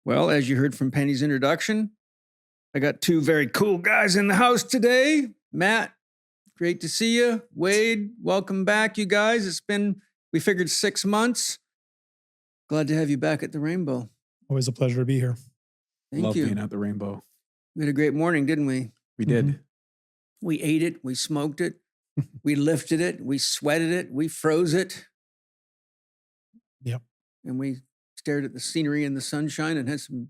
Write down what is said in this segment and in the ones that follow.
Well, as you heard from Penny's introduction, I got two very cool guys in the house today. Matt, great to see you. Wade, welcome back, you guys. It's been, we figured 6 months. Glad to have you back at the Rainbow. Always a pleasure to be here. Thank you. Love being at the Rainbow. We had a great morning, didn't we? We did. We ate it. We smoked it. We lifted it. We sweated it. We froze it. Yep. And we stared at the scenery and the sunshine and had some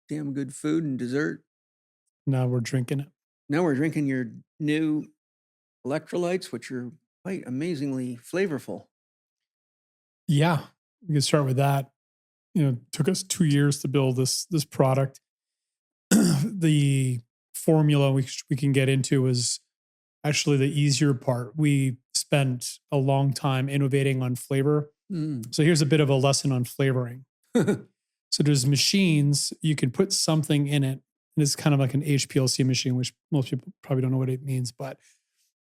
damn good food and dessert. Now we're drinking it. Now we're drinking your new electrolytes, which are quite amazingly flavorful. Yeah, we can start with that. It took us 2 years to build this product. The formula we can get into is actually the easier part. We spent a long time innovating on flavor. So here's a bit of a lesson on flavoring. So there's machines, you can put something in it. And it's kind of like an HPLC machine, which most people probably don't know what it means, but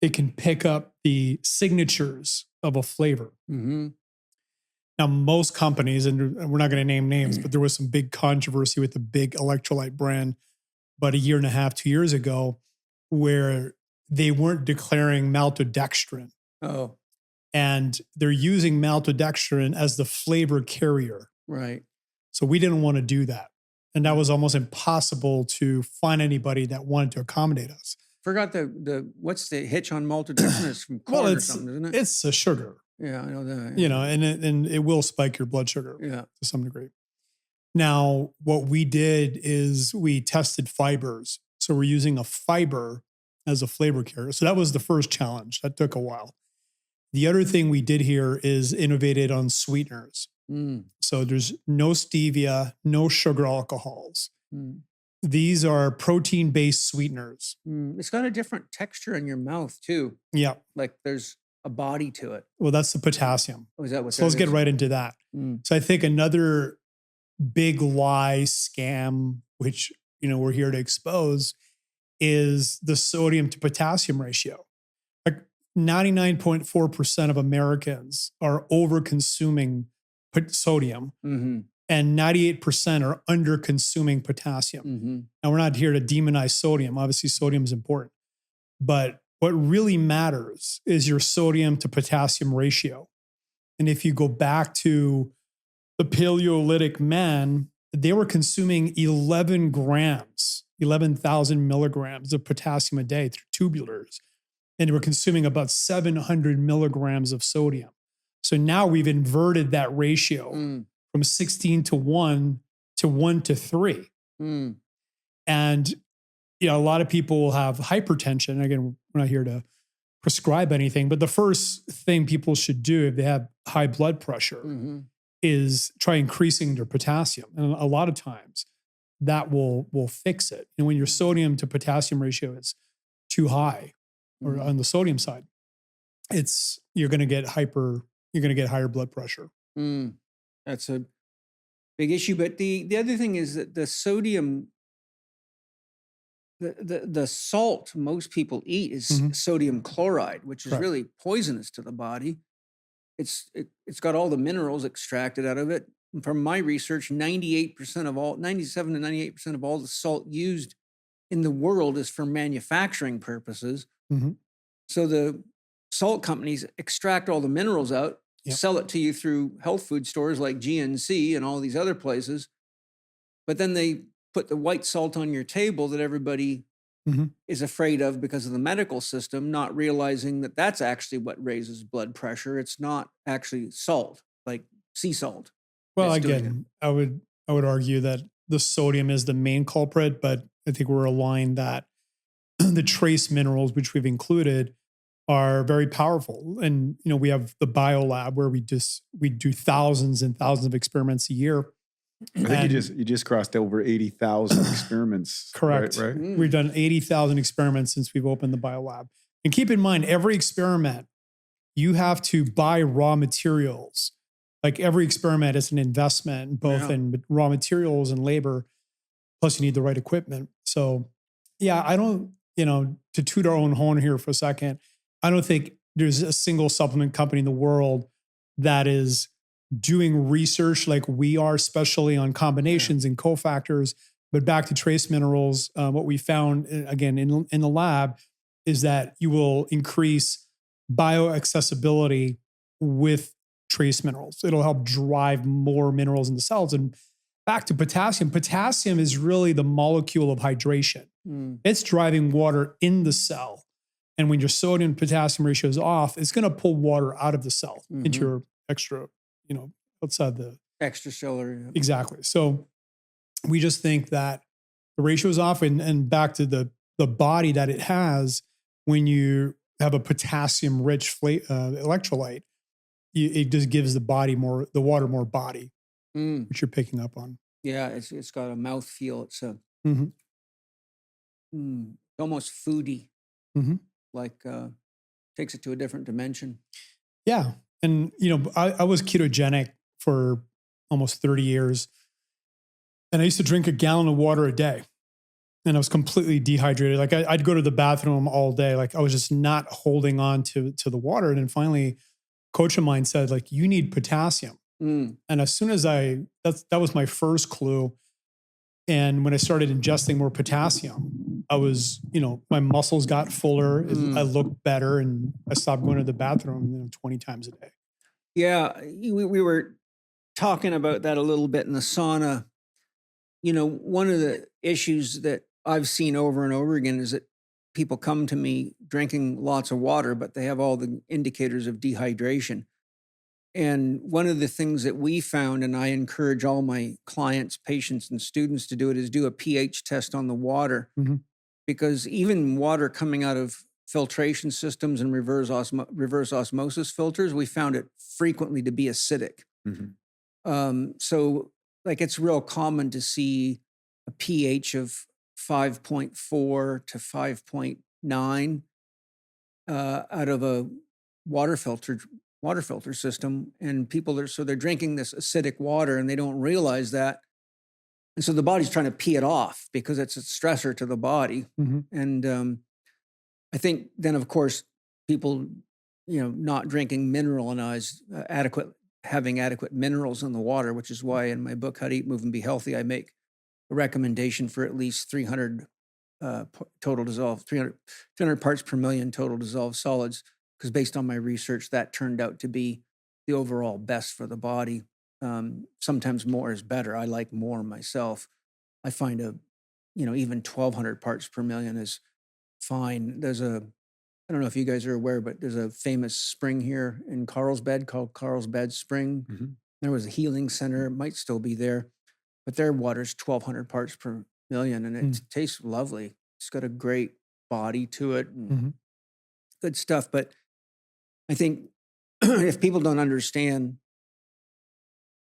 it can pick up the signatures of a flavor. Now, most companies, and we're not going to name names, but there was some big controversy with the big electrolyte brand about 1.5 years, 2 years ago, where they weren't declaring maltodextrin. Oh. And they're using maltodextrin as the flavor carrier. Right. So we didn't want to do that. And that was almost impossible to find anybody that wanted to accommodate us. Forgot the what's the hitch on maltodextrin? It's from corn or something, isn't it? It's a sugar. Yeah, I know that. Yeah. And it will spike your blood sugar to some degree. Now, what we did is we tested fibers. So we're using a fiber as a flavor carrier. So that was the first challenge. That took a while. The other thing we did here is innovated on sweeteners. So there's no stevia, no sugar alcohols. These are protein-based sweeteners. It's got a different texture in your mouth too. Yeah. Like there's a body to it. Well, that's the potassium. Oh, is that what So let's get right into that. So I think another big lie scam, which we're here to expose, is the sodium to potassium ratio. Like 99.4% of Americans are over consuming sodium, and 98% are under consuming potassium. Now, we're not here to demonize sodium. Obviously, sodium is important. But what really matters is your sodium to potassium ratio. And if you go back to the Paleolithic man, they were consuming 11,000 milligrams of potassium a day through tubulars. And they were consuming about 700 milligrams of sodium. So now we've inverted that ratio from 16 to 1 to 1 to 3. And a lot of people will have hypertension. Again, we're not here to prescribe anything, but the first thing people should do if they have high blood pressure is try increasing their potassium. And a lot of times that will fix it. And when your sodium to potassium ratio is too high, or on the sodium side, you're going to get higher blood pressure. That's a big issue. But the other thing is that the sodium, the salt most people eat is sodium chloride, which is really poisonous to the body. It's got all the minerals extracted out of it. And from my research, 97 to 98% of all the salt used in the world is for manufacturing purposes. So the salt companies extract all the minerals out, sell it to you through health food stores like GNC and all these other places. But then they put the white salt on your table that everybody is afraid of because of the medical system, not realizing that that's actually what raises blood pressure. It's not actually salt, like sea salt. Well, again, I would argue that the sodium is the main culprit, but I think we're aligned that the trace minerals, which we've included, are very powerful. And, we have the BioLab where we do thousands and thousands of experiments a year. I think you just crossed over 80,000 experiments. Correct. Right? We've done 80,000 experiments since we've opened the BioLab. And keep in mind, every experiment, you have to buy raw materials. Like every experiment is an investment, both in raw materials and labor, plus you need the right equipment. So I don't, to toot our own horn here for a second, I don't think there's a single supplement company in the world that is doing research like we are, especially on combinations and cofactors. But back to trace minerals, what we found again in the lab is that you will increase bioaccessibility with trace minerals. It'll help drive more minerals into cells. And back to potassium. Potassium is really the molecule of hydration. It's driving water in the cell. And when your sodium potassium ratio is off, it's going to pull water out of the cell into your extra, outside the extracellular. Yeah. Exactly. So we just think that the ratio is off, and back to the body that it has when you have a potassium rich electrolyte, it just gives the water more body, which you're picking up on. Yeah, it's got a mouthfeel. It's almost foody, like takes it to a different dimension. Yeah, and I was ketogenic for almost 30 years, and I used to drink a gallon of water a day, and I was completely dehydrated. Like I'd go to the bathroom all day, like I was just not holding on to the water. And then finally, a coach of mine said, like, you need potassium. And as soon as that was my first clue. And when I started ingesting more potassium, I was, my muscles got fuller. I looked better, and I stopped going to the bathroom 20 times a day. Yeah. We were talking about that a little bit in the sauna. One of the issues that I've seen over and over again is that people come to me drinking lots of water, but they have all the indicators of dehydration. And one of the things that we found, and I encourage all my clients, patients, and students to do it, is do a pH test on the water. Because even water coming out of filtration systems and reverse osmosis filters, we found it frequently to be acidic. So like it's real common to see a pH of 5.4 to 5.9 out of a water filter system, and people they're drinking this acidic water and they don't realize that, and so the body's trying to pee it off because it's a stressor to the body. And I think then, of course, people not drinking mineralized having adequate minerals in the water, which is why in my book How to Eat, Move, and Be Healthy, I make a recommendation for at least 300 300 parts per million total dissolved solids, because based on my research, that turned out to be the overall best for the body. Sometimes more is better. I like more myself. I find even 1,200 parts per million is fine. I don't know if you guys are aware, but there's a famous spring here in Carlsbad called Carlsbad Spring. There was a healing center. It might still be there, but their water's 1,200 parts per million, and it tastes lovely. It's got a great body to it and good stuff. But I think if people don't understand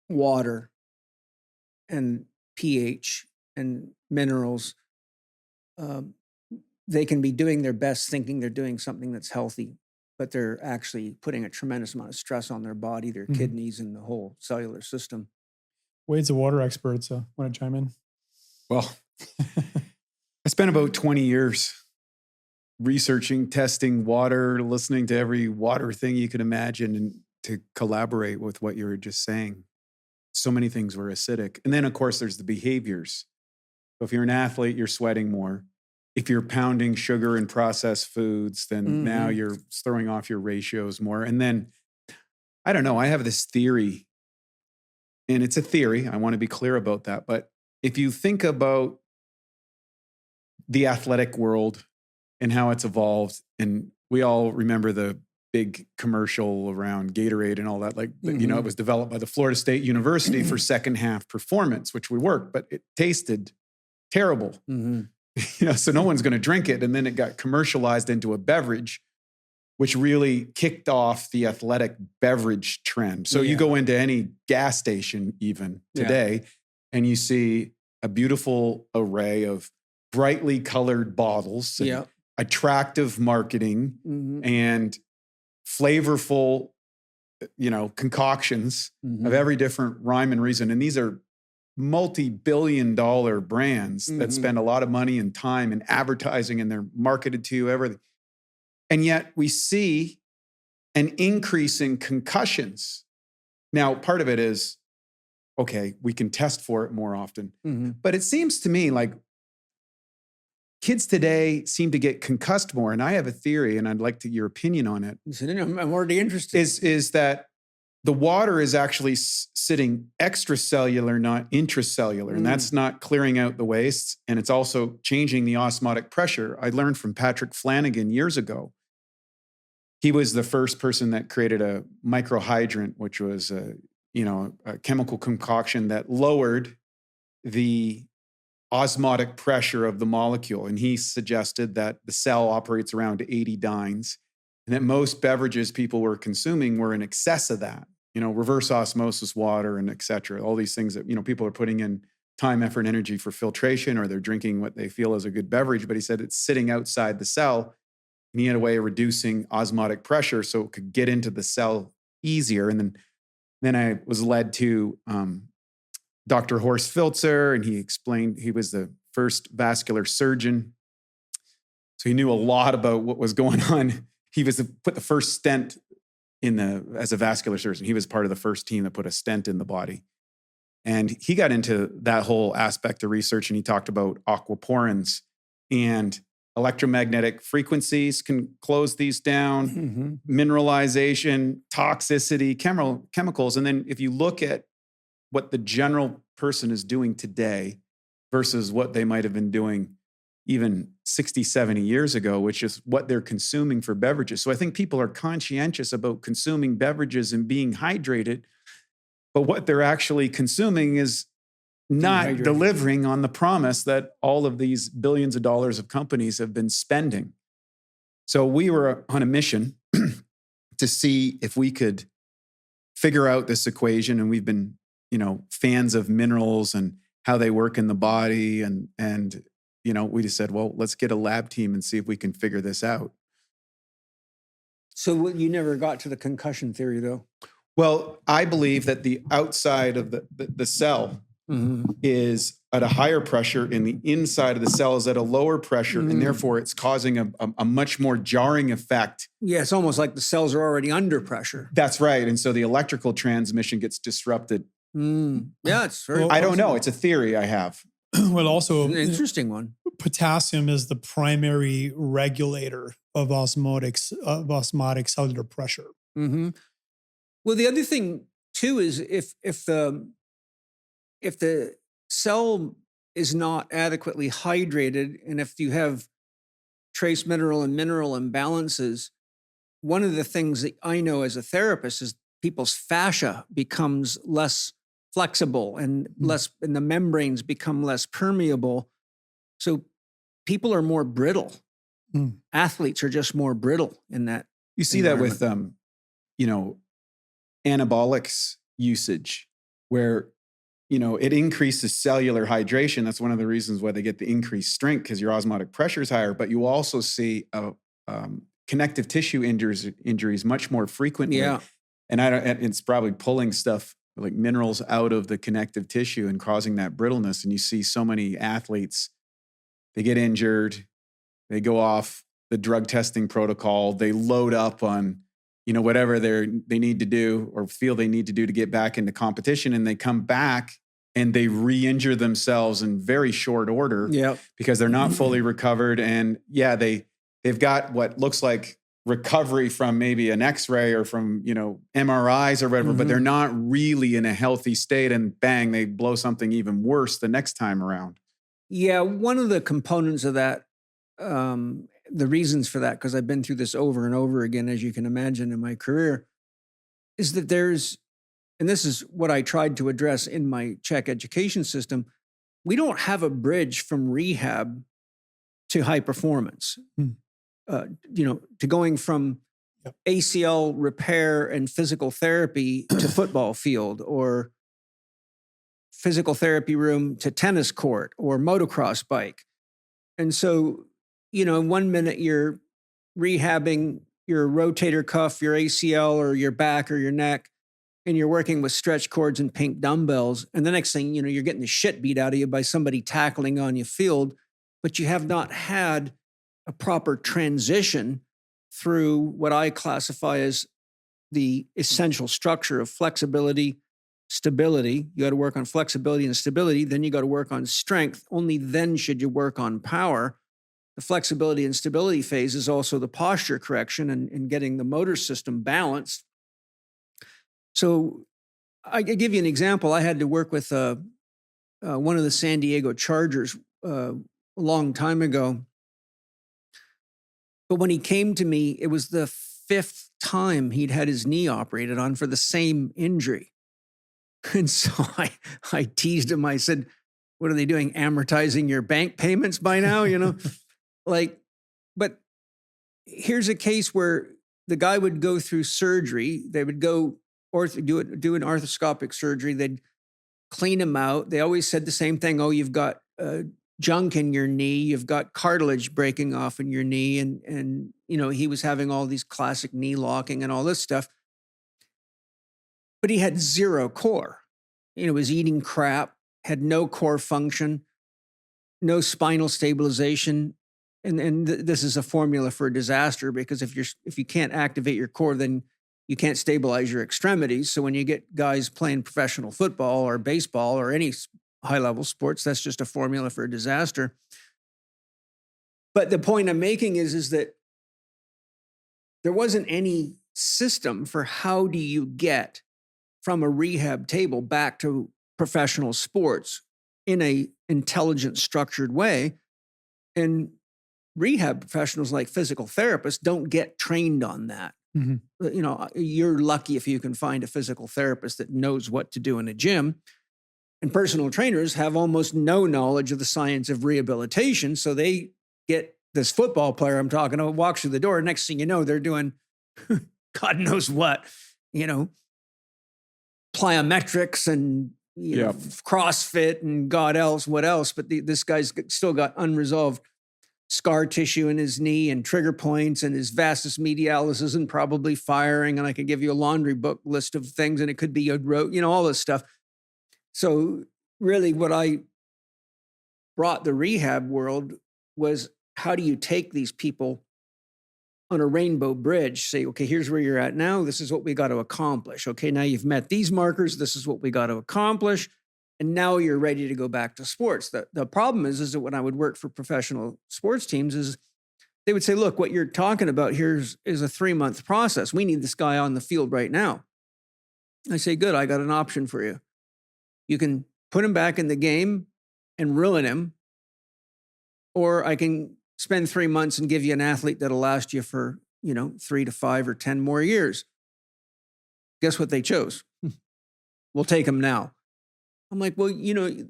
water and pH and minerals, they can be doing their best thinking they're doing something that's healthy, but they're actually putting a tremendous amount of stress on their body, their kidneys, and the whole cellular system. Wade's a water expert, so want to chime in? Well, I spent about 20 years researching, testing water, listening to every water thing you could imagine, and to collaborate with what you were just saying. So many things were acidic. And then, of course, there's the behaviors. So if you're an athlete, you're sweating more. If you're pounding sugar and processed foods, then now you're throwing off your ratios more. And then, I don't know, I have this theory, and it's a theory. I want to be clear about that. But if you think about the athletic world and how it's evolved, and we all remember the big commercial around Gatorade and all that, it was developed by the Florida State University for second half performance, which would work, but it tasted terrible. So no one's going to drink it. And then it got commercialized into a beverage, which really kicked off the athletic beverage trend. So you go into any gas station even today, and you see a beautiful array of brightly colored bottles, and attractive marketing, and flavorful, concoctions of every different rhyme and reason. And these are multi-billion-dollar brands that spend a lot of money and time and advertising, and they're marketed to you, everything. And yet we see an increase in concussions Now, part of it is, okay, we can test for it more often. Mm-hmm. But it seems to me like kids today seem to get concussed more. And I have a theory, and I'd like your opinion on it. I'm already interested. Is that the water is actually sitting extracellular, not intracellular. And that's not clearing out the wastes. And it's also changing the osmotic pressure. I learned from Patrick Flanagan years ago. He was the first person that created a microhydrant, which was a chemical concoction that lowered the osmotic pressure of the molecule. And he suggested that the cell operates around 80 dynes and that most beverages people were consuming were in excess of that. Reverse osmosis water and et cetera, all these things that, people are putting in time, effort, and energy for filtration, or they're drinking what they feel is a good beverage. But he said it's sitting outside the cell. And he had a way of reducing osmotic pressure so it could get into the cell easier. And then I was led to Dr. Horst Filzer, and he explained he was the first vascular surgeon. So he knew a lot about what was going on. He put the first stent as a vascular surgeon. He was part of the first team that put a stent in the body. And he got into that whole aspect of research, and he talked about aquaporins and electromagnetic frequencies can close these down, mineralization, toxicity, chemicals. And then if you look at what the general person is doing today versus what they might have been doing even 60, 70 years ago, which is what they're consuming for beverages. So I think people are conscientious about consuming beverages and being hydrated, but what they're actually consuming is not delivering on the promise that all of these billions of dollars of companies have been spending. So we were on a mission to see if we could figure out this equation. And we've been, fans of minerals and how they work in the body. And we just said, well, let's get a lab team and see if we can figure this out. So you never got to the concussion theory, though? Well, I believe that the outside of the cell is at a higher pressure, and the inside of the cell is at a lower pressure, and therefore it's causing a much more jarring effect. Yeah, it's almost like the cells are already under pressure. That's right. And so the electrical transmission gets disrupted. Yeah, it's very I don't know. It's a theory I have. Well, also an interesting one. Potassium is the primary regulator of osmotic cellular pressure. Mm-hmm. Well, the other thing too is if the cell is not adequately hydrated, and if you have trace mineral and mineral imbalances, one of the things that I know as a therapist is people's fascia becomes less flexible and and the membranes become less permeable. So people are more brittle. Athletes are just more brittle in that. You see that with, anabolics usage, where, it increases cellular hydration. That's one of the reasons why they get the increased strength, because your osmotic pressure is higher. But you also see connective tissue injuries much more frequently. Yeah. And it's probably pulling stuff like minerals out of the connective tissue and causing that brittleness. And you see so many athletes, they get injured, they go off the drug testing protocol, they load up on, whatever they need to do or feel they need to do to get back into competition. And they come back and they re-injure themselves in very short order because they're not fully recovered. And they've got what looks like recovery from maybe an X-ray or from, MRIs or whatever, but they're not really in a healthy state, and bang, they blow something even worse the next time around. Yeah. One of the components of that, the reasons for that, because I've been through this over and over again, as you can imagine in my career, is that and this is what I tried to address in my Chek education system, we don't have a bridge from rehab to high performance. To going from ACL repair and physical therapy to football field, or physical therapy room to tennis court or motocross bike. And so, 1 minute you're rehabbing your rotator cuff, your ACL, or your back or your neck, and you're working with stretch cords and pink dumbbells. And the next thing, you're getting the shit beat out of you by somebody tackling on your field, but you have not had a proper transition through what I classify as the essential structure of flexibility, stability. You got to work on flexibility and stability. Then you got to work on strength. Only then should you work on power. The flexibility and stability phase is also the posture correction and getting the motor system balanced. So I give you an example. I had to work with one of the San Diego Chargers a long time ago. But when he came to me, it was the 5th time he'd had his knee operated on for the same injury. And so I teased him. I said, what are they doing? Amortizing your bank payments by now, you know? But here's a case where the guy would go through surgery. They would go do an arthroscopic surgery. They'd clean him out. They always said the same thing. Oh, you've got junk in your knee. You've got cartilage breaking off in your knee. And you know, he was having all these classic knee locking and all this stuff. But he had zero core. You know, was eating crap, had no core function, no spinal stabilization. And this is a formula for a disaster, because if you can't activate your core, then you can't stabilize your extremities. So when you get guys playing professional football or baseball or any high-level sports, that's just a formula for a disaster. But the point I'm making is that there wasn't any system for how do you get from a rehab table back to professional sports in a intelligent, structured way. And rehab professionals like physical therapists don't get trained on that. Mm-hmm. You know, you're lucky if you can find a physical therapist that knows what to do in a gym. And personal trainers have almost no knowledge of the science of rehabilitation. So they get this football player I'm talking about walks through the door. Next thing you know, they're doing God knows what, you know, plyometrics and you know, CrossFit and God else, what else. But this guy's still got unresolved scar tissue in his knee and trigger points, and his vastus medialis isn't probably firing. And I could give you a laundry book list of things, and it could be a road, you know, all this stuff. So really what I brought the rehab world was, how do you take these people on a rainbow bridge, say, okay, here's where you're at now. This is what we got to accomplish. Okay, now you've met these markers. This is what we got to accomplish. And now you're ready to go back to sports. The problem is that when I would work for professional sports teams, is they would say, look, what you're talking about here is a 3-month process. We need this guy on the field right now. I say, good, I got an option for you. You can put him back in the game and ruin him, or I can spend 3 months and give you an athlete that'll last you for, 3 to 5 or 10 more years. Guess what they chose? We'll take him now. I'm like, well, you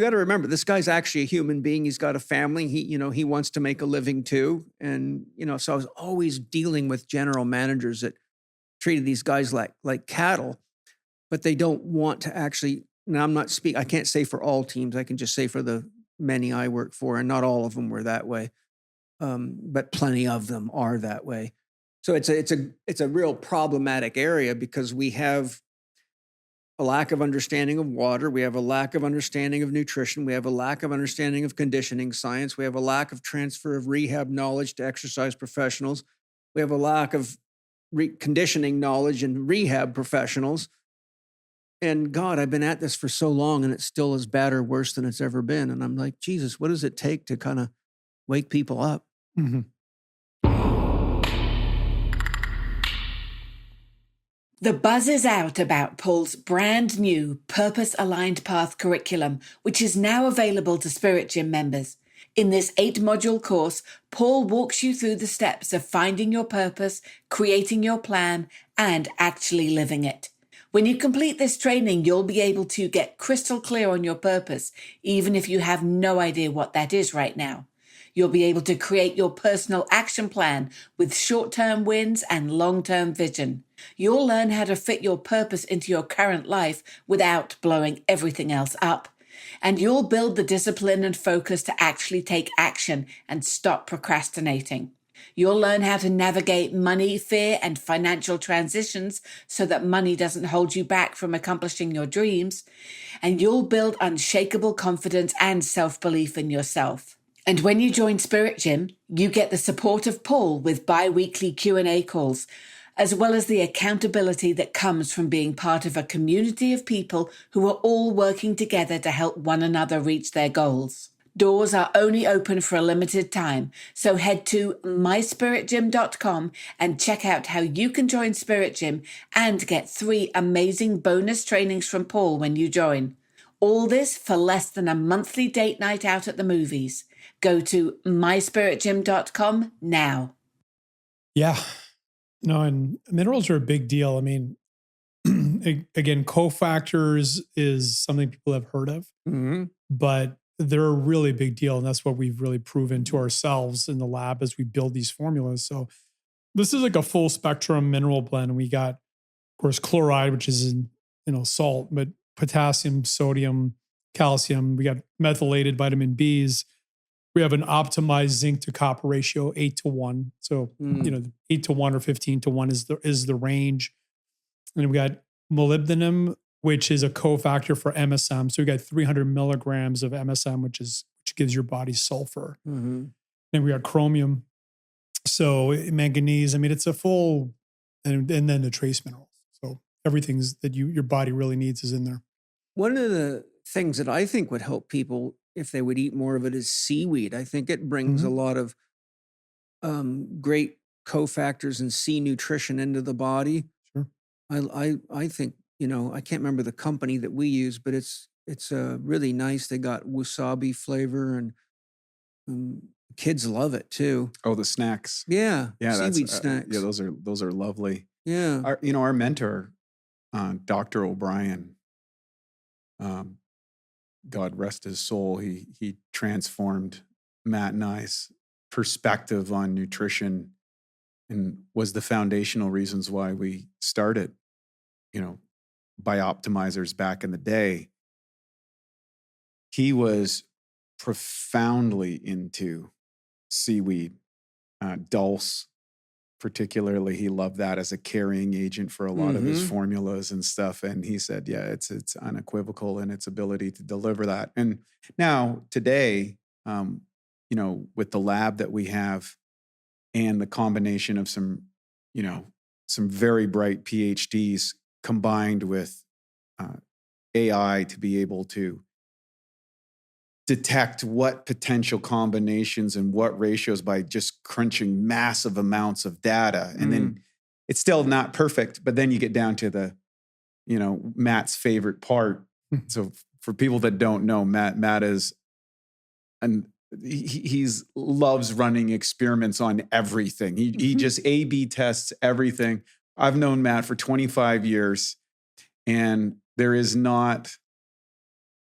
got to remember, this guy's actually a human being. He's got a family. He wants to make a living too. And, so I was always dealing with general managers that treated these guys like cattle, but they don't want to actually, now I can't say for all teams. I can just say for the many I work for, and not all of them were that way. But plenty of them are that way. So it's a real problematic area, because we have a lack of understanding of water. We have a lack of understanding of nutrition. We have a lack of understanding of conditioning science. We have a lack of transfer of rehab knowledge to exercise professionals. We have a lack of conditioning knowledge in rehab professionals. And God, I've been at this for so long, and it's still as bad or worse than it's ever been. And I'm like, Jesus, what does it take to kind of wake people up? Mm-hmm. The buzz is out about Paul's brand new Purpose-Aligned Path curriculum, which is now available to Spirit Gym members. In this 8-module course, Paul walks you through the steps of finding your purpose, creating your plan, and actually living it. When you complete this training, you'll be able to get crystal clear on your purpose, even if you have no idea what that is right now. You'll be able to create your personal action plan with short-term wins and long-term vision. You'll learn how to fit your purpose into your current life without blowing everything else up. And you'll build the discipline and focus to actually take action and stop procrastinating. You'll learn how to navigate money, fear, and financial transitions so that money doesn't hold you back from accomplishing your dreams. And you'll build unshakable confidence and self-belief in yourself. And when you join Spirit Gym, you get the support of Paul with bi-weekly Q&A calls, as well as the accountability that comes from being part of a community of people who are all working together to help one another reach their goals. Doors are only open for a limited time, so head to myspiritgym.com and check out how you can join Spirit Gym and get 3 amazing bonus trainings from Paul when you join. All this for less than a monthly date night out at the movies. Go to myspiritgym.com now. Yeah. No, and minerals are a big deal. I mean, again, cofactors is something people have heard of, but they're a really big deal. And that's what we've really proven to ourselves in the lab as we build these formulas. So this is like a full spectrum mineral blend. We got, of course, chloride, which is in, salt, but potassium, sodium, calcium. We got methylated vitamin Bs. We have an optimized zinc to copper ratio, 8-1. So, 8-1 or 15-1 is the range. And we got molybdenum, which is a cofactor for MSM. So we got 300 milligrams of MSM, which gives your body sulfur. And we got chromium. So manganese. I mean, it's a full, and then the trace minerals. So everything's that your body really needs is in there. One of the things that I think would help people if they would eat more of it is seaweed. I think it brings a lot of great cofactors and sea nutrition into the body. Sure. I think, I can't remember the company that we use, but it's really nice. They got wasabi flavor and kids love it too. Oh, the snacks. Yeah. Yeah. Seaweed snacks. Yeah. Those are lovely. Yeah. Our mentor, Dr. O'Brien, God rest his soul. He transformed Matt and I's perspective on nutrition and was the foundational reasons why we started, BIOptimizers back in the day. He was profoundly into seaweed, dulse, particularly. He loved that as a carrying agent for a lot of his formulas and stuff. And he said, yeah, it's unequivocal in its ability to deliver that. And now today, with the lab that we have and the combination of some very bright PhDs combined with AI to be able to detect what potential combinations and what ratios by just crunching massive amounts of data. And then it's still not perfect, but then you get down to the, Matt's favorite part. So for people that don't know, Matt is, and he's loves running experiments on everything. He just A/B tests everything. I've known Matt for 25 years, and there is not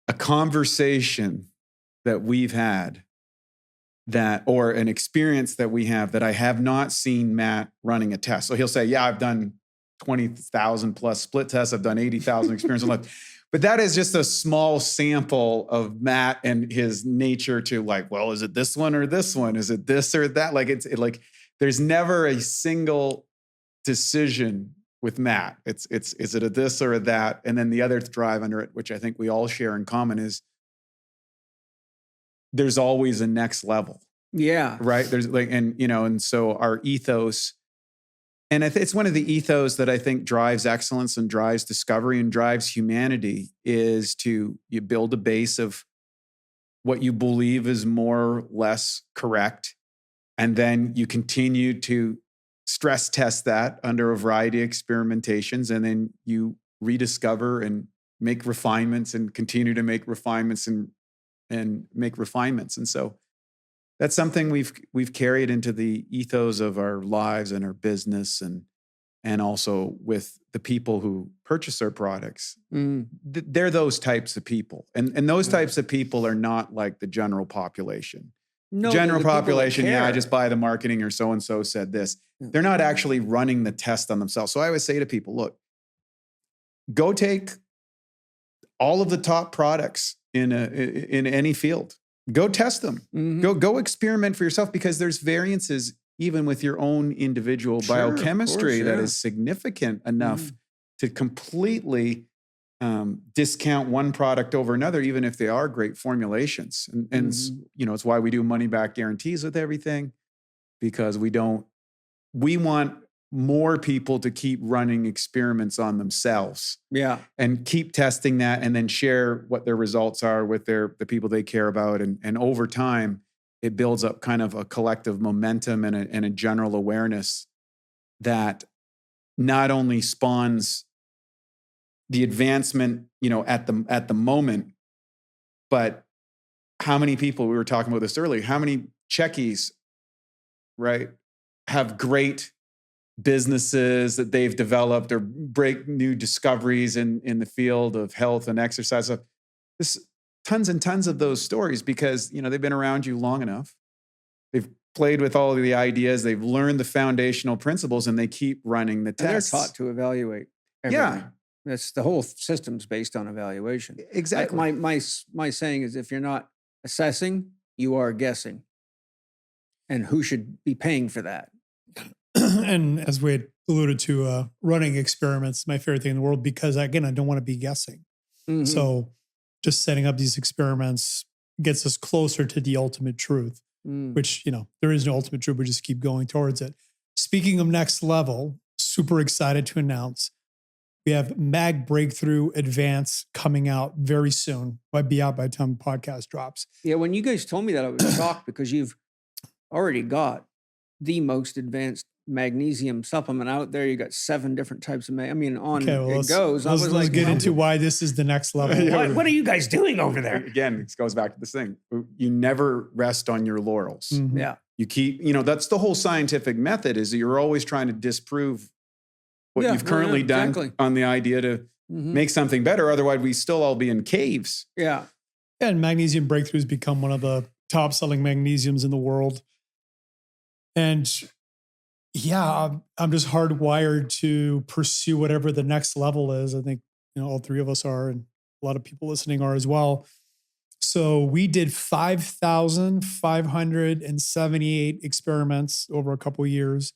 a conversation that we've had or an experience that we have that I have not seen Matt running a test. So he'll say, yeah, I've done 20,000 plus split tests. I've done 80,000 experience in life. But that is just a small sample of Matt and his nature to well, is it this one or this one? Is it this or that? There's never a single decision with Matt. Is it a this or a that? And then the other drive under it, which I think we all share in common, is there's always a next level. Yeah. Right. There's and so our ethos, and it's one of the ethos that I think drives excellence and drives discovery and drives humanity, is you build a base of what you believe is more or less correct. And then you continue to stress test that under a variety of experimentations. And then you rediscover and make refinements and continue to make refinements and make refinements. And so that's something we've carried into the ethos of our lives and our business and also with the people who purchase our products. They're those types of people. And those types of people are not like the general population. No, general population, I just buy the marketing or so-and-so said this. They're not actually running the test on themselves. So I always say to people, look, go take all of the top products in any field. Go test them. Go experiment for yourself, because there's variances even with your own individual biochemistry that is significant enough to completely discount one product over another, even if they are great formulations. And it's why we do money back guarantees with everything, because we want more people to keep running experiments on themselves. Yeah. And keep testing that and then share what their results are with the people they care about. And over time, it builds up kind of a collective momentum and a general awareness that not only spawns the advancement, at the moment, but how many people, we were talking about this earlier, how many Chekis, right, have great businesses that they've developed or break new discoveries in the field of health and exercise. So there's tons and tons of those stories because, they've been around you long enough. They've played with all of the ideas. They've learned the foundational principles and they keep running the tests. And they're taught to evaluate everything. Yeah. That's the whole system's based on evaluation. Exactly. My saying is if you're not assessing, you are guessing. And who should be paying for that? And as we had alluded to, running experiments, my favorite thing in the world, because again, I don't want to be guessing. Mm-hmm. So just setting up these experiments gets us closer to the ultimate truth, which, there is no ultimate truth. We just keep going towards it. Speaking of next level, super excited to announce we have Mag Breakthrough Advance coming out very soon. Might be out by the time the podcast drops. Yeah, when you guys told me that, I was shocked because you've already got the most advanced magnesium supplement out there. You got 7 different types of it goes. Let's get into why this is the next level. What are you guys doing over there? Again, it goes back to this thing. You never rest on your laurels. Mm-hmm. Yeah. You keep, that's the whole scientific method is that you're always trying to disprove what you've currently done on the idea to make something better. Otherwise, we still all be in caves. Yeah. And Magnesium Breakthrough has become one of the top selling magnesiums in the world. And yeah, I'm just hardwired to pursue whatever the next level is. I think, all 3 of us are, and a lot of people listening are as well. So we did 5,578 experiments over a couple of years.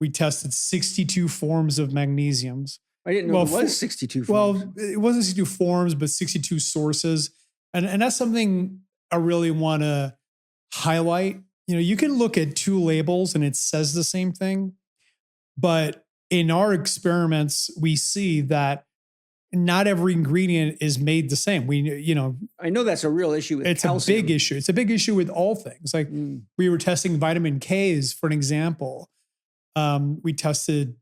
We tested 62 forms of magnesiums. I didn't know it was 62 forms. Well, it wasn't 62 forms, but 62 sources. And that's something I really want to highlight. You can look at 2 labels and it says the same thing. But in our experiments, we see that not every ingredient is made the same. I know that's a real issue with calcium. It's a big issue. It's a big issue with all things. Like we were testing vitamin Ks for an example. We tested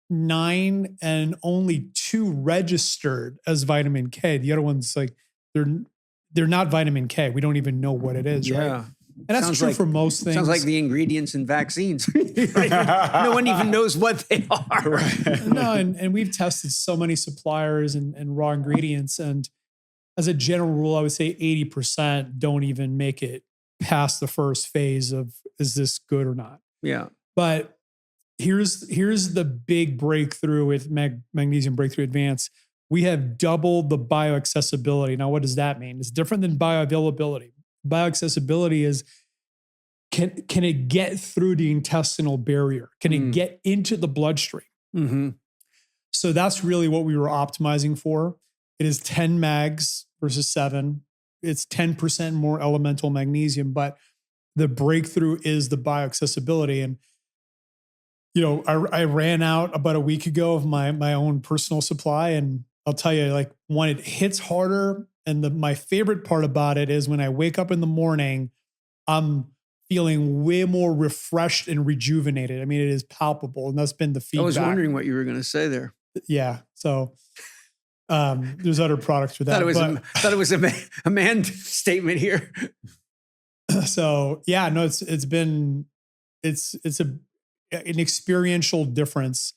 9 and only 2 registered as vitamin K. The other ones, they're not vitamin K. We don't even know what it is, right? And that's true for most things. Sounds like the ingredients in vaccines. No one even knows what they are. Right? No, and we've tested so many suppliers and raw ingredients. And as a general rule, I would say 80% don't even make it past the first phase of, is this good or not? Yeah. But here's the big breakthrough with Magnesium Breakthrough Advance. We have doubled the bioaccessibility. Now, what does that mean? It's different than bioavailability. Bioaccessibility is, can it get through the intestinal barrier? Can it get into the bloodstream? Mm-hmm. So that's really what we were optimizing for. It is 10 mags versus 7. It's 10% more elemental magnesium, but the breakthrough is the bioaccessibility. And, I ran out about a week ago of my own personal supply. And I'll tell you, when it hits harder, and my favorite part about it is when I wake up in the morning, I'm feeling way more refreshed and rejuvenated. I mean, it is palpable, and that's been the feedback. I was wondering what you were going to say there. Yeah. So there's other products for that. Thought it was a man statement here. So yeah, no, it's an experiential difference.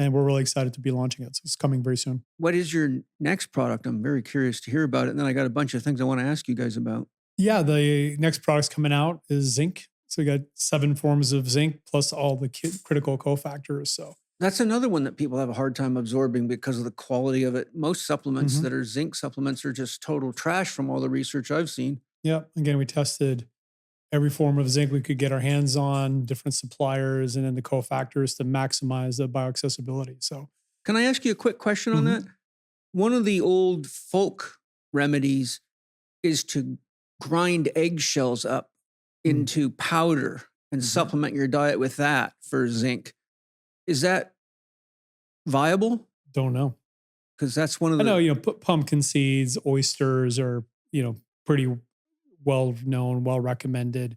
And we're really excited to be launching it. So it's coming very soon. What is your next product? I'm very curious to hear about it. And then I got a bunch of things I want to ask you guys about. Yeah, the next product's coming out is zinc. So we got 7 forms of zinc plus all the critical cofactors. So that's another one that people have a hard time absorbing because of the quality of it. Most supplements that are zinc supplements are just total trash from all the research I've seen. Yeah. Again, we tested every form of zinc we could get our hands on, different suppliers, and then the cofactors to maximize the bioaccessibility. So, can I ask you a quick question on that? One of the old folk remedies is to grind eggshells up into powder and supplement your diet with that for zinc. Is that viable? Don't know. Because that's one of the. I know, pumpkin seeds, oysters are, pretty well known, well recommended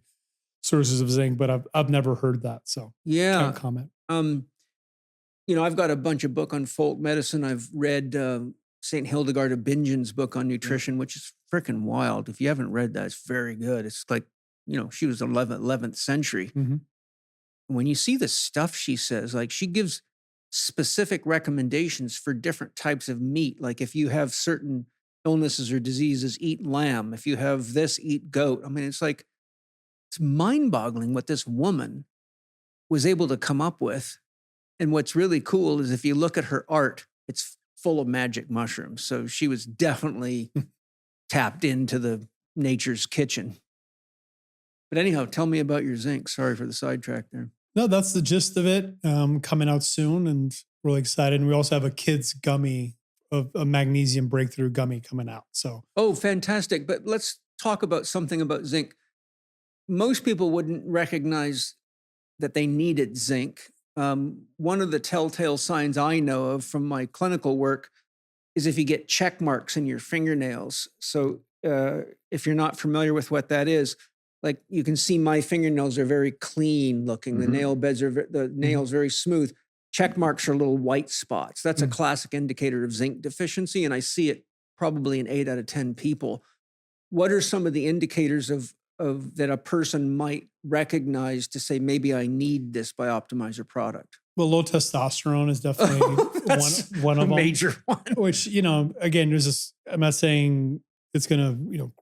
sources of zinc, but I've never heard that. So can't comment. I've got a bunch of book on folk medicine. I've read St. Hildegard of Bingen's book on nutrition, which is freaking wild. If you haven't read that, it's very good. It's like, she was 11th century. Mm-hmm. When you see the stuff she says, like she gives specific recommendations for different types of meat. Like if you have certain illnesses or diseases, eat lamb. If you have this, eat goat. I mean, it's mind-boggling what this woman was able to come up with. And what's really cool is if you look at her art, it's full of magic mushrooms. So she was definitely tapped into the nature's kitchen. But anyhow, tell me about your zinc. Sorry for the sidetrack there. No, that's the gist of it. Coming out soon and really excited. And we also have a kid's gummy, a magnesium breakthrough gummy coming out. So, oh, fantastic. But let's talk about something about zinc. Most people wouldn't recognize that they needed zinc. One of the telltale signs I know of from my clinical work is if you get check marks in your fingernails. So if you're not familiar with what that is, like you can see my fingernails are very clean looking. Mm-hmm. The nails very smooth. Check marks are little white spots. That's a classic indicator of zinc deficiency. And I see it probably in 8 out of 10 people. What are some of the indicators of that a person might recognize to say, maybe I need this BIOptimizer product? Well, low testosterone is definitely one of them. Major one. Which, again, there's this, I'm not saying it's going to,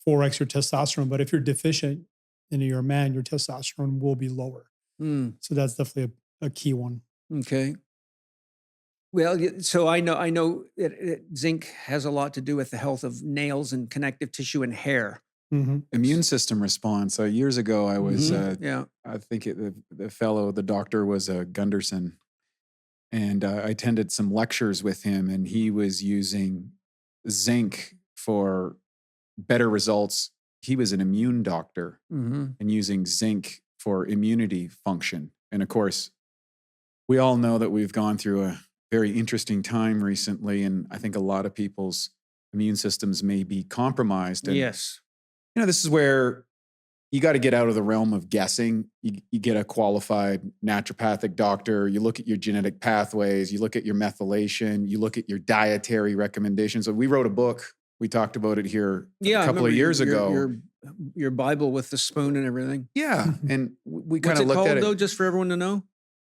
4x your testosterone, but if you're deficient and you're a man, your testosterone will be lower. So that's definitely a key one. Okay. Well, so I know that zinc has a lot to do with the health of nails and connective tissue and hair. Mm-hmm. Immune system response. Years ago, I was, I think the doctor was Gunderson, and I attended some lectures with him, and he was using zinc for better results. He was an immune doctor and using zinc for immunity function. And of course, we all know that we've gone through a very interesting time recently, and I think a lot of people's immune systems may be compromised. And, yes. This is where you got to get out of the realm of guessing. You get a qualified naturopathic doctor. You look at your genetic pathways. You look at your methylation. You look at your dietary recommendations. So we wrote a book. We talked about it here a couple of years ago. Your Bible with the spoon and everything. Yeah. And we kind of looked looked at at it. though, just for everyone to know?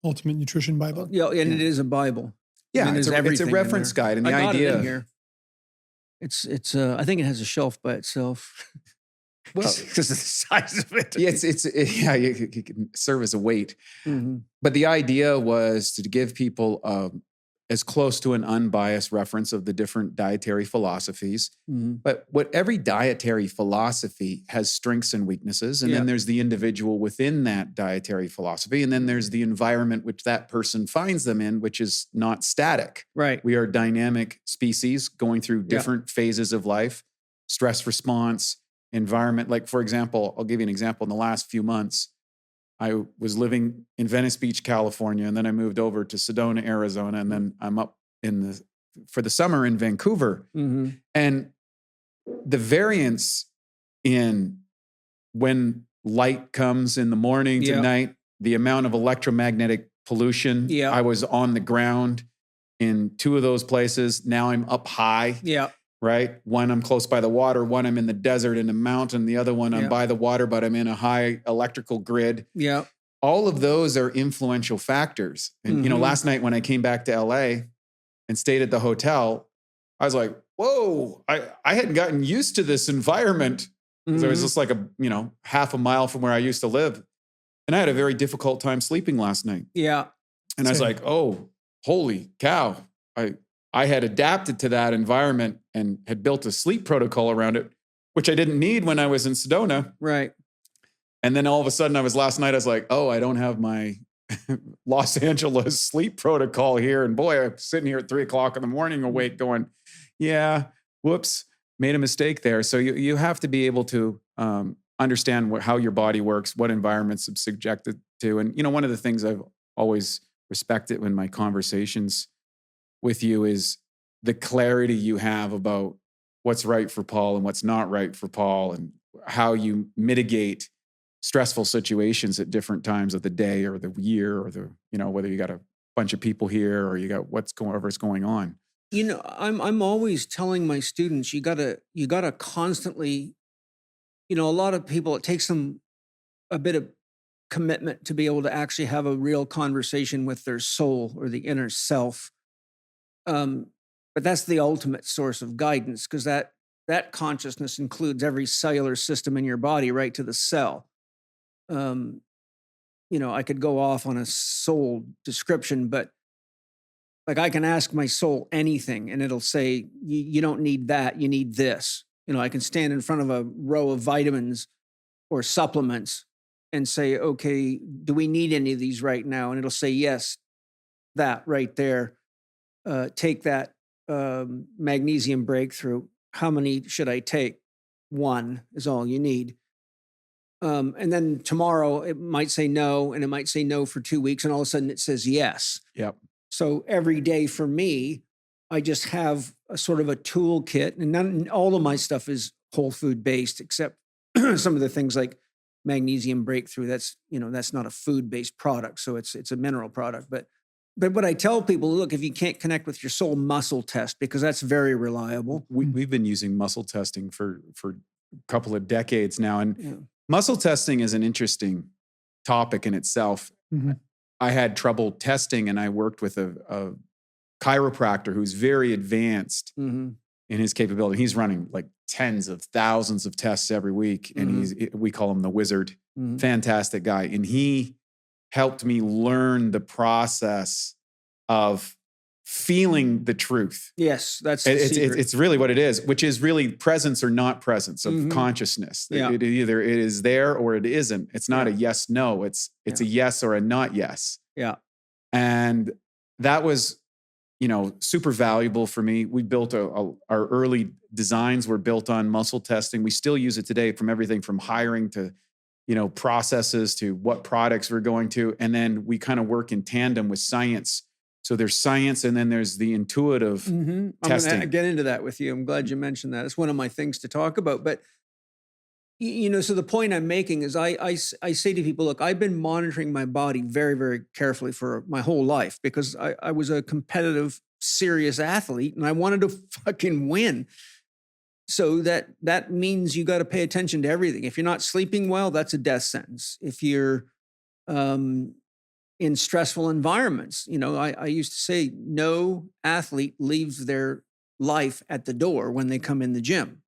Ultimate Nutrition Bible. Yeah, and it is a Bible. Yeah, I mean, it's a everything reference in there. guide. And the I got idea. it in here. It's I think it has a shelf by itself. Well, because of the size of it. Yeah, it can serve as a weight. Mm-hmm. But the idea was to give people as close to an unbiased reference of the different dietary philosophies. Mm-hmm. But what every dietary philosophy has strengths and weaknesses. And then there's the individual within that dietary philosophy. And then there's the environment which that person finds them in, which is not static. Right. We are dynamic species going through different phases of life, stress response, environment. Like, for example, I'll give you an example. In the last few months, I was living in Venice Beach, California, and then I moved over to Sedona, Arizona, and then I'm up for the summer in Vancouver. Mm-hmm. And the variance in when light comes in the morning to night, the amount of electromagnetic pollution. Yeah. I was on the ground in 2 of those places. Now I'm up high. Yeah. Right? One, I'm close by the water. One, I'm in the desert in a mountain. The other one, I'm by the water, but I'm in a high electrical grid. Yeah. All of those are influential factors. And, last night when I came back to LA and stayed at the hotel, I was like, whoa, I hadn't gotten used to this environment. Because I was just like half a mile from where I used to live. And I had a very difficult time sleeping last night. Yeah. And I was like, oh, holy cow. I had adapted to that environment and had built a sleep protocol around it, which I didn't need when I was in Sedona. Right. And then all of a sudden I was like, oh, I don't have my Los Angeles sleep protocol here. And boy, I'm sitting here at 3:00 in the morning awake going, yeah, whoops, made a mistake there. So you have to be able to understand how your body works, what environments it's subjected to. And, one of the things I've always respect it in my conversations with you is the clarity you have about what's right for Paul and what's not right for Paul, and how you mitigate stressful situations at different times of the day or the year, or whether you got a bunch of people here or you got whatever's going on. I'm always telling my students, you gotta constantly, a lot of people, it takes them a bit of commitment to be able to actually have a real conversation with their soul or the inner self. But that's the ultimate source of guidance, because that consciousness includes every cellular system in your body, right to the cell. I could go off on a soul description, but like I can ask my soul anything and it'll say, you don't need that, you need this. I can stand in front of a row of vitamins or supplements and say, okay, do we need any of these right now? And it'll say, yes, that right there. Take that magnesium breakthrough. How many should I take? 1 is all you need. And then tomorrow it might say no, and it might say no for 2 weeks, and all of a sudden it says yes. Yep. So every day for me, I just have a sort of a toolkit, and all of my stuff is whole food based, except some of the things like magnesium breakthrough. That's not a food based product, so it's a mineral product. But what I tell people, look, if you can't connect with your soul, muscle test, because that's very reliable. We've been using muscle testing for a couple of decades now, and muscle testing is an interesting topic in itself. Mm-hmm. I had trouble testing, and I worked with a chiropractor who's very advanced in his capability. He's running like tens of thousands of tests every week, and we call him the wizard. Fantastic guy. And he helped me learn the process of feeling the truth. Yes, that's the secret. It's really what it is, which is really presence or not presence of consciousness. Yeah. It either it is there or it isn't. It's not a yes, no. It's a yes or a not yes. Yeah. And that was, super valuable for me. We built our early designs were built on muscle testing. We still use it today, from everything from hiring to, processes to what products we're going to. And then we kind of work in tandem with science. So there's science, and then there's the intuitive testing. I'm going to get into that with you. I'm glad you mentioned that. It's one of my things to talk about. But, so the point I'm making is I say to people, look, I've been monitoring my body very, very carefully for my whole life, because I was a competitive, serious athlete, and I wanted to fucking win. So that means you got to pay attention to everything. If you're not sleeping well, that's a death sentence. If you're in stressful environments, I used to say no athlete leaves their life at the door when they come in the gym.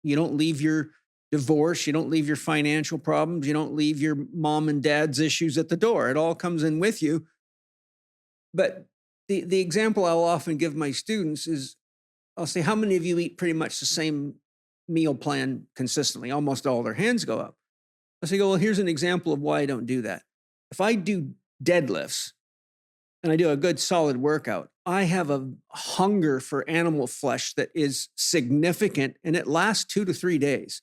You don't leave your divorce, you don't leave your financial problems, you don't leave your mom and dad's issues at the door. It all comes in with you. But the example I'll often give my students is, I'll say, how many of you eat pretty much the same meal plan consistently? Almost all their hands go up. I say, well, here's an example of why I don't do that. If I do deadlifts and I do a good solid workout, I have a hunger for animal flesh that is significant, and it lasts 2 to 3 days.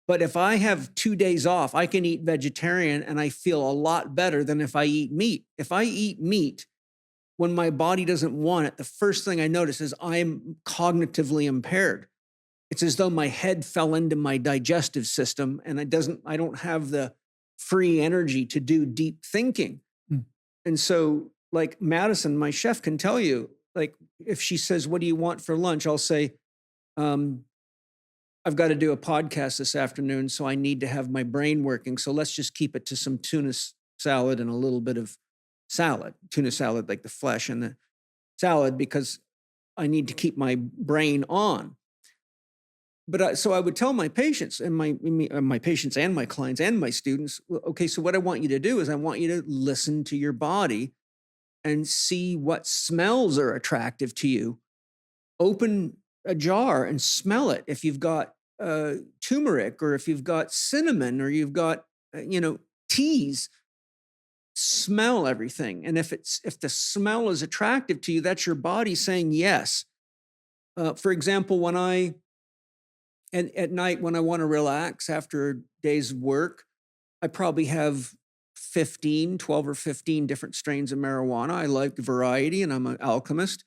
But if I have 2 days off, I can eat vegetarian and I feel a lot better than if I eat meat. If I eat meat, when my body doesn't want it, the first thing I notice is I'm cognitively impaired. It's as though my head fell into my digestive system, and I don't have the free energy to do deep thinking. And so, like Madison, my chef, can tell you, like, if she says, what do you want for lunch? I'll say, I've got to do a podcast this afternoon, so I need to have my brain working. So let's just keep it to some tuna salad and a little bit of salad, tuna salad, like the flesh and the salad, because I need to keep my brain on. But so I would tell my patients and my patients and my clients and my students, okay, so what I want you to do is I want you to listen to your body and see what smells are attractive to you. Open a jar and smell it. If you've got turmeric, or if you've got cinnamon, or you've got, teas, smell everything. And if the smell is attractive to you, that's your body saying yes. For example, at night when I want to relax after a day's work, I probably have 12 or 15 different strains of marijuana. I like variety, and I'm an alchemist.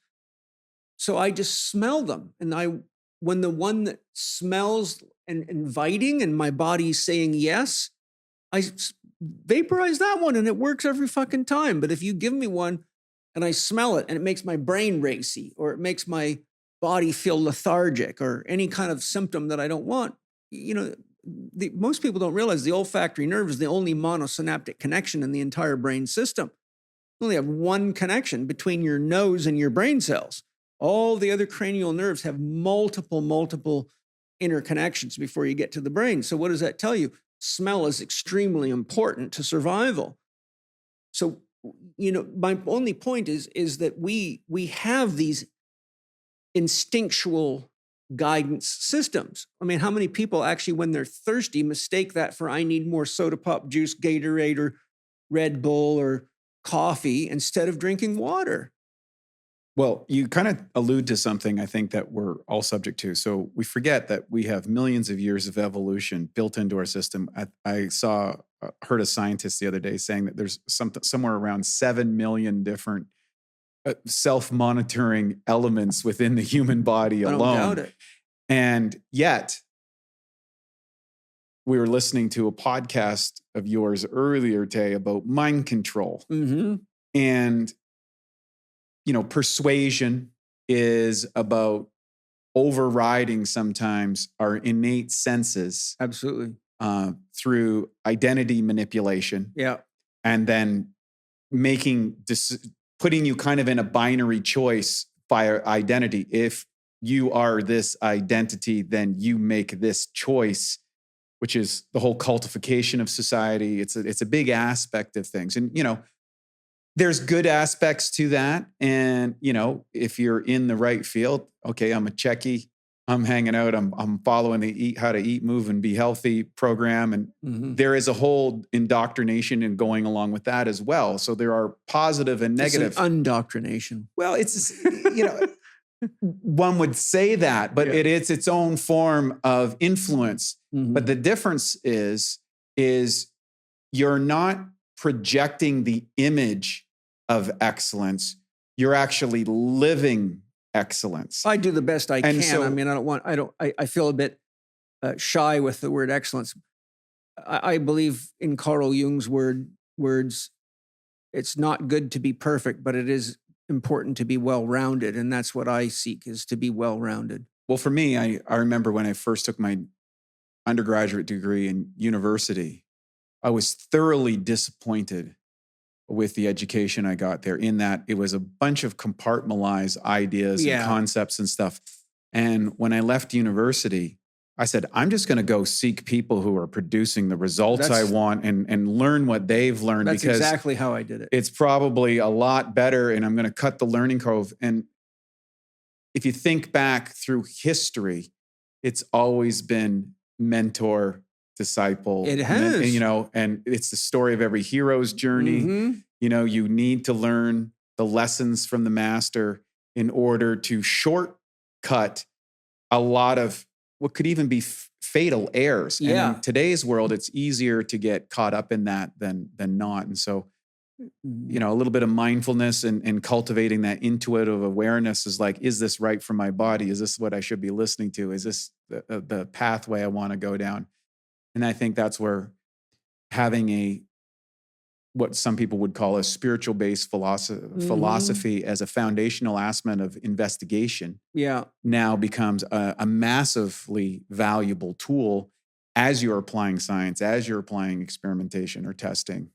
So I just smell them. And when the one that smells and inviting and my body's saying yes, I vaporize that one, and it works every fucking time. But if you give me one and I smell it and it makes my brain racy, or it makes my body feel lethargic, or any kind of symptom that I don't want, most people don't realize the olfactory nerve is the only monosynaptic connection in the entire brain system. You only have one connection between your nose and your brain cells. All the other cranial nerves have multiple interconnections before you get to the brain. So what does that tell you? Smell is extremely important to survival. So, my only point is that we have these instinctual guidance systems. I mean, how many people actually, when they're thirsty, mistake that for I need more soda pop, juice, Gatorade, or Red Bull, or coffee instead of drinking water? Well, you kind of allude to something I think that we're all subject to. So we forget that we have millions of years of evolution built into our system. I heard a scientist the other day saying that there's somewhere around 7 million different self-monitoring elements within the human body alone. I don't doubt it. And yet, we were listening to a podcast of yours earlier, Tay, about mind control. Mm-hmm. And, persuasion is about overriding sometimes our innate senses. Absolutely. Through identity manipulation. Yeah. And then putting you kind of in a binary choice via identity. If you are this identity, then you make this choice, which is the whole cultification of society. It's a big aspect of things. And, there's good aspects to that. And, if you're in the right field, okay, I'm a Chekkie, I'm hanging out, I'm following the How to Eat, Move, and Be Healthy program. And there is a whole indoctrination and going along with that as well. So there are positive and negative. It's an undoctrination. Well, it's, one would say that, but it's its own form of influence. Mm-hmm. But the difference is you're not projecting the image of excellence. You're actually living excellence. I do the best I can. So, I mean, I feel a bit shy with the word excellence. I believe in Carl Jung's words, it's not good to be perfect, but it is important to be well-rounded. And that's what I seek, is to be well-rounded. Well, for me, I remember when I first took my undergraduate degree in university, I was thoroughly disappointed with the education I got there, in that it was a bunch of compartmentalized ideas and concepts and stuff. And when I left university, I said, I'm just going to go seek people who are producing the results I want and learn what they've learned. That's because exactly how I did it. It's probably a lot better, and I'm going to cut the learning curve. And if you think back through history, it's always been mentor, disciple. It has. And it's the story of every hero's journey. Mm-hmm. You need to learn the lessons from the master in order to shortcut a lot of what could even be fatal errors. Yeah. And in today's world, it's easier to get caught up in that than not. And so, a little bit of mindfulness and cultivating that intuitive awareness is like, is this right for my body? Is this what I should be listening to? Is this the pathway I want to go down? And I think that's where having what some people would call a spiritual-based philosophy as a foundational aspect of investigation now becomes a massively valuable tool as you're applying science, as you're applying experimentation or testing.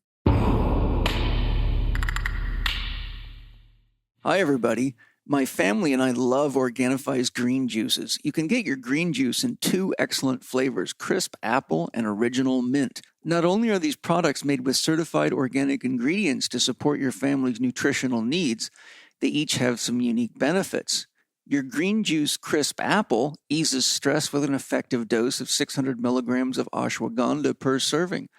Hi, everybody. My family and I love Organifi's green juices. You can get your green juice in 2 excellent flavors, crisp apple and original mint. Not only are these products made with certified organic ingredients to support your family's nutritional needs, they each have some unique benefits. Your green juice crisp apple eases stress with an effective dose of 600 milligrams of ashwagandha per serving.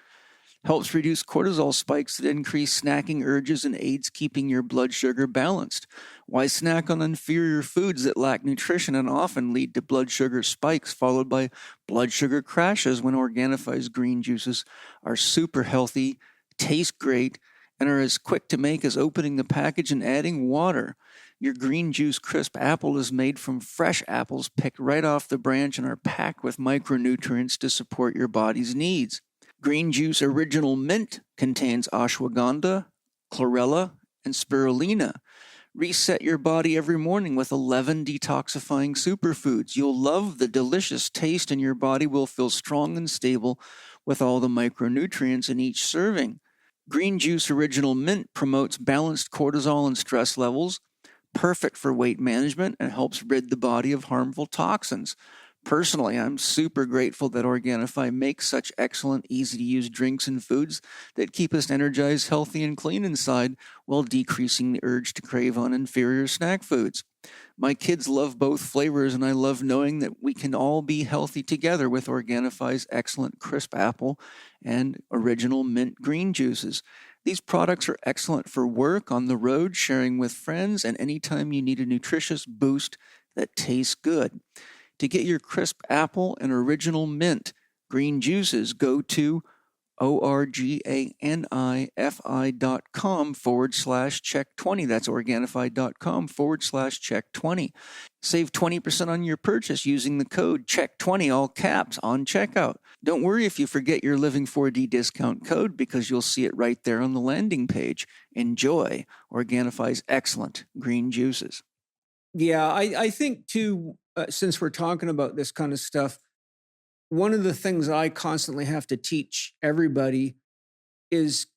Helps reduce cortisol spikes that increase snacking urges and aids keeping your blood sugar balanced. Why snack on inferior foods that lack nutrition and often lead to blood sugar spikes followed by blood sugar crashes when Organifi's green juices are super healthy, taste great, and are as quick to make as opening the package and adding water. Your Green Juice Crisp Apple is made from fresh apples picked right off the branch and are packed with micronutrients to support your body's needs. Green Juice Original Mint contains ashwagandha, chlorella, and spirulina. Reset your body every morning with 11 detoxifying superfoods. You'll love the delicious taste, and your body will feel strong and stable with all the micronutrients in each serving. Green Juice Original Mint promotes balanced cortisol and stress levels, perfect for weight management, and helps rid the body of harmful toxins. Personally, I'm super grateful that Organifi makes such excellent, easy-to-use drinks and foods that keep us energized, healthy, and clean inside while decreasing the urge to crave on inferior snack foods. My kids love both flavors, and I love knowing that we can all be healthy together with Organifi's excellent crisp apple and original mint green juices. These products are excellent for work, on the road, sharing with friends, and anytime you need a nutritious boost that tastes good. To get your crisp apple and original mint green juices, go to organifi.com/Chek20. That's Organifi.com/Chek20. Save 20% on your purchase using the code Chek20, all caps, on checkout. Don't worry if you forget your Living 4D discount code, because you'll see it right there on the landing page. Enjoy Organifi's excellent green juices. Yeah, I think too, since we're talking about this kind of stuff, one of the things I constantly have to teach everybody is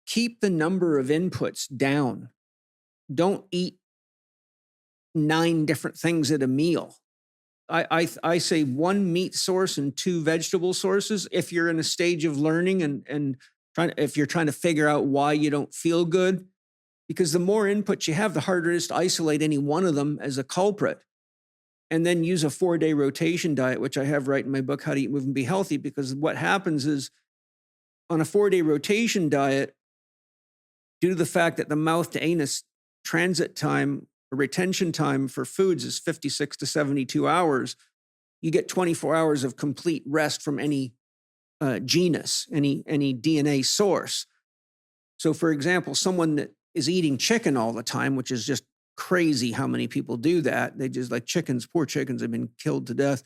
keep the number of inputs down. Don't eat 9 different things at a meal. I say 1 meat source and 2 vegetable sources if you're in a stage of learning and if you're trying to figure out why you don't feel good. Because the more inputs you have, the harder it is to isolate any one of them as a culprit. And then use a 4-day rotation diet, which I have right in my book, How to Eat, Move, and Be Healthy. Because what happens is on a 4-day rotation diet, due to the fact that the mouth to anus transit time or retention time for foods is 56 to 72 hours, you get 24 hours of complete rest from any genus, any DNA source. So for example, someone that is eating chicken all the time, which is just crazy how many people do that. They just like chickens, poor chickens have been killed to death.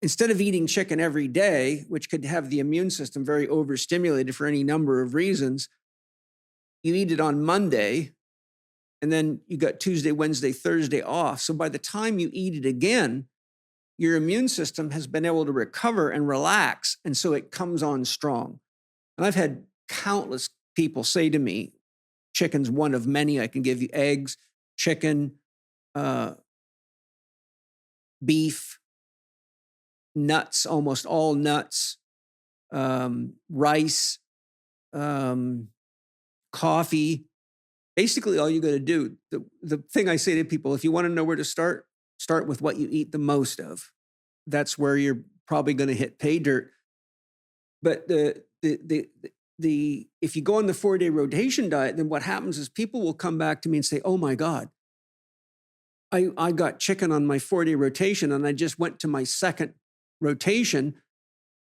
Instead of eating chicken every day, which could have the immune system very overstimulated for any number of reasons, you eat it on Monday, and then you got Tuesday, Wednesday, Thursday off. So by the time you eat it again, your immune system has been able to recover and relax, and so it comes on strong. And I've had countless people say to me, chicken's one of many. I can give you eggs, chicken, beef, nuts, almost all nuts, rice, coffee. Basically, all you got to do, the thing I say to people, if you want to know where to start with what you eat the most of. That's where you're probably going to hit pay dirt. But if you go on the 4-day rotation diet, then what happens is people will come back to me and say, oh my God, I got chicken on my 4-day rotation and I just went to my second rotation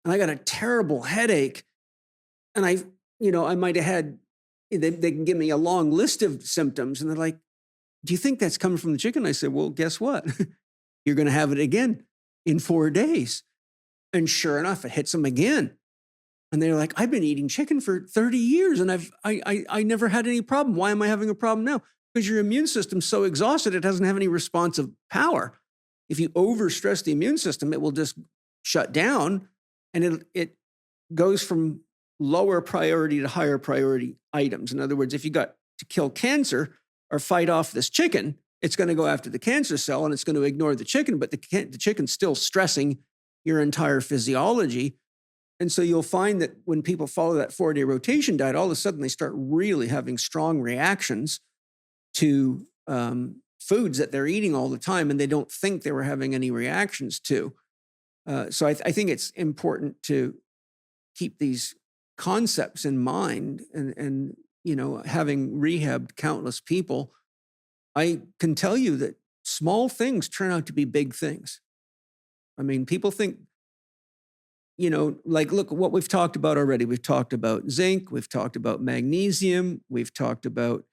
and I got a terrible headache. And I might have had, they can give me a long list of symptoms and they're like, do you think that's coming from the chicken? I said, well, guess what? You're going to have it again in 4 days. And sure enough, it hits them again. And they're like, I've been eating chicken for 30 years and I never had any problem. Why am I having a problem now? Because your immune system's so exhausted, it doesn't have any responsive power. If you overstress the immune system, it will just shut down and it goes from lower priority to higher priority items. In other words, if you got to kill cancer or fight off this chicken, it's going to go after the cancer cell and it's going to ignore the chicken, but the chicken's still stressing your entire physiology. And so you'll find that when people follow that 4-day rotation diet, all of a sudden they start really having strong reactions to foods that they're eating all the time and they don't think they were having any reactions to. So I think it's important to keep these concepts in mind and having rehabbed countless people, I can tell you that small things turn out to be big things. I mean, people think like, look what we've talked about already. We've talked about zinc. We've talked about magnesium. We've talked about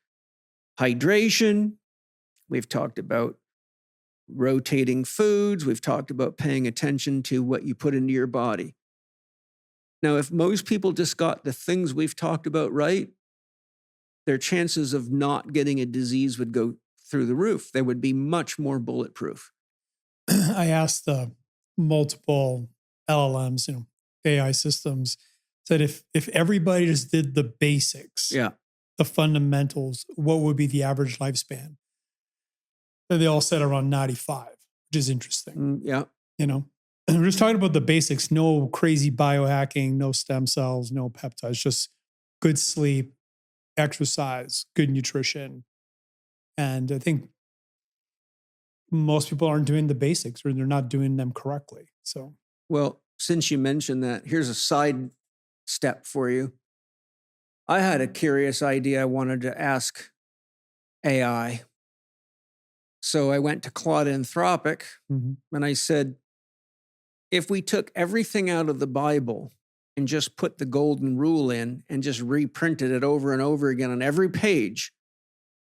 hydration. We've talked about rotating foods. We've talked about paying attention to what you put into your body. Now, if most people just got the things we've talked about right, their chances of not getting a disease would go through the roof. They would be much more bulletproof. I asked the multiple LLMs, AI systems, said if everybody just did the basics, the fundamentals, what would be the average lifespan? And they all said around 95, which is interesting. And we're just talking about the basics, no crazy biohacking, no stem cells, no peptides, just good sleep, exercise, good nutrition. And I think most people aren't doing the basics, or they're not doing them correctly. So, well, since you mentioned that, here's a side step for you. I had a curious idea I wanted to ask AI. So I went to Claude Anthropic and I said, if we took everything out of the Bible and just put the golden rule in and just reprinted it over and over again on every page,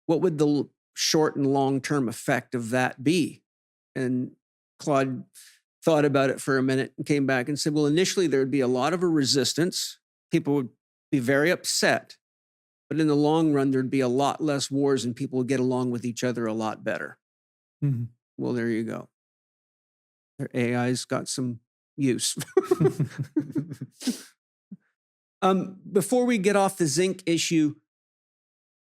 what would the short and long-term effect of that be? And Claude thought about it for a minute and came back and said, well, initially there would be a lot of a resistance. People would be very upset. But in the long run, there'd be a lot less wars and people would get along with each other a lot better. Well, there you go. Their AI's got some use. Before we get off the zinc issue,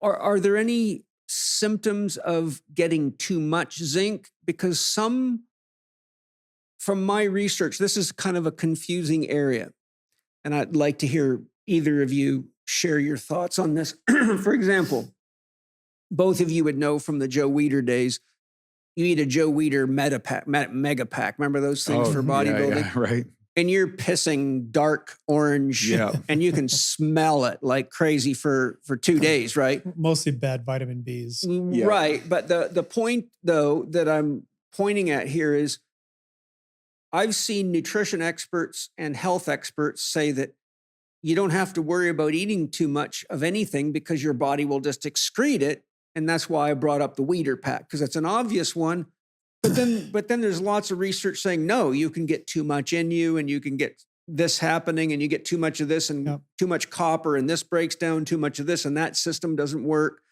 are there any symptoms of getting too much zinc? Because from my research, this is kind of a confusing area. And I'd like to hear either of you share your thoughts on this. For example, both of you would know from the Joe Weider days, you eat a Joe Weider mega pack. Remember those things for bodybuilding? Yeah, right. And you're pissing dark orange and you can smell it like crazy for 2 days, right? Mostly bad vitamin Bs. Right. But the point, though, that I'm pointing at here is I've seen nutrition experts and health experts say that you don't have to worry about eating too much of anything because your body will just excrete it. And that's why I brought up the Weider pack, because it's an obvious one. But then there's lots of research saying, no, you can get too much in you and you can get this happening and you get too much of this and too much copper and this breaks down too much of this and that system doesn't work.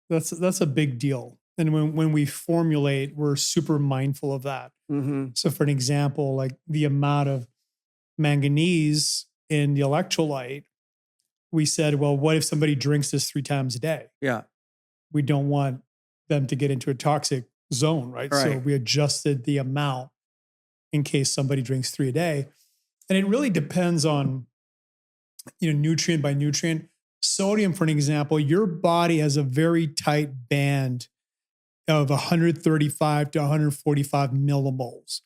That's a big deal. And when we formulate, we're super mindful of that. So for an example, like the amount of manganese in the electrolyte, we said, well, what if somebody drinks this 3 times a day? We don't want them to get into a toxic zone, right? So we adjusted the amount in case somebody drinks 3 a day. And it really depends on, nutrient by nutrient. Sodium, for an example, your body has a very tight band of 135 to 145 millimoles.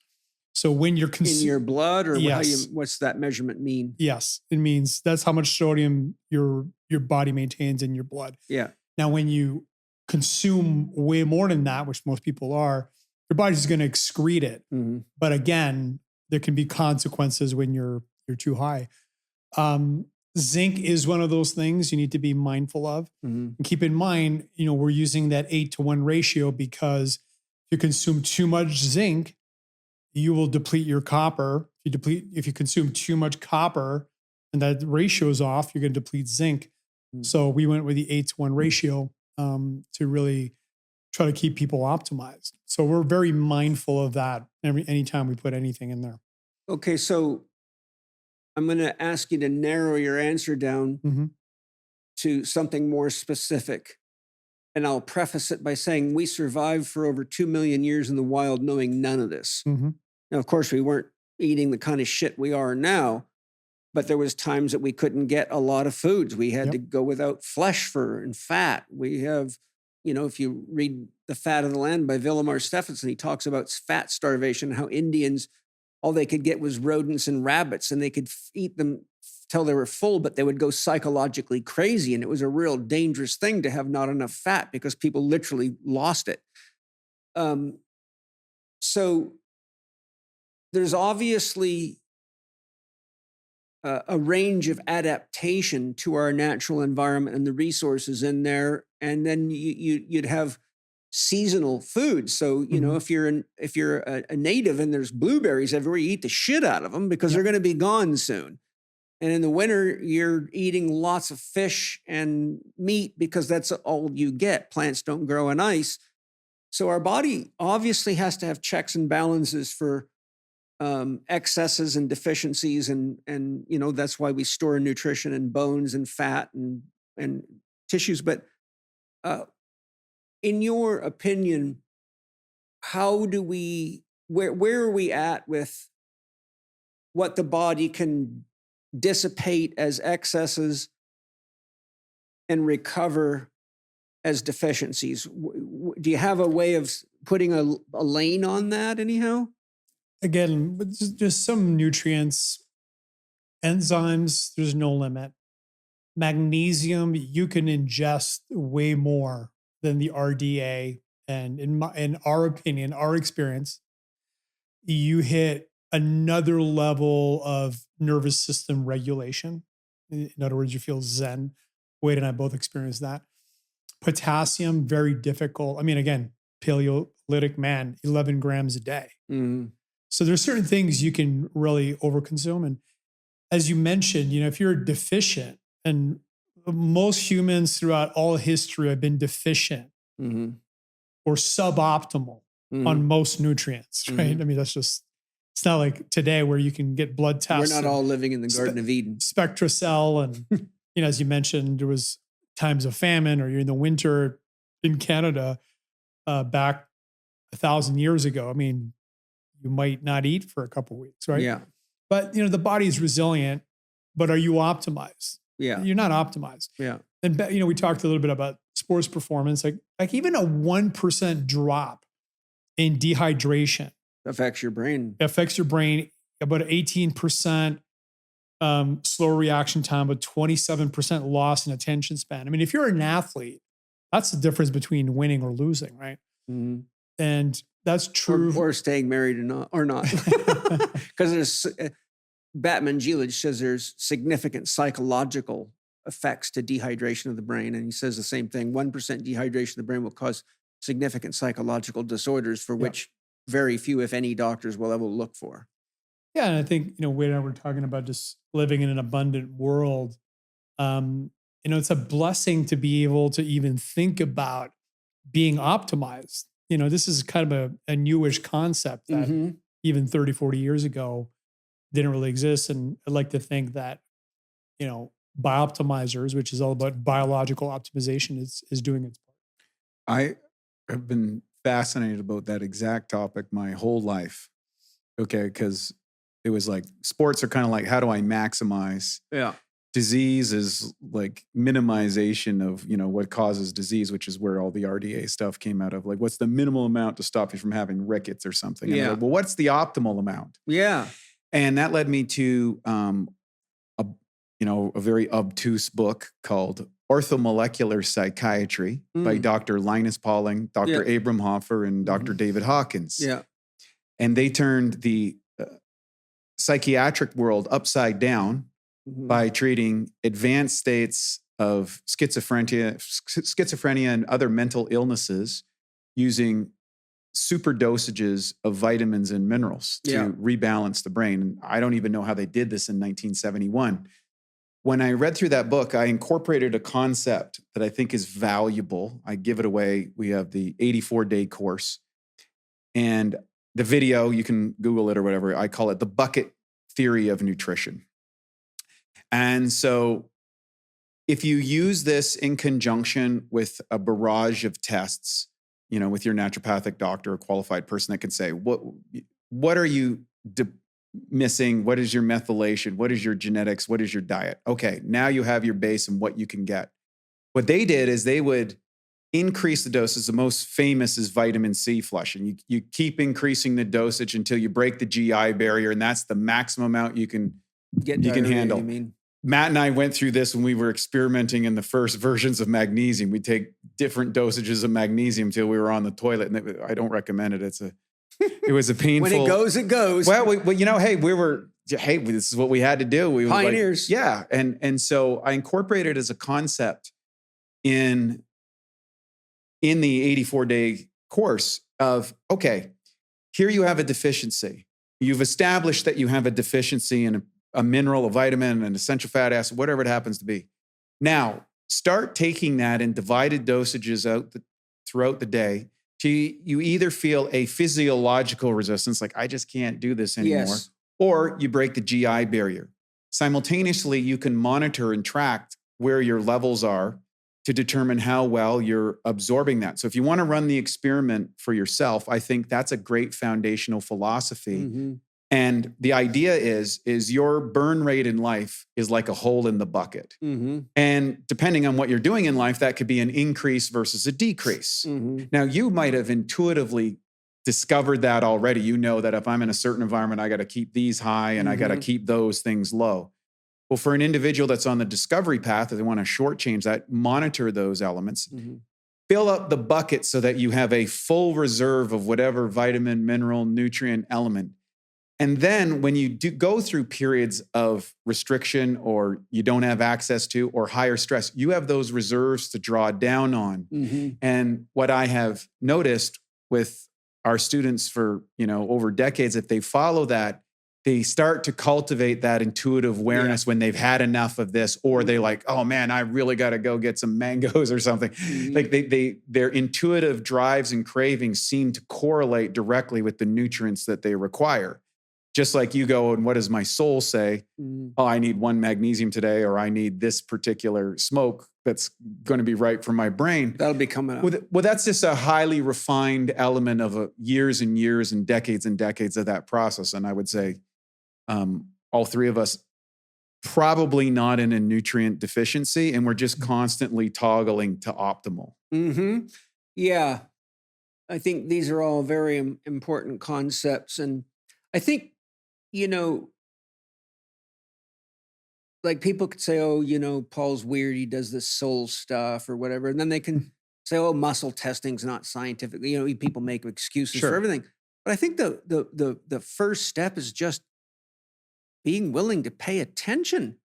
So when you're in your blood, or yes. What's that measurement mean? Yes, it means that's how much sodium your body maintains in your blood. Now, when you consume way more than that, which most people are, your body's going to excrete it. But again, there can be consequences when you're too high. Zinc is one of those things you need to be mindful of. And keep in mind, we're using that 8-to-1 ratio because if you consume too much zinc, you will deplete your copper. If you consume too much copper and that ratio is off, you're going to deplete zinc. So we went with the 8-to-1 ratio to really try to keep people optimized. So we're very mindful of that anytime we put anything in there. Okay, so I'm going to ask you to narrow your answer down to something more specific. And I'll preface it by saying we survived for over 2 million years in the wild knowing none of this. Now, of course, we weren't eating the kind of shit we are now, but there was times that we couldn't get a lot of foods. We had to go without flesh and fat. We have, if you read The Fat of the Land by Villamar Stephenson, he talks about fat starvation, how Indians, all they could get was rodents and rabbits, and they could eat them till they were full, but they would go psychologically crazy. And it was a real dangerous thing to have not enough fat because people literally lost it. So there's obviously a range of adaptation to our natural environment and the resources in there. And then you'd have seasonal foods. So, you know, if you're a native and there's blueberries everywhere, you eat the shit out of them because they're going to be gone soon. And in the winter, you're eating lots of fish and meat because that's all you get. Plants don't grow in ice. So our body obviously has to have checks and balances for excesses and deficiencies, and you know, that's why we store nutrition in bones and fat and tissues. But in your opinion, how do we, where are we at with what the body can dissipate as excesses and recover as deficiencies? Do you have a way of putting a lane on that anyhow? Again, just some nutrients, enzymes, there's no limit. Magnesium, you can ingest way more than the RDA. And in our opinion, our experience, you hit another level of nervous system regulation. In other words, you feel zen. Wade and I both experienced that. Potassium, very difficult. I mean, again, Paleolithic man, 11 grams a day. Mm-hmm. So there's certain things you can really overconsume. And as you mentioned, you know, if you're deficient, and most humans throughout all history have been deficient or suboptimal on most nutrients, right? I mean, that's just, it's not like today where you can get blood tests. We're not all living in the Garden of Eden. SpectraCell. And, you know, as you mentioned, there was times of famine, or you're in the winter in Canada back 1,000 years ago. I mean, you might not eat for a couple of weeks, right? Yeah. But, you know, the body is resilient, but are you optimized? Yeah. You're not optimized. Yeah. And, you know, we talked a little bit about sports performance, like even a 1% drop in dehydration affects your brain. About 18% slow reaction time, but 27% loss in attention span. I mean, if you're an athlete, that's the difference between winning or losing, right? Mm-hmm. And that's true. Or staying married or not. Because there's Batman Gilage says there's significant psychological effects to dehydration of the brain. And he says the same thing. 1% dehydration of the brain will cause significant psychological disorders for which very few, if any, doctors will ever look for. Yeah. And I think, you know, Wade and I were talking about just living in an abundant world. You know, it's a blessing to be able to even think about being optimized. You know, this is kind of a newish concept that even 30, 40 years ago didn't really exist. And I'd like to think that, you know, BIOptimizers, which is all about biological optimization, is doing its part. I have been fascinated about that exact topic my whole life. Okay, because it was like sports are kind of like, how do I maximize? Yeah. Disease is like minimization of, you know, what causes disease, which is where all the RDA stuff came out of. Like, what's the minimal amount to stop you from having rickets or something? And like, well, what's the optimal amount? Yeah. And that led me to a very obtuse book called Orthomolecular Psychiatry by Dr. Linus Pauling, Dr. Abram Hoffer, and Dr. David Hawkins. Yeah. And they turned the psychiatric world upside down by treating advanced states of schizophrenia and other mental illnesses using super dosages of vitamins and minerals to rebalance the brain. And I don't even know how they did this in 1971. When I read through that book, I incorporated a concept that I think is valuable. I give it away. We have the 84-day course. And the video, you can Google it or whatever. I call it the bucket theory of nutrition. And so if you use this in conjunction with a barrage of tests, you know, with your naturopathic doctor, a qualified person that can say, what are you missing? What is your methylation? What is your genetics? What is your diet? Okay, now you have your base and what you can get. What they did is they would increase the doses. The most famous is vitamin C flushing. You keep increasing the dosage until you break the GI barrier, and that's the maximum amount you can handle. You mean? Matt and I went through this when we were experimenting in the first versions of magnesium. We'd take different dosages of magnesium till we were on the toilet, and I don't recommend it. It was a painful. When it goes, it goes. Well, you know, hey, we were hey, this is what we had to do. We were Pioneers. like, yeah. And so I incorporated it as a concept in the 84-day course of, okay, here you have a deficiency. You've established that you have a deficiency in a mineral, a vitamin, an essential fat acid, whatever it happens to be. Now, start taking that in divided dosages throughout the day. You either feel a physiological resistance, like I just can't do this anymore, Yes. or you break the GI barrier. Simultaneously, you can monitor and track where your levels are to determine how well you're absorbing that. So if you want to run the experiment for yourself, I think that's a great foundational philosophy. Mm-hmm. And the idea is your burn rate in life is like a hole in the bucket. Mm-hmm. And depending on what you're doing in life, that could be an increase versus a decrease. Mm-hmm. Now, you might have intuitively discovered that already. You know that if I'm in a certain environment, I got to keep these high and I got to keep those things low. Well, for an individual that's on the discovery path, if they want to shortchange that, monitor those elements, fill up the bucket so that you have a full reserve of whatever vitamin, mineral, nutrient element. And then when you do go through periods of restriction or you don't have access to or higher stress, you have those reserves to draw down on. Mm-hmm. And what I have noticed with our students for, over decades, if they follow that, they start to cultivate that intuitive awareness when they've had enough of this, or they're like, oh man, I really got to go get some mangoes or something. Mm-hmm. Like their intuitive drives and cravings seem to correlate directly with the nutrients that they require. Just like you go, and what does my soul say? Oh, I need 1 magnesium today, or I need this particular smoke that's going to be right for my brain. That'll be coming up. Well, that's just a highly refined element of years and years and decades of that process. And I would say all three of us probably not in a nutrient deficiency, and we're just constantly toggling to optimal. Mm-hmm. Yeah. I think these are all very important concepts. And I think, like people could say, oh, Paul's weird. He does this soul stuff or whatever. And then they can say, oh, muscle testing's not scientific. People make excuses for everything. But I think the first step is just being willing to pay attention.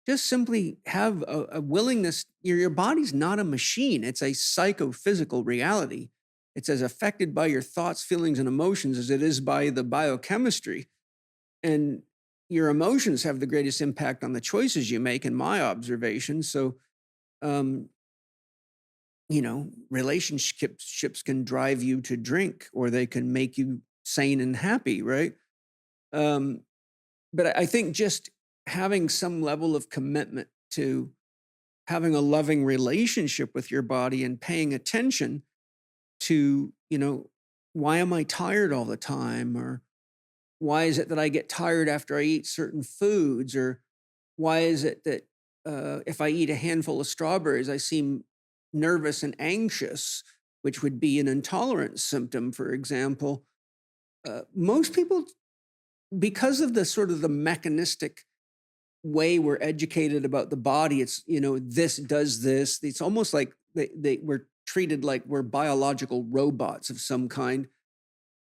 Just simply have a willingness. Your body's not a machine. It's a psychophysical reality. It's as affected by your thoughts, feelings, and emotions as it is by the biochemistry. And your emotions have the greatest impact on the choices you make, in my observation. So, relationships can drive you to drink, or they can make you sane and happy, right? But I think just having some level of commitment to having a loving relationship with your body and paying attention to, why am I tired all the time? Or why is it that I get tired after I eat certain foods? Or why is it that if I eat a handful of strawberries, I seem nervous and anxious, which would be an intolerance symptom, for example? Most people, because of the sort of the mechanistic way we're educated about the body, it's, this does this. It's almost like we're treated like we're biological robots of some kind.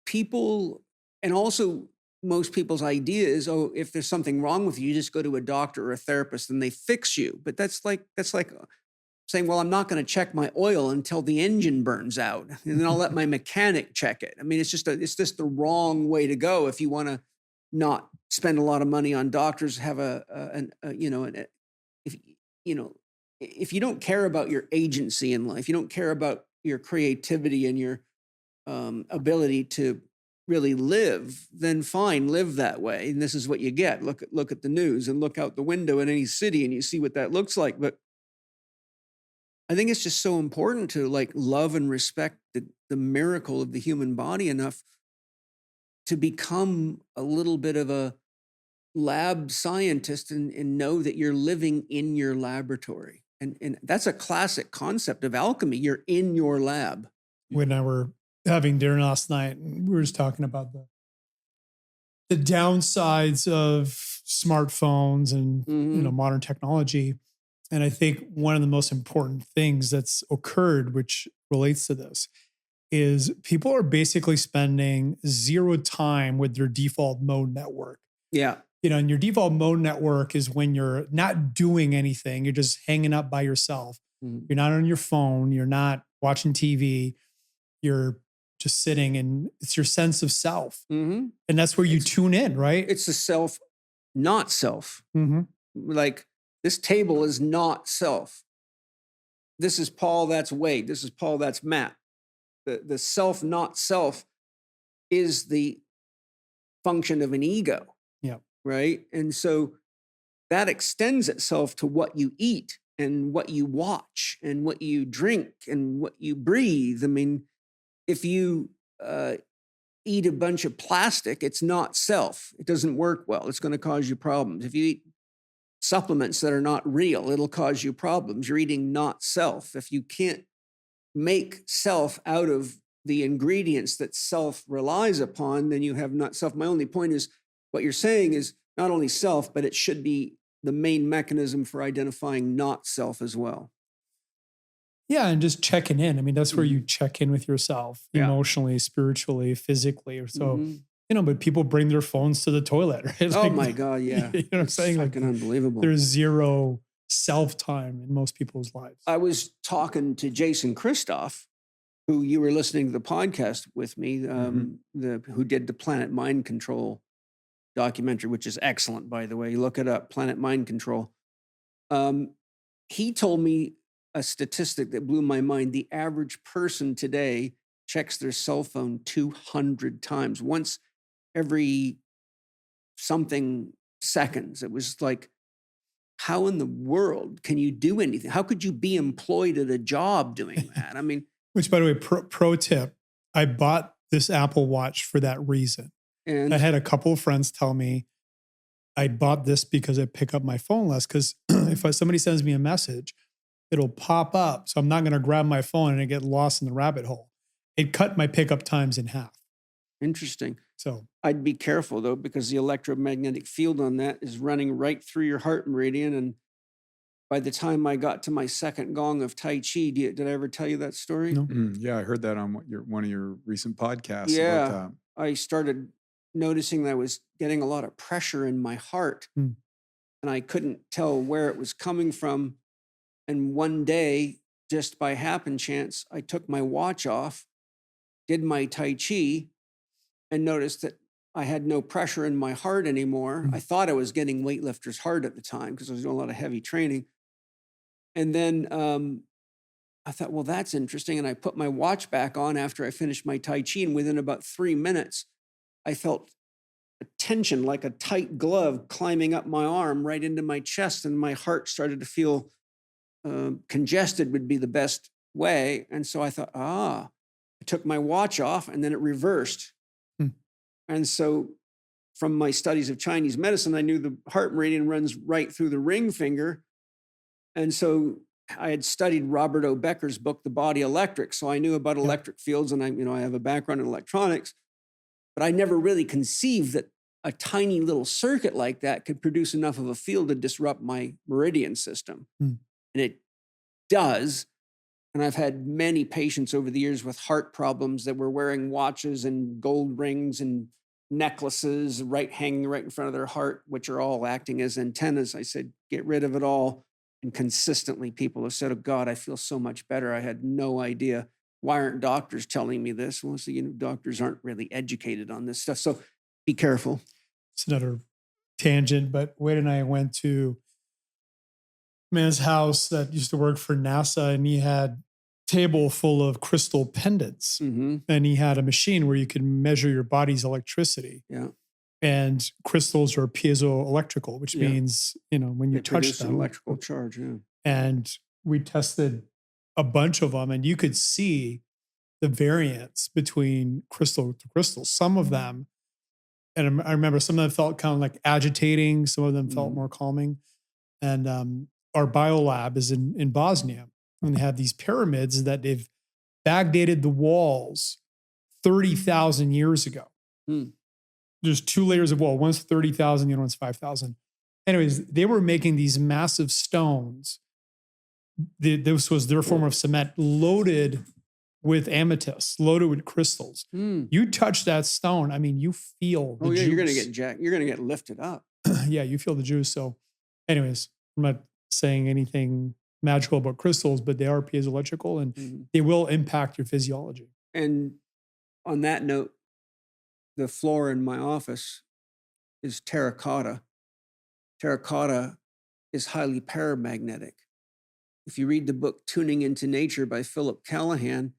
People, and also most people's idea is, oh, if there's something wrong with you, you just go to a doctor or a therapist and they fix you. But that's like saying, well, I'm not going to check my oil until the engine burns out, and then I'll let my mechanic check it. I mean, it's just the wrong way to go if you want to not spend a lot of money on doctors. Have if you don't care about your agency in life, you don't care about your creativity and your ability to really live, then fine, live that way. And this is what you get. Look at the news and look out the window in any city and you see what that looks like. But I think it's just so important to love and respect the miracle of the human body enough to become a little bit of a lab scientist and know that you're living in your laboratory. And that's a classic concept of alchemy. You're in your lab. When I were having dinner last night, and we were just talking about the downsides of smartphones and modern technology. And I think one of the most important things that's occurred, which relates to this, is people are basically spending zero time with their default mode network. Yeah. and your default mode network is when you're not doing anything. You're just hanging up by yourself. Mhm. You're not on your phone. You're not watching TV. You're just sitting, and it's your sense of self. Mm-hmm. And that's where you tune in, right? It's the self, not self. Mm-hmm. Like this table is not self. This is Paul, that's Wade. This is Paul, that's Matt. The self, not self, is the function of an ego. Yeah. Right. And so that extends itself to what you eat and what you watch and what you drink and what you breathe. I mean, if you eat a bunch of plastic, it's not self. It doesn't work well. It's going to cause you problems. If you eat supplements that are not real, it'll cause you problems. You're eating not self. If you can't make self out of the ingredients that self relies upon, then you have not self. My only point is what you're saying is not only self, but it should be the main mechanism for identifying not self as well. Yeah, and just checking in. I mean, that's where you check in with yourself emotionally, spiritually, physically. So, but people bring their phones to the toilet, right? Oh my God, yeah. You know what I'm saying? Like, unbelievable. There's zero self-time in most people's lives. I was talking to Jason Christoff, who you were listening to the podcast with me, who did the Planet Mind Control documentary, which is excellent, by the way. Look it up, Planet Mind Control. He told me a statistic that blew my mind. The average person today checks their cell phone 200 times, once every something seconds. It was like, how in the world can you do anything? How could you be employed at a job doing that? I mean, which, by the way, pro tip, I bought this Apple Watch for that reason. And I had a couple of friends tell me I bought this because I pick up my phone less. Because if somebody sends me a message, it'll pop up. So I'm not going to grab my phone and I get lost in the rabbit hole. It cut my pickup times in half. Interesting. So I'd be careful though, because the electromagnetic field on that is running right through your heart meridian. And by the time I got to my second gong of Tai Chi, did I ever tell you that story? No. Yeah, I heard that on one of your recent podcasts. Yeah, about that. I started noticing that I was getting a lot of pressure in my heart, and I couldn't tell where it was coming from. And one day, just by happen chance, I took my watch off, did my Tai Chi, and noticed that I had no pressure in my heart anymore. I thought I was getting weightlifter's heart at the time because I was doing a lot of heavy training. And then I thought, well, that's interesting. And I put my watch back on after I finished my Tai Chi. And within about 3 minutes, I felt a tension, like a tight glove climbing up my arm right into my chest. And my heart started to feel congested would be the best way. And so I thought, I took my watch off and then it reversed. And so from my studies of Chinese medicine, I knew the heart meridian runs right through the ring finger. And so I had studied Robert O. Becker's book, The Body Electric. So I knew about electric fields, and I have a background in electronics, but I never really conceived that a tiny little circuit like that could produce enough of a field to disrupt my meridian system. And it does. And I've had many patients over the years with heart problems that were wearing watches and gold rings and necklaces hanging right in front of their heart, which are all acting as antennas. I said, get rid of it all. And consistently people have said, oh God, I feel so much better. I had no idea. Why aren't doctors telling me this? Well, so, doctors aren't really educated on this stuff. So be careful. It's another tangent, but Wade and I went to a man's house that used to work for NASA, and he had a table full of crystal pendants. And he had a machine where you could measure your body's electricity. Yeah. And crystals are piezoelectrical, which means, when you touch them, an electrical charge. Yeah. And we tested a bunch of them, and you could see the variance between crystal to crystal. Some of them, and I remember some of them felt kind of like agitating. Some of them felt more calming. And our biolab is in Bosnia, and they have these pyramids that they've backdated the walls 30,000 years ago. There's 2 layers of wall. One's 30,000, the other one's 5,000. Anyways, they were making these massive stones. This was their form of cement, loaded with amethyst, loaded with crystals. You touch that stone, I mean, you feel the juice. You're going to get jacked. You're going to get lifted up. yeah, you feel the juice. So anyways, I'm not saying anything magical about crystals, but they are piezoelectrical and they will impact your physiology. And on that note, the floor in my office is terracotta. Terracotta is highly paramagnetic. If you read the book Tuning into Nature by Philip Callahan,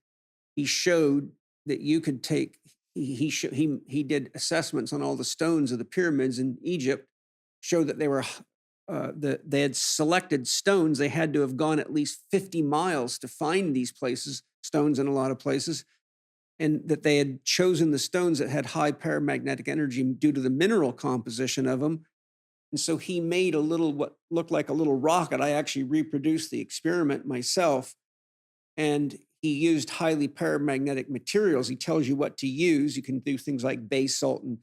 he showed that you could take, he did assessments on all the stones of the pyramids in Egypt, showed that they were, they had selected stones. They had to have gone at least 50 miles to find these places, stones in a lot of places, and that they had chosen the stones that had high paramagnetic energy due to the mineral composition of them. And so he made a little, what looked like a little rocket. I actually reproduced the experiment myself. And he used highly paramagnetic materials. He tells you what to use. You can do things like basalt and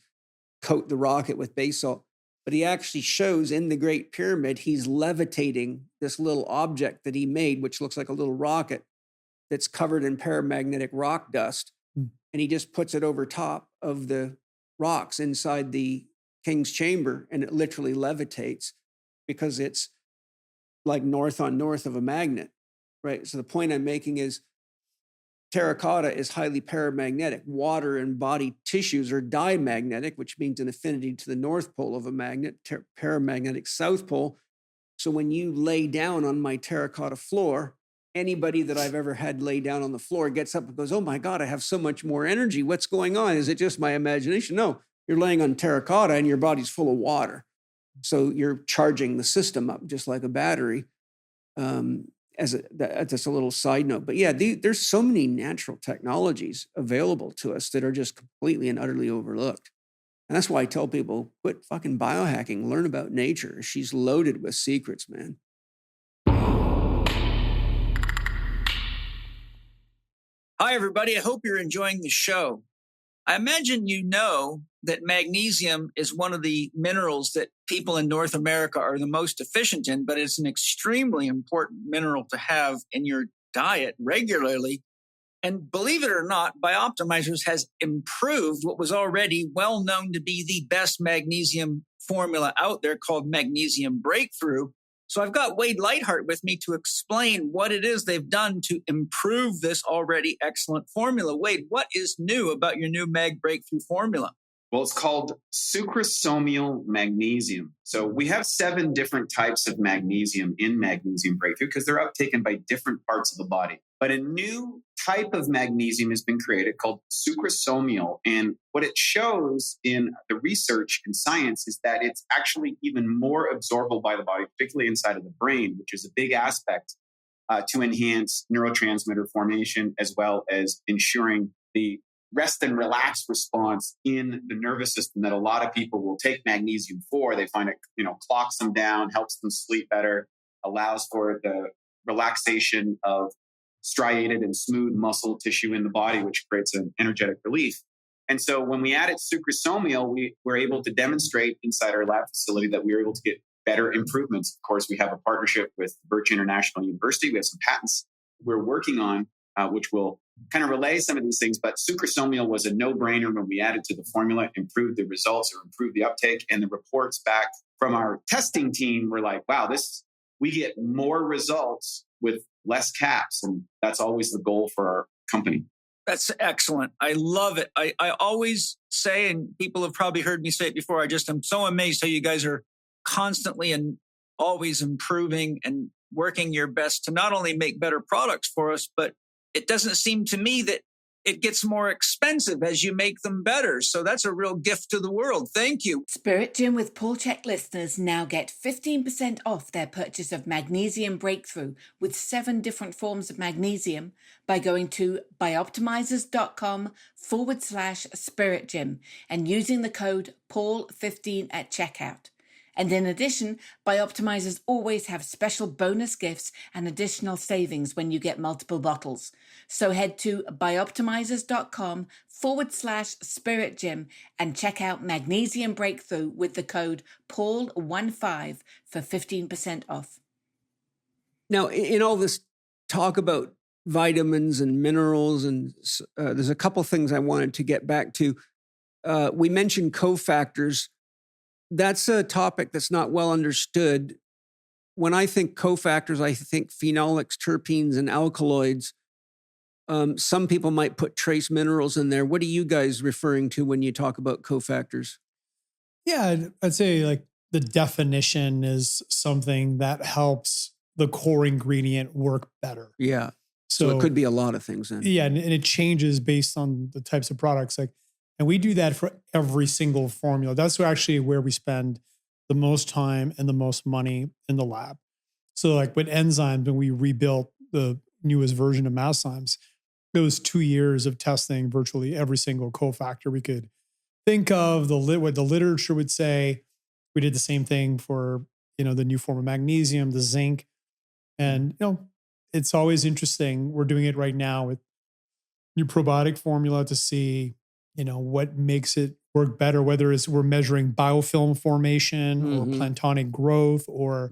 coat the rocket with basalt. But he actually shows in the Great Pyramid, he's levitating this little object that he made, which looks like a little rocket that's covered in paramagnetic rock dust. And he just puts it over top of the rocks inside the King's Chamber, and it literally levitates because it's like north on north of a magnet, right? So the point I'm making is terracotta is highly paramagnetic. Water and body tissues are dimagnetic, which means an affinity to the north pole of a magnet, paramagnetic south pole. So when you lay down on my terracotta floor, anybody that I've ever had lay down on the floor gets up and goes, "Oh my God, I have so much more energy. What's going on? Is it just my imagination?" No. You're laying on terracotta and your body's full of water. So you're charging the system up just like a battery. That's just a little side note. But yeah, there's so many natural technologies available to us that are just completely and utterly overlooked. And that's why I tell people, quit fucking biohacking, learn about nature. She's loaded with secrets, man. Hi, everybody. I hope you're enjoying the show. I imagine you know that magnesium is one of the minerals that people in North America are the most deficient in, but it's an extremely important mineral to have in your diet regularly. And believe it or not, BIOptimizers has improved what was already well known to be the best magnesium formula out there called Magnesium Breakthrough. So I've got Wade Lightheart with me to explain what it is they've done to improve this already excellent formula. Wade, what is new about your new Mag Breakthrough formula? Well, it's called sucrosomial magnesium. So we have 7 different types of magnesium in Magnesium Breakthrough because they're uptaken by different parts of the body. But a new type of magnesium has been created called sucrosomial. And what it shows in the research and science is that it's actually even more absorbable by the body, particularly inside of the brain, which is a big aspect to enhance neurotransmitter formation, as well as ensuring the rest and relax response in the nervous system that a lot of people will take magnesium for. They find it, clocks them down, helps them sleep better, allows for the relaxation of striated and smooth muscle tissue in the body, which creates an energetic relief. And so when we added sucrosomial, we were able to demonstrate inside our lab facility that we were able to get better improvements. Of course, we have a partnership with Birch International University. We have some patents we're working on, which will kind of relay some of these things. But sucrosomial was a no-brainer when we added to the formula, improved the results or improved the uptake. And the reports back from our testing team were like, wow, we get more results with less caps. And that's always the goal for our company. That's excellent. I love it. I always say, and people have probably heard me say it before, I'm so amazed how you guys are constantly and always improving and working your best to not only make better products for us, but it doesn't seem to me that it gets more expensive as you make them better. So that's a real gift to the world. Thank you. Spirit Gym with Paul Chek listeners now get 15% off their purchase of Magnesium Breakthrough with 7 different forms of magnesium by going to bioptimizers.com/Spirit Gym and using the code PAUL15 at checkout. And in addition, BIOptimizers always have special bonus gifts and additional savings when you get multiple bottles. So head to bioptimizers.com/Spirit Gym and check out Magnesium Breakthrough with the code PAUL15 for 15% off. Now, in all this talk about vitamins and minerals, and there's a couple things I wanted to get back to. We mentioned cofactors. that's a topic that's not well understood. When I think cofactors, I think phenolics, terpenes, and alkaloids. Some people might put trace minerals in there. What are you guys referring to when you talk about cofactors? Yeah, I'd say like the definition is something that helps the core ingredient work better. Yeah. So it could be a lot of things then. Yeah, and it changes based on the types of products. Like, and we do that for every single formula. That's actually where we spend the most time and the most money in the lab. So like with enzymes, when we rebuilt the newest version of Masszymes, it was 2 years of testing virtually every single cofactor we could think of, what the literature would say. We did the same thing for, the new form of magnesium, the zinc. And, it's always interesting. We're doing it right now with new probiotic formula to see, what makes it work better, whether it's we're measuring biofilm formation or planktonic growth or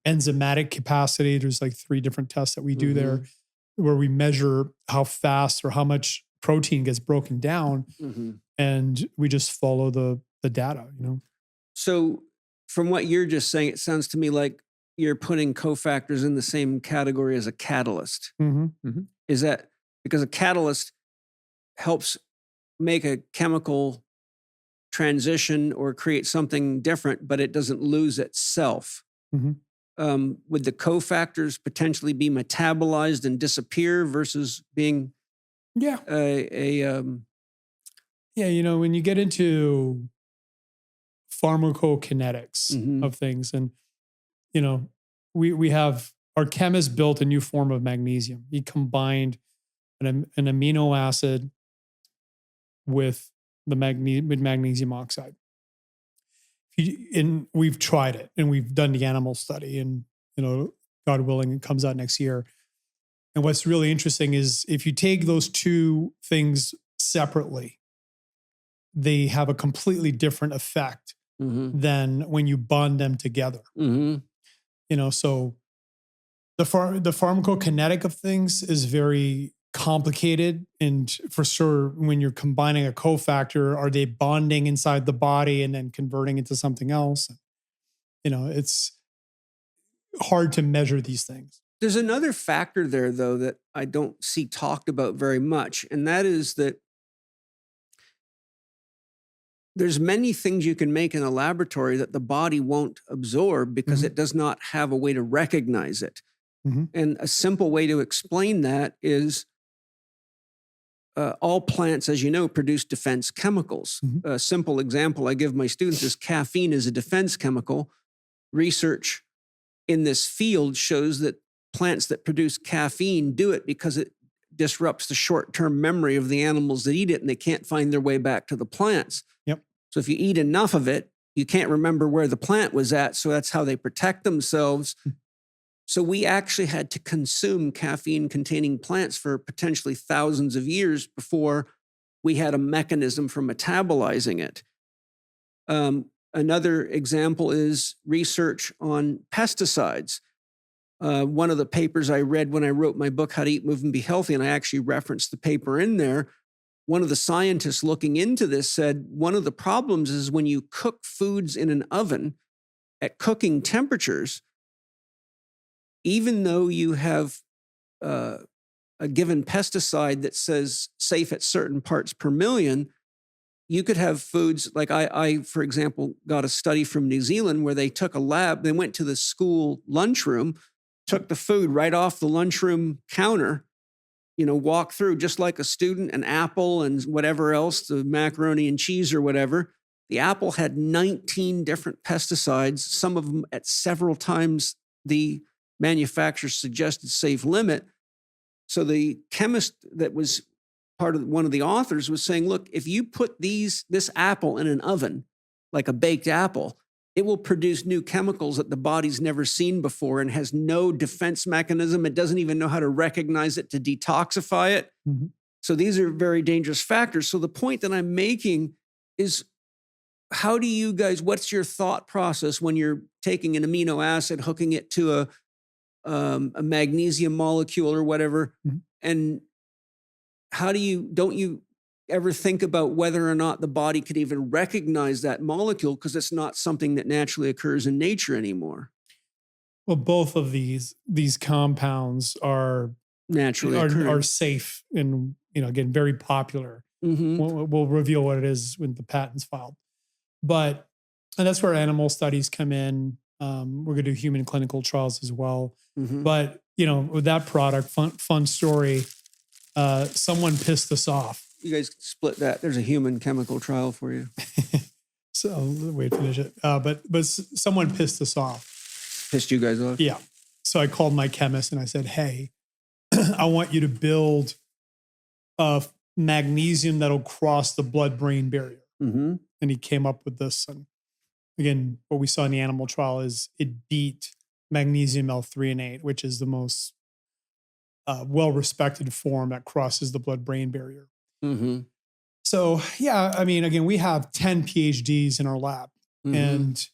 enzymatic capacity. There's like 3 different tests that we do there where we measure how fast or how much protein gets broken down. And we just follow the data, So from what you're just saying, it sounds to me like you're putting cofactors in the same category as a catalyst. Is that because a catalyst helps make a chemical transition or create something different, but it doesn't lose itself? Would the cofactors potentially be metabolized and disappear versus being when you get into pharmacokinetics of things, and we have our chemist built a new form of magnesium. He combined an amino acid with magnesium oxide. And we've tried it, and we've done the animal study, and God willing, it comes out next year. And what's really interesting is if you take those 2 things separately, they have a completely different effect than when you bond them together. So the pharmacokinetic of things is very complicated. And for sure, when you're combining a cofactor, are they bonding inside the body and then converting into something else? It's hard to measure these things. There's another factor there, though, that I don't see talked about very much. And that is that there's many things you can make in a laboratory that the body won't absorb because it does not have a way to recognize it. And a simple way to explain that is all plants, as you know, produce defense chemicals. A simple example I give my students is caffeine is a defense chemical. Research in this field shows that plants that produce caffeine do it because it disrupts the short-term memory of the animals that eat it, and they can't find their way back to the plants. So if you eat enough of it, you can't remember where the plant was at, so that's how they protect themselves. So we actually had to consume caffeine-containing plants for potentially thousands of years before we had a mechanism for metabolizing it. Another example is research on pesticides. One of the papers I read when I wrote my book, How to Eat, Move, and Be Healthy, and I actually referenced the paper in there, one of the scientists looking into this said one of the problems is when you cook foods in an oven at cooking temperatures, even though you have a given pesticide that says safe at certain parts per million, you could have foods like I, for example, got a study from New Zealand where they took a lab, they went to the school lunchroom, took the food right off the lunchroom counter, walked through just like a student, an apple and whatever else, the macaroni and cheese or whatever. The apple had 19 different pesticides, some of them at several times the manufacturer's suggested safe limit. So the chemist that was part of one of the authors was saying, look, if you put this apple in an oven, like a baked apple, it will produce new chemicals that the body's never seen before and has no defense mechanism. It doesn't even know how to recognize it to detoxify it. So these are very dangerous factors. So the point that I'm making is, how do you guys, what's your thought process when you're taking an amino acid, hooking it to a magnesium molecule or whatever, and don't you ever think about whether or not the body could even recognize that molecule because it's not something that naturally occurs in nature anymore? Well, both of these compounds are Naturally occurring. are safe and, again, very popular. Mm-hmm. We'll reveal what it is when the patent's filed. And that's where animal studies come in. We're going to do human clinical trials as well. Mm-hmm. But, with that product, fun story, someone pissed us off. You guys split that. There's a human chemical trial for you. So wait, finish it. But someone pissed us off. Pissed you guys off? Yeah. So I called my chemist and I said, hey, I want you to build a magnesium that'll cross the blood-brain barrier. Mm-hmm. And he came up with this. And again, what we saw in the animal trial is it beat magnesium L-threonate, which is the most well-respected form that crosses the blood-brain barrier. Mm-hmm. So, yeah, I mean, again, we have 10 PhDs in our lab. Mm-hmm. And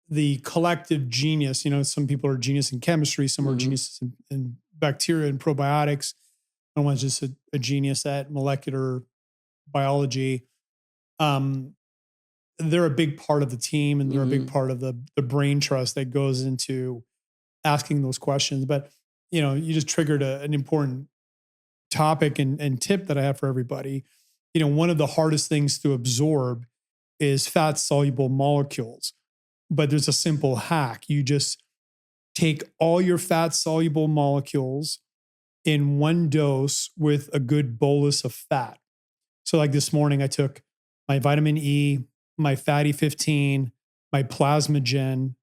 the collective genius, some people are genius in chemistry, some are geniuses in bacteria and probiotics. No one's just a genius at molecular biology. They're a big part of the team, and they're a big part of the brain trust that goes into asking those questions. But, you just triggered an important topic and tip that I have for everybody. One of the hardest things to absorb is fat-soluble molecules. But there's a simple hack. You just take all your fat-soluble molecules in one dose with a good bolus of fat. So like this morning, I took my vitamin E, my fatty 15, my plasmagen,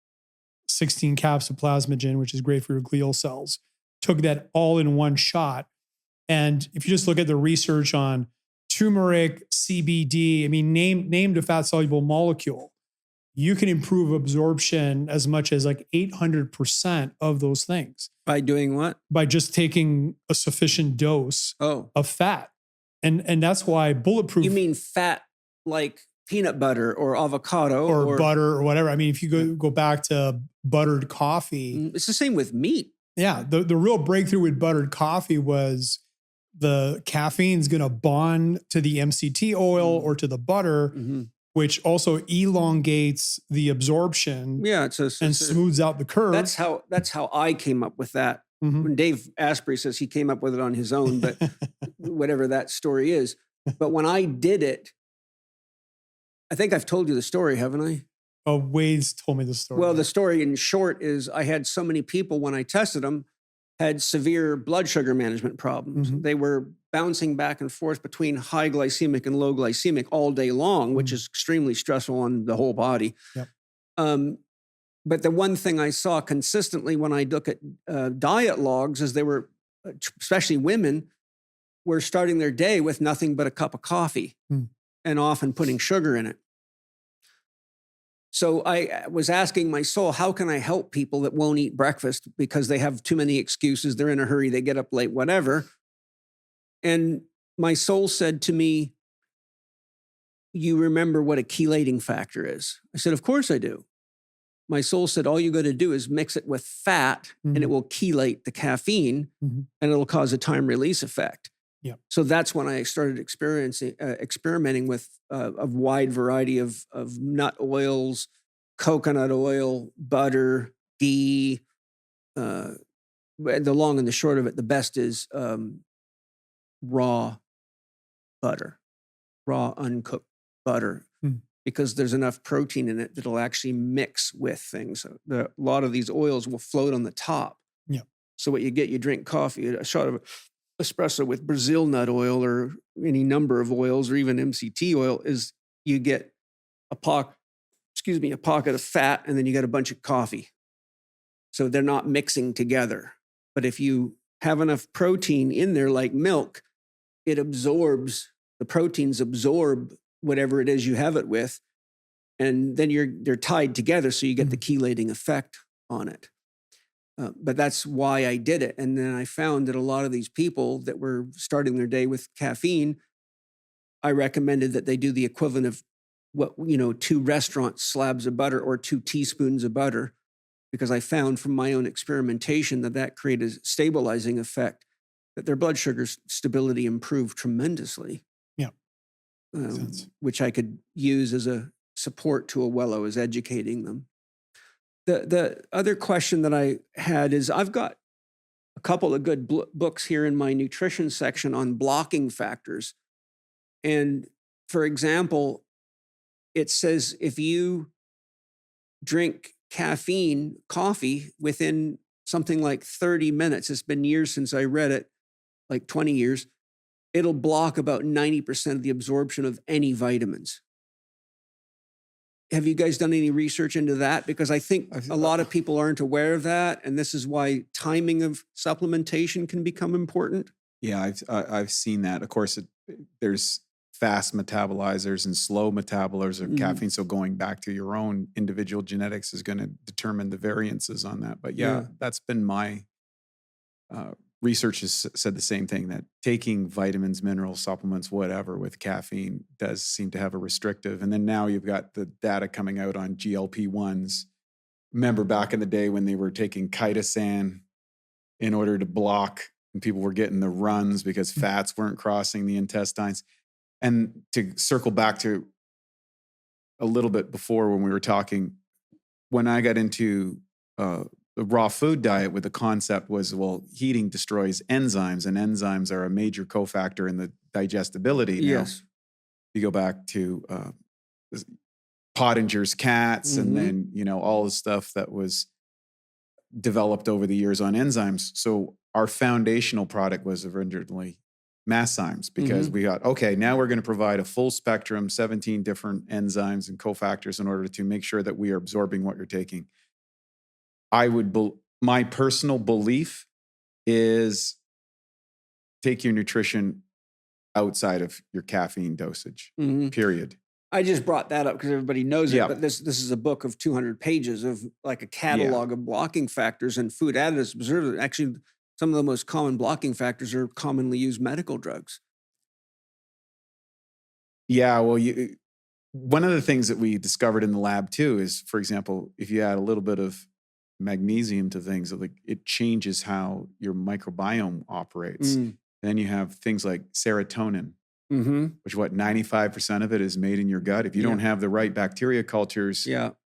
16 caps of plasmagen, which is great for your glial cells. Took that all in one shot. And if you just look at the research on turmeric, CBD, name a fat-soluble molecule, you can improve absorption as much as like 800% of those things. By doing what? By just taking a sufficient dose of fat. And that's why bulletproof. You mean fat like peanut butter or avocado or butter or whatever. If you go back to buttered coffee. It's the same with meat. Yeah. The real breakthrough with buttered coffee was the caffeine is going to bond to the MCT oil or to the butter, which also elongates the absorption and smooths out the curve. That's how I came up with that. When Dave Asprey says he came up with it on his own, but whatever that story is. But when I did it, I think I've told you the story, haven't I? Oh, Wade's told me the story. Well, the story in short is I had so many people when I tested them had severe blood sugar management problems. They were bouncing back and forth between high glycemic and low glycemic all day long, which is extremely stressful on the whole body. Yep. But the one thing I saw consistently when I look at diet logs is they were, especially women, were starting their day with nothing but a cup of coffee and often putting sugar in it. So I was asking my soul, how can I help people that won't eat breakfast because they have too many excuses, they're in a hurry, they get up late, whatever. And my soul said to me, you remember what a chelating factor is? I said, of course I do. My soul said, all you got to do is mix it with fat and it will chelate the caffeine and it'll cause a time release effect. Yeah. So that's when I started experimenting with a wide variety of nut oils, coconut oil, butter, ghee. The long and the short of it, the best is raw butter, raw uncooked butter, because there's enough protein in it that'll actually mix with things. A lot of these oils will float on the top. Yeah. So what you get, you drink coffee, a shot of espresso with Brazil nut oil or any number of oils or even MCT oil, is you get a pocket of fat and then you get a bunch of coffee. So they're not mixing together. But if you have enough protein in there like milk, the proteins absorb whatever it is you have it with, and then they're tied together so you get the chelating effect on it. But that's why I did it. And then I found that a lot of these people that were starting their day with caffeine, I recommended that they do the equivalent of 2 restaurant slabs of butter or 2 teaspoons of butter, because I found from my own experimentation that created a stabilizing effect, that their blood sugar stability improved tremendously. which I could use as a support tool while I was educating them. The other question that I had is, I've got a couple of good books here in my nutrition section on blocking factors. And for example, it says if you drink coffee within something like 30 minutes, it's been years since I read it, like 20 years, it'll block about 90% of the absorption of any vitamins. Have you guys done any research into that? Because I think a lot of people aren't aware of that. And this is why timing of supplementation can become important. Yeah, I've seen that. Of course, there's fast metabolizers and slow metabolizers of caffeine. So going back to your own individual genetics is going to determine the variances on that. But yeah. That's been my research has said the same thing, that taking vitamins, minerals, supplements, whatever with caffeine does seem to have a restrictive. And then now you've got the data coming out on GLP-1s. Remember back in the day when they were taking chitosan in order to block, and people were getting the runs because fats weren't crossing the intestines. And to circle back to a little bit before when we were talking, when I got into the raw food diet, with the concept was, well, heating destroys enzymes, and enzymes are a major cofactor in the digestibility. Yes. Now, you go back to Pottinger's cats, and then, all the stuff that was developed over the years on enzymes. So our foundational product was originally Masszymes, because we got, okay, now we're going to provide a full spectrum, 17 different enzymes and cofactors in order to make sure that we are absorbing what you're taking. My personal belief is take your nutrition outside of your caffeine dosage, period. I just brought that up because everybody knows it, but this is a book of 200 pages of like a catalog of blocking factors and food additives. Observe, actually, some of the most common blocking factors are commonly used medical drugs. Yeah, well, one of the things that we discovered in the lab too is, for example, if you add a little bit of magnesium to things, like it changes how your microbiome operates. Then you have things like serotonin, which 95% of it is made in your gut. If you don't have the right bacteria cultures,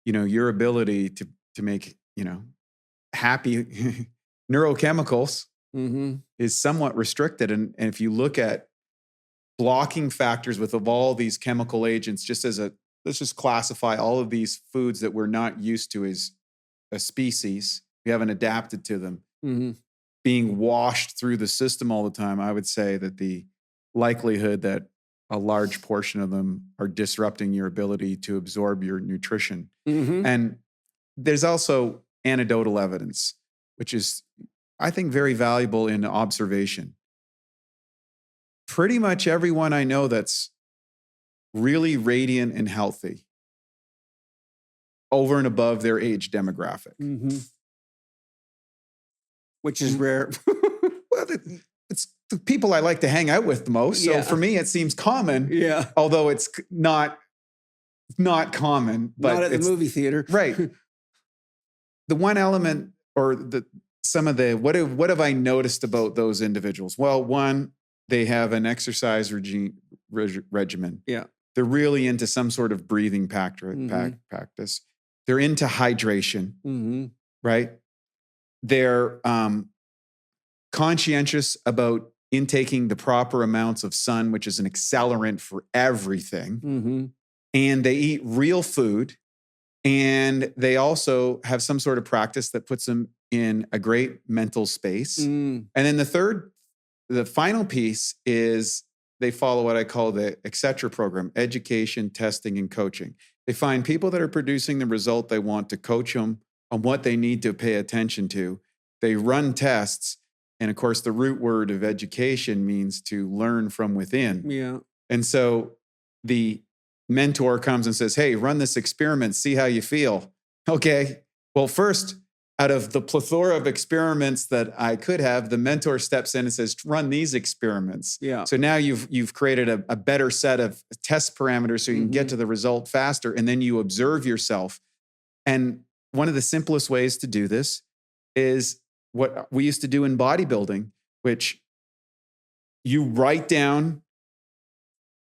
your ability to make, happy neurochemicals is somewhat restricted. And if you look at blocking factors with all these chemical agents, let's just classify all of these foods that we're not used to as a species, we haven't adapted to them, being washed through the system all the time, I would say that the likelihood that a large portion of them are disrupting your ability to absorb your nutrition. And there's also anecdotal evidence, which is, I think, very valuable in observation. Pretty much everyone I know that's really radiant and healthy, over and above their age demographic. Which is rare. Well, it's the people I like to hang out with the most. So for me, it seems common. Yeah. Although it's not common. But not at the movie theater. Right. The one element, or what have I noticed about those individuals? Well, one, they have an exercise regimen. Yeah. They're really into some sort of breathing practice. They're into hydration, right? They're conscientious about intaking the proper amounts of sun, which is an accelerant for everything. And they eat real food. And they also have some sort of practice that puts them in a great mental space. And then the final piece is they follow what I call the etc. program: education, testing, and coaching. They find people that are producing the result they want to coach them on what they need to pay attention to. They run tests. And of course, the root word of education means to learn from within. Yeah. And so the mentor comes and says, hey, run this experiment, see how you feel. Okay. Well, first, out of the plethora of experiments that I could have, the mentor steps in and says, run these experiments. Yeah. So now you've created a better set of test parameters so you can get to the result faster, and then you observe yourself. And one of the simplest ways to do this is what we used to do in bodybuilding, which you write down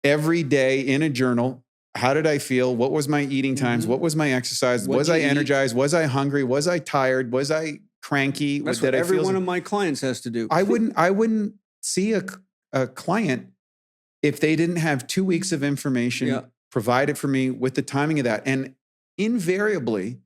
every day in a journal. How did I feel? What was my eating times? What was my exercise? What'd Was you I eat? energized? Was I hungry? Was I tired? Was I cranky? That's Did what I every feel one of my clients has to do. I wouldn't see a client if they didn't have 2 weeks of information provided for me with the timing of that. And invariably,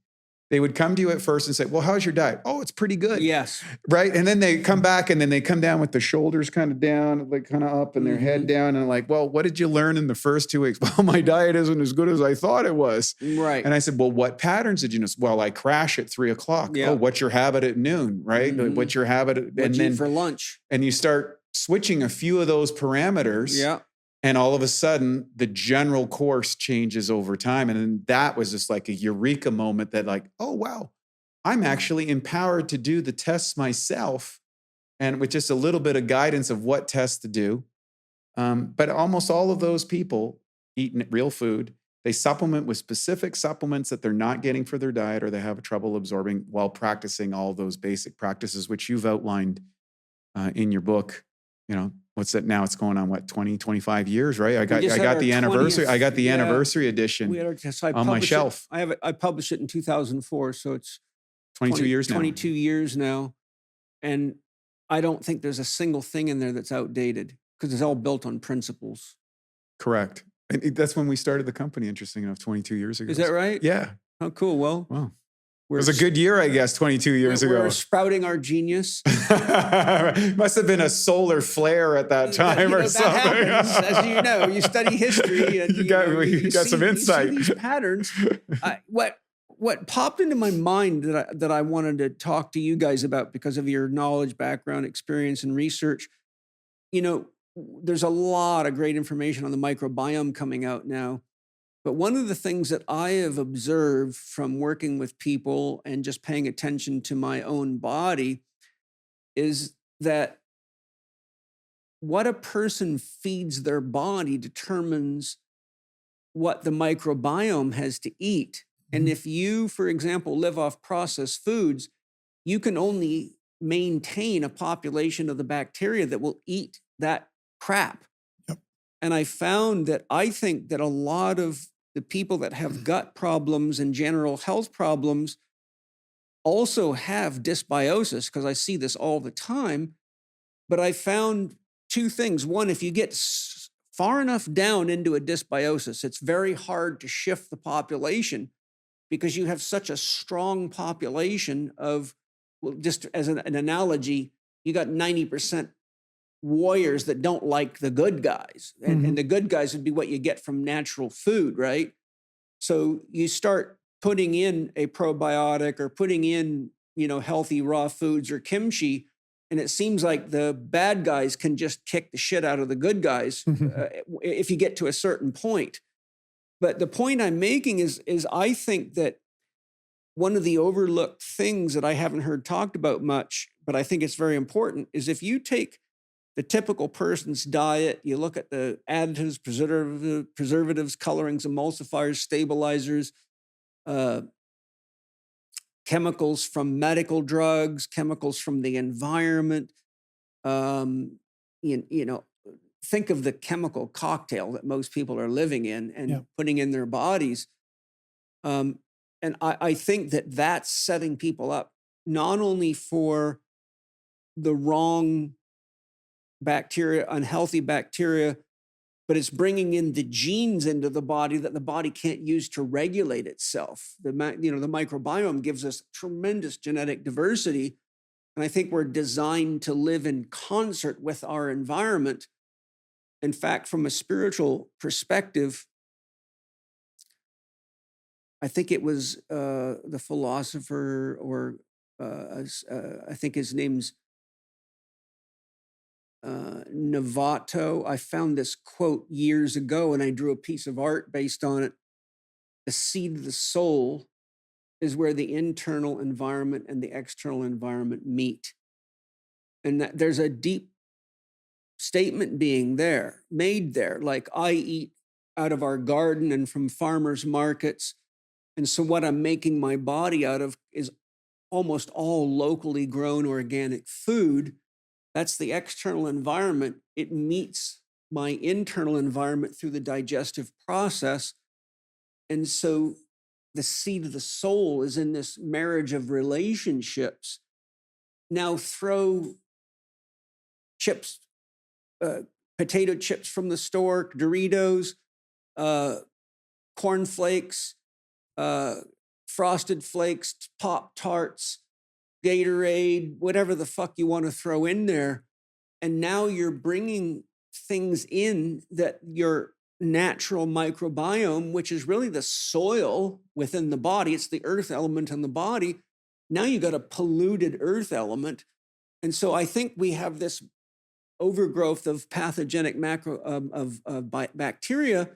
they would come to you at first and say, well, how's your diet? Oh, it's pretty good. Yes. Right. And then they come back and then they come down with the shoulders kind of down, like kind of up and their head down. And like, well, what did you learn in the first 2 weeks? Well, my diet isn't as good as I thought it was. Right. And I said, well, what patterns did you notice? Well, I crash at 3 o'clock. Yeah. Oh, what's your habit at noon? Right. What's your habit? What'd you eat for lunch? And you start switching a few of those parameters. Yeah. And all of a sudden, the general course changes over time. And then that was just like a eureka moment that like, oh, wow, I'm actually empowered to do the tests myself. And with just a little bit of guidance of what tests to do. But almost all of those people eat real food. They supplement with specific supplements that they're not getting for their diet or they have trouble absorbing while practicing all those basic practices, which you've outlined in your book. You know, what's that now? It's going on, 20, 25 years, right? I got the anniversary. I got the anniversary edition on my shelf. I published it in 2004. So it's 22 years now. 22 years now. And I don't think there's a single thing in there that's outdated because it's all built on principles. Correct. And that's when we started the company, interesting enough, 22 years ago. Is that right? Yeah. Oh, cool. Well, wow. It was a good year, I guess, 22 years ago. We're sprouting our genius. Must have been a solar flare at that time or something. That happens, as you know, you study history and you got some insight. You see these patterns. What popped into my mind that I wanted to talk to you guys about because of your knowledge, background, experience, and research, you know, there's a lot of great information on the microbiome coming out now. But one of the things that I have observed from working with people and just paying attention to my own body is that what a person feeds their body determines what the microbiome has to eat. And if you, for example, live off processed foods, you can only maintain a population of the bacteria that will eat that crap. And I found that I think that a lot of the people that have gut problems and general health problems also have dysbiosis, because I see this all the time. But I found two things. One, if you get far enough down into a dysbiosis, it's very hard to shift the population because you have such a strong population of, well, just as an analogy, you got 90% warriors that don't like the good guys. And the good guys would be what you get from natural food, right? So you start putting in a probiotic or putting in, healthy raw foods or kimchi, and it seems like the bad guys can just kick the shit out of the good guys if you get to a certain point. But the point I'm making is I think that one of the overlooked things that I haven't heard talked about much, but I think it's very important, is if you take the typical person's diet, you look at the additives, preservatives, colorings, emulsifiers, stabilizers, chemicals from medical drugs, chemicals from the environment. Think of the chemical cocktail that most people are living in and putting in their bodies. And I think that that's setting people up not only for the wrong bacteria, unhealthy bacteria, but it's bringing in the genes into the body that the body can't use to regulate itself. The microbiome gives us tremendous genetic diversity. And I think we're designed to live in concert with our environment. In fact, from a spiritual perspective, I think it was the philosopher, or I think his name's Navato. I found this quote years ago and I drew a piece of art based on it. The seed of the soul is where the internal environment and the external environment meet. And that there's a deep statement being made there. Like, I eat out of our garden and from farmers markets. And so what I'm making my body out of is almost all locally grown organic food. That's the external environment. It meets my internal environment through the digestive process. And so the seed of the soul is in this marriage of relationships. Now throw chips, potato chips from the store, Doritos, corn flakes, Frosted Flakes, Pop-Tarts, Gatorade, whatever the fuck you want to throw in there. And now you're bringing things in that your natural microbiome, which is really the soil within the body, it's the earth element in the body. Now you got a polluted earth element. And so I think we have this overgrowth of pathogenic bacteria.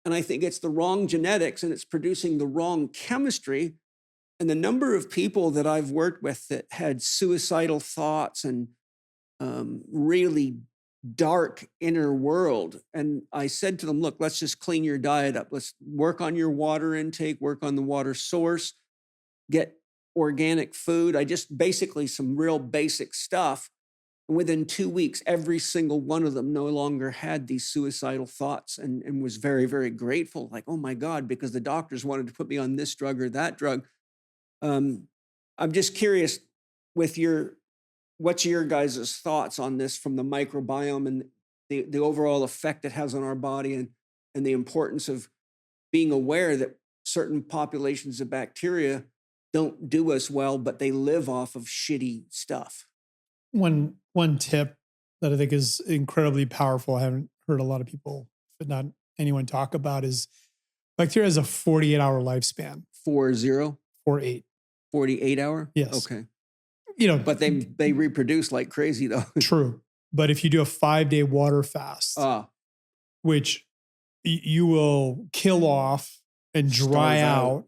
And I think it's the wrong genetics and it's producing the wrong chemistry. And the number of people that I've worked with that had suicidal thoughts and really dark inner world. And I said to them, look, let's just clean your diet up. Let's work on your water intake, work on the water source, get organic food. I just basically some real basic stuff. And within 2 weeks, every single one of them no longer had these suicidal thoughts and was very, very grateful. Like, oh my God, because the doctors wanted to put me on this drug or that drug. I'm just curious with what's your guys' thoughts on this from the microbiome and the overall effect it has on our body and the importance of being aware that certain populations of bacteria don't do us well, but they live off of shitty stuff. One tip that I think is incredibly powerful, I haven't heard a lot of people, but not anyone talk about, is bacteria has a 48-hour lifespan. 48. 48 hour? Yes. Okay. But they reproduce like crazy though. True. But if you do a 5-day water fast, which you will kill off and dry out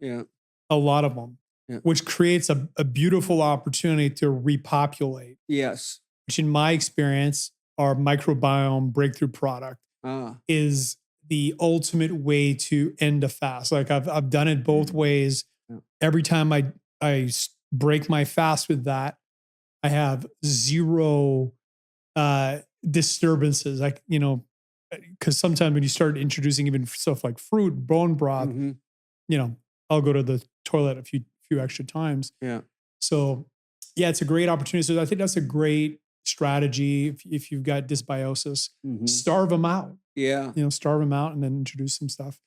a lot of them, which creates a beautiful opportunity to repopulate. Yes. Which in my experience, our microbiome breakthrough product is the ultimate way to end a fast. Like I've done it both ways. Yeah. Every time I break my fast with that, I have zero disturbances. Like, because sometimes when you start introducing even stuff like fruit, bone broth, I'll go to the toilet a few extra times. Yeah. So yeah, it's a great opportunity. So I think that's a great strategy. If you've got dysbiosis, starve them out. Yeah. Starve them out and then introduce some stuff.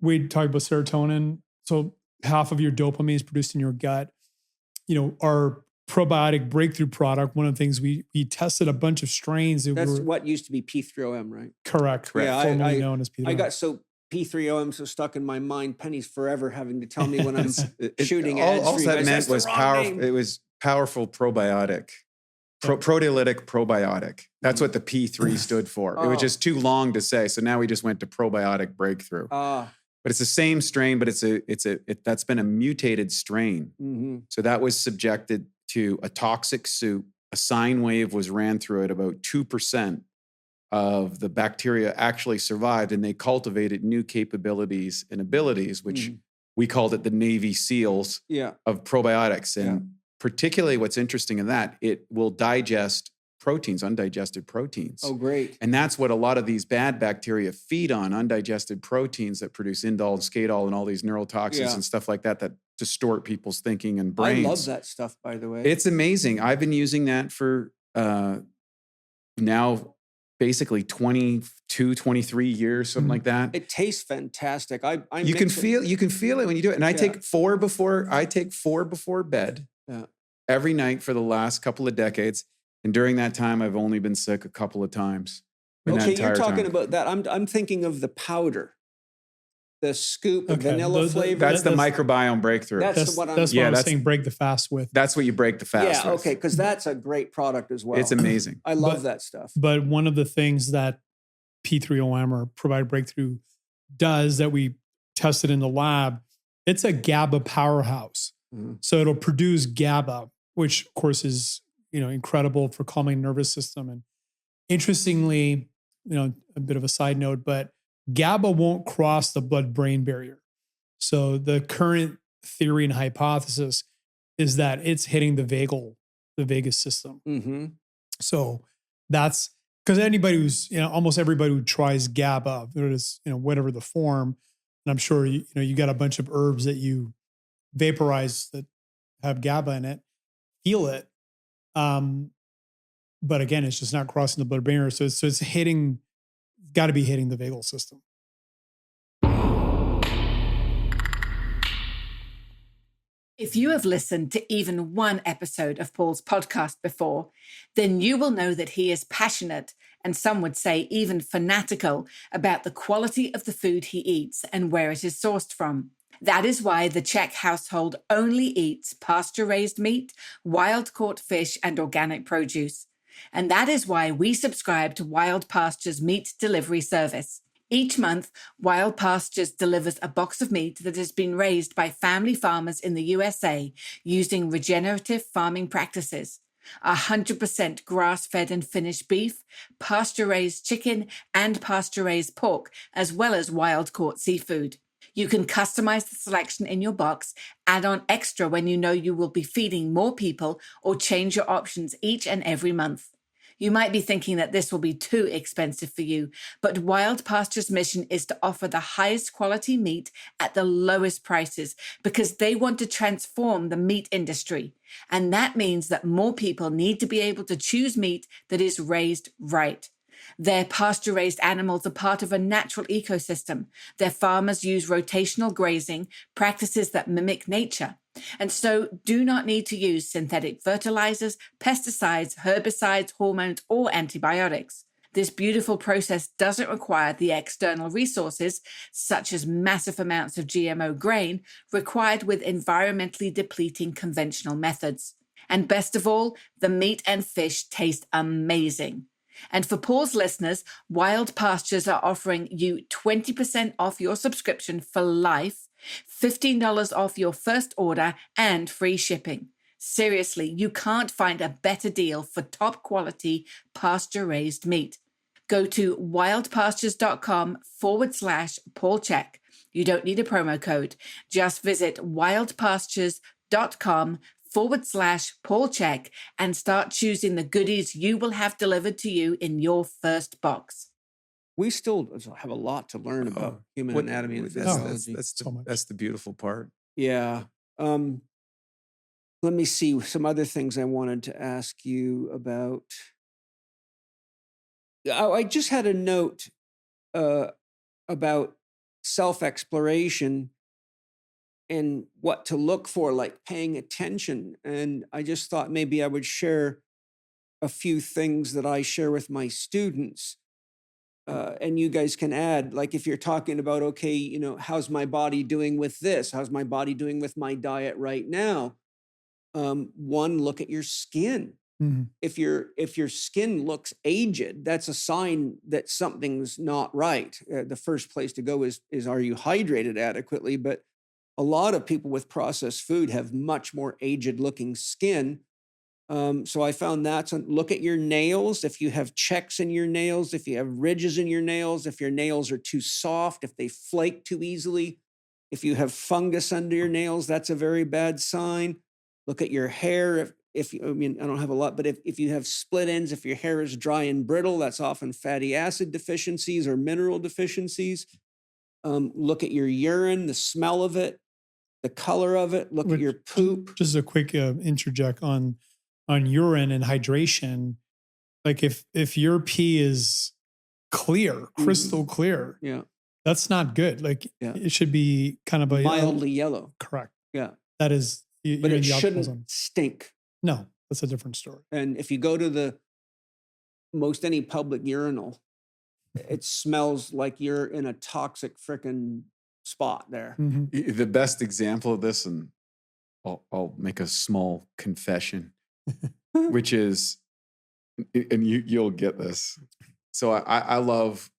We talked about serotonin. So half of your dopamine is produced in your gut. Our probiotic breakthrough product, one of the things we tested a bunch of strains. That's what used to be P3OM, right? Correct. Yeah, formerly known as P3OM. I got P3OM so stuck in my mind, Penny's forever having to tell me when I'm shooting ads. All that meant was powerful. It was powerful probiotic. Proteolytic probiotic. That's what the P3 stood for. It was just too long to say. So now we just went to probiotic breakthrough. But it's the same strain, but that's been a mutated strain. Mm-hmm. So that was subjected to a toxic soup. A sine wave was ran through it. About 2% of the bacteria actually survived, and they cultivated new capabilities and abilities, which we called it the Navy SEALs of probiotics. And particularly what's interesting in that, it will digest proteins, undigested proteins. Oh, great. And that's what a lot of these bad bacteria feed on, undigested proteins that produce indole and skatol and all these neurotoxins and stuff like that distort people's thinking and brains. I love that stuff, by the way. It's amazing. I've been using that for now basically 22, 23 years, something like that. It tastes fantastic. You can feel it when you do it. And I take four before bed every night for the last couple of decades. And during that time, I've only been sick a couple of times. Okay, you're talking about that. I'm thinking of the powder, the scoop of vanilla flavor. That's the microbiome breakthrough. That's what I'm saying. Break the fast with. That's what you break the fast with. Yeah, okay, because that's a great product as well. It's amazing. I love that stuff. But one of the things that P3OM or Provide Breakthrough does that we tested in the lab, it's a GABA powerhouse. So it'll produce GABA, which of course is incredible for calming nervous system. And interestingly, a bit of a side note, but GABA won't cross the blood-brain barrier. So the current theory and hypothesis is that it's hitting the vagus system. So that's because anybody who's, almost everybody who tries GABA, it is, whatever the form, and I'm sure, you got a bunch of herbs that you vaporize that have GABA in it, feel it. But again, it's just not crossing the blood-brain barrier. So it's got to be hitting the vagal system. If you have listened to even one episode of Paul's podcast before, then you will know that he is passionate, and some would say even fanatical, about the quality of the food he eats and where it is sourced from. That is why the Chek household only eats pasture-raised meat, wild-caught fish, and organic produce. And that is why we subscribe to Wild Pastures meat delivery service. Each month, Wild Pastures delivers a box of meat that has been raised by family farmers in the USA using regenerative farming practices. 100% grass-fed and finished beef, pasture-raised chicken, and pasture-raised pork, as well as wild-caught seafood. You can customize the selection in your box, add on extra when you know you will be feeding more people, or change your options each and every month. You might be thinking that this will be too expensive for you, but Wild Pastures' mission is to offer the highest quality meat at the lowest prices because they want to transform the meat industry. And that means that more people need to be able to choose meat that is raised right. Their pasture-raised animals are part of a natural ecosystem. Their farmers use rotational grazing, practices that mimic nature, and so do not need to use synthetic fertilizers, pesticides, herbicides, hormones, or antibiotics. This beautiful process doesn't require the external resources, such as massive amounts of GMO grain, required with environmentally depleting conventional methods. And best of all, the meat and fish taste amazing. And for Paul's listeners, Wild Pastures are offering you 20% off your subscription for life, $15 off your first order, and free shipping. Seriously, you can't find a better deal for top quality pasture-raised meat. Go to wildpastures.com/Paul Chek. You don't need a promo code. Just visit wildpastures.com/Paul Chek and start choosing the goodies you will have delivered to you in your first box. We still have a lot to learn about human anatomy and physiology. That's the beautiful part. Yeah. Let me see some other things I wanted to ask you about. I just had a note about self-exploration and what to look for, like paying attention. And I just thought maybe I would share a few things that I share with my students. And you guys can add, like if you're talking about, okay, how's my body doing with this? How's my body doing with my diet right now? One, look at your skin. Mm-hmm. If your skin looks aged, that's a sign that something's not right. The first place to go is are you hydrated adequately? But a lot of people with processed food have much more aged looking skin. So I found that. So look at your nails. If you have checks in your nails, if you have ridges in your nails, if your nails are too soft, if they flake too easily, if you have fungus under your nails, that's a very bad sign. Look at your hair. I don't have a lot, but if you have split ends, if your hair is dry and brittle, that's often fatty acid deficiencies or mineral deficiencies. Look at your urine, the smell of it, the color of it. Look at your poop. Just a quick interject on urine and hydration. Like if your pee is clear, crystal clear, yeah, that's not good. Like it should be kind of a mildly yellow. Correct. Yeah, that is. But it shouldn't stink. No, that's a different story. And if you go to any public urinal, it smells like you're in a toxic frickin' spot there. Mm-hmm. The best example of this, and I'll make a small confession, which is, and you'll get this. So I love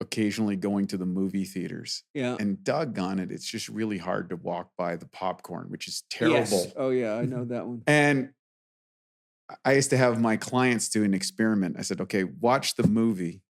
occasionally going to the movie theaters. Yeah. And doggone it, it's just really hard to walk by the popcorn, which is terrible. Yes. Oh yeah, I know that one. And I used to have my clients do an experiment. I said, okay, watch the movie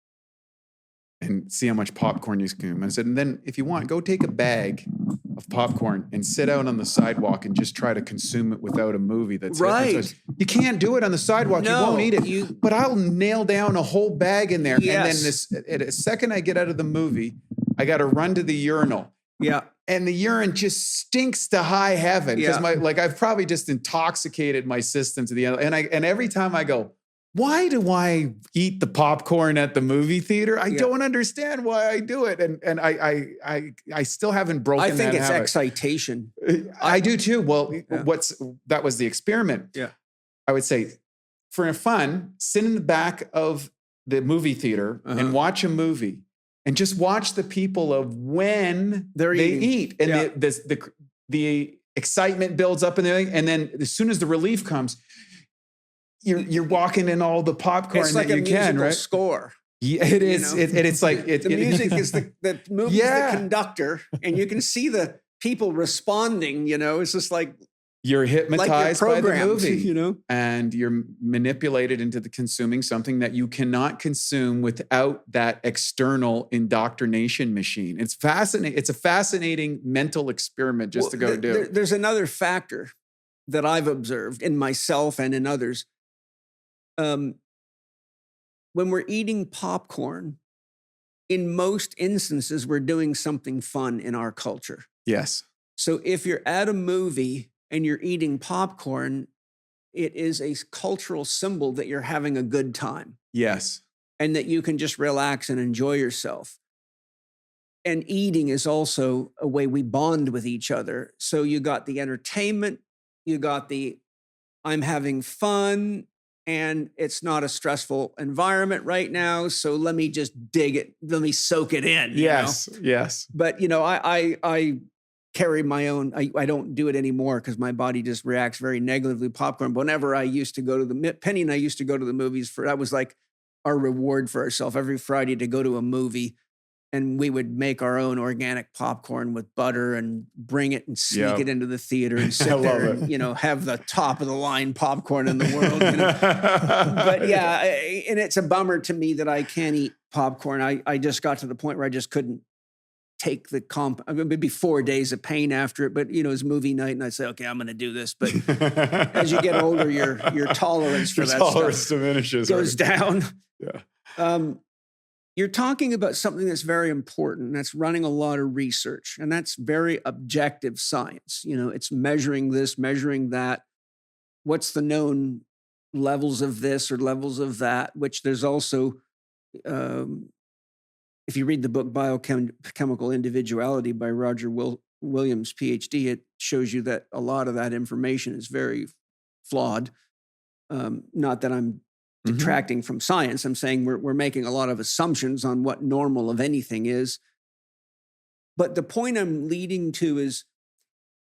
and see how much popcorn you consume. I said, and then if you want, go take a bag of popcorn and sit out on the sidewalk and just try to consume it without a movie that's Right. hypnotized. You can't do it on the sidewalk. No, you won't eat it. But I'll nail down a whole bag in there. Yes. And then the second I get out of the movie, I got to run to the urinal. Yeah. And the urine just stinks to high heaven because I've probably just intoxicated my system to the end. And every time I go, why do I eat the popcorn at the movie theater? I don't understand why I do it. And I still haven't broken that habit. I think it's excitation. I do too. Well, that was the experiment. Yeah. I would say for fun, sit in the back of the movie theater and watch a movie and just watch the people of when they eat. And the excitement builds up and then as soon as the relief comes, you're walking in all the popcorn it's like that you can, right? Score. Yeah, it is. It's like the music is the movie's the conductor, and you can see the people responding. It's just like you're hypnotized by the movie, and you're manipulated into consuming something that you cannot consume without that external indoctrination machine. It's fascinating. It's a fascinating mental experiment to go do. There's another factor that I've observed in myself and in others. When we're eating popcorn, in most instances, we're doing something fun in our culture. Yes. So if you're at a movie and you're eating popcorn, it is a cultural symbol that you're having a good time. Yes. And that you can just relax and enjoy yourself. And eating is also a way we bond with each other. So you got the entertainment, you got the I'm having fun, and it's not a stressful environment right now. So let me just dig it. Let me soak it in. Yes. Yes. But, I carry my own, I don't do it anymore because my body just reacts very negatively to popcorn. But whenever I used to go to Penny and I used to go to the movies that was like our reward for ourselves every Friday to go to a movie. And we would make our own organic popcorn with butter and bring it and sneak it into the theater and sit there and, have the top of the line popcorn in the world. But and it's a bummer to me that I can't eat popcorn. I just got to the point where I just couldn't take maybe 4 days of pain after it. But, it was movie night and I'd say, okay, I'm going to do this. But as you get older, your tolerance for that stuff diminishes, goes down. Yeah. You're talking about something that's very important. That's running a lot of research, and that's very objective science. It's measuring this, measuring that. What's the known levels of this or levels of that? Which there's also, if you read the book Biochemical Individuality by Roger Williams, PhD, it shows you that a lot of that information is very flawed. Not that I'm detracting from science. I'm saying we're making a lot of assumptions on what normal of anything is. But the point I'm leading to is,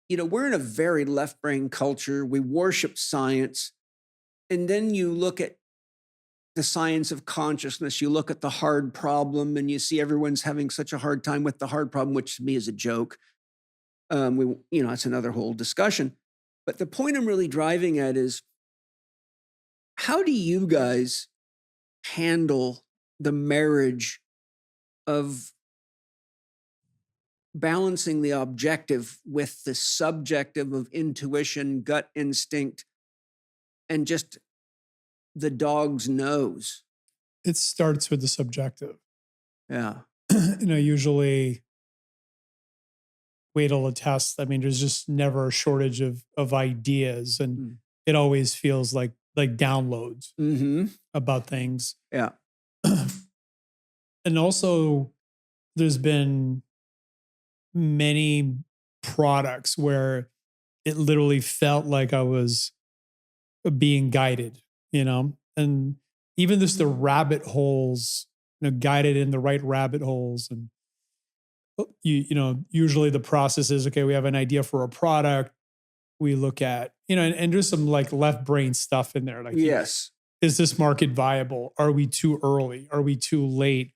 we're in a very left-brain culture. We worship science. And then you look at the science of consciousness. You look at the hard problem and you see everyone's having such a hard time with the hard problem, which to me is a joke. It's another whole discussion. But the point I'm really driving at is, how do you guys handle the marriage of balancing the objective with the subjective of intuition, gut instinct, and just the dog's nose? It starts with the subjective. Yeah. Usually wait till a test. I mean, there's just never a shortage of ideas, and it always feels like downloads about things. Yeah. And also there's been many products where it literally felt like I was being guided, and even just the rabbit holes, guided in the right rabbit holes. And, usually the process is, okay, we have an idea for a product. We look at, and there's some like left brain stuff in there. Like, yes. Is this market viable? Are we too early? Are we too late?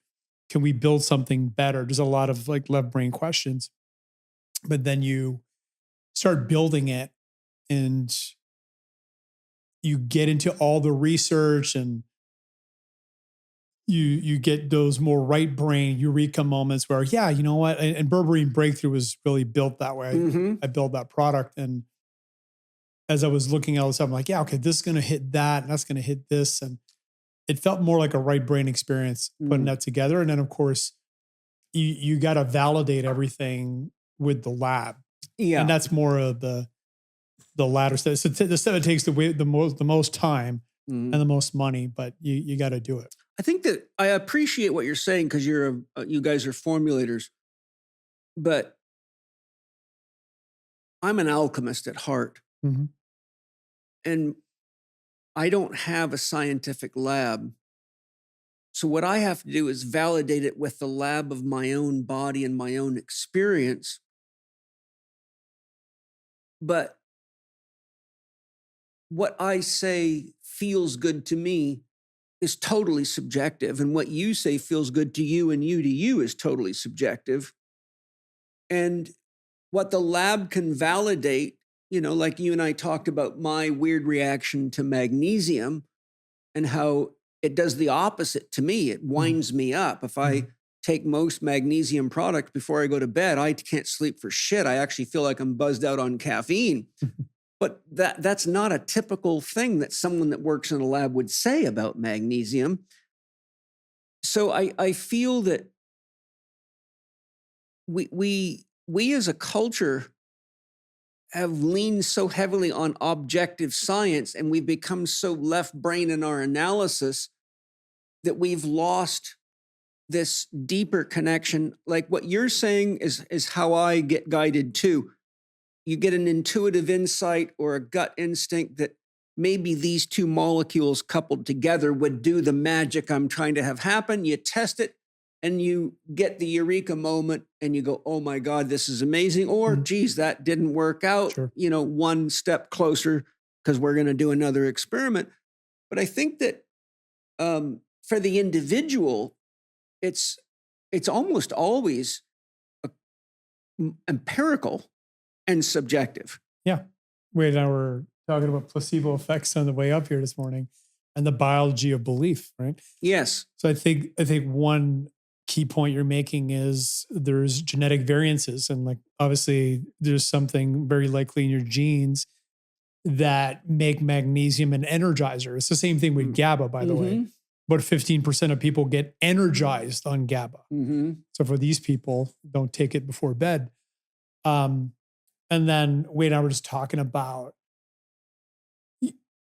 Can we build something better? There's a lot of like left brain questions. But then you start building it and you get into all the research and you get those more right brain eureka moments where, yeah, you know what? And Berberine Breakthrough was really built that way. Mm-hmm. I built that product. And as I was looking at all this stuff, I'm like, yeah, okay, this is going to hit that, and that's going to hit this. And it felt more like a right brain experience putting that together. And then, of course, you got to validate everything with the lab. Yeah. And that's more of the latter step. So the step that takes the most time and the most money, but you got to do it. I think that I appreciate what you're saying because you guys are formulators, but I'm an alchemist at heart. Mm-hmm. And I don't have a scientific lab. So what I have to do is validate it with the lab of my own body and my own experience. But what I say feels good to me is totally subjective. And what you say feels good to you and you to you is totally subjective. And what the lab can validate, like you and I talked about my weird reaction to magnesium and how it does the opposite to me. It winds me up. If I take most magnesium products before I go to bed, I can't sleep for shit. I actually feel like I'm buzzed out on caffeine. But that's not a typical thing that someone that works in a lab would say about magnesium. So I feel that we as a culture have leaned so heavily on objective science, and we've become so left brain in our analysis that we've lost this deeper connection. Like what you're saying is how I get guided too. You get an intuitive insight or a gut instinct that maybe these two molecules coupled together would do the magic I'm trying to have happen. You test it and you get the eureka moment and you go, oh my God, this is amazing. Or, geez, that didn't work out. Sure. One step closer because we're going to do another experiment. But I think that for the individual, it's almost always empirical and subjective. Yeah. Wade and I were talking about placebo effects on the way up here this morning and the biology of belief, right? Yes. So I think one key point you're making is there's genetic variances, and like obviously there's something very likely in your genes that make magnesium an energizer. It's the same thing with GABA, by the way. But 15% of people get energized on GABA. So for these people, don't take it before bed. And then Wade and I were just talking about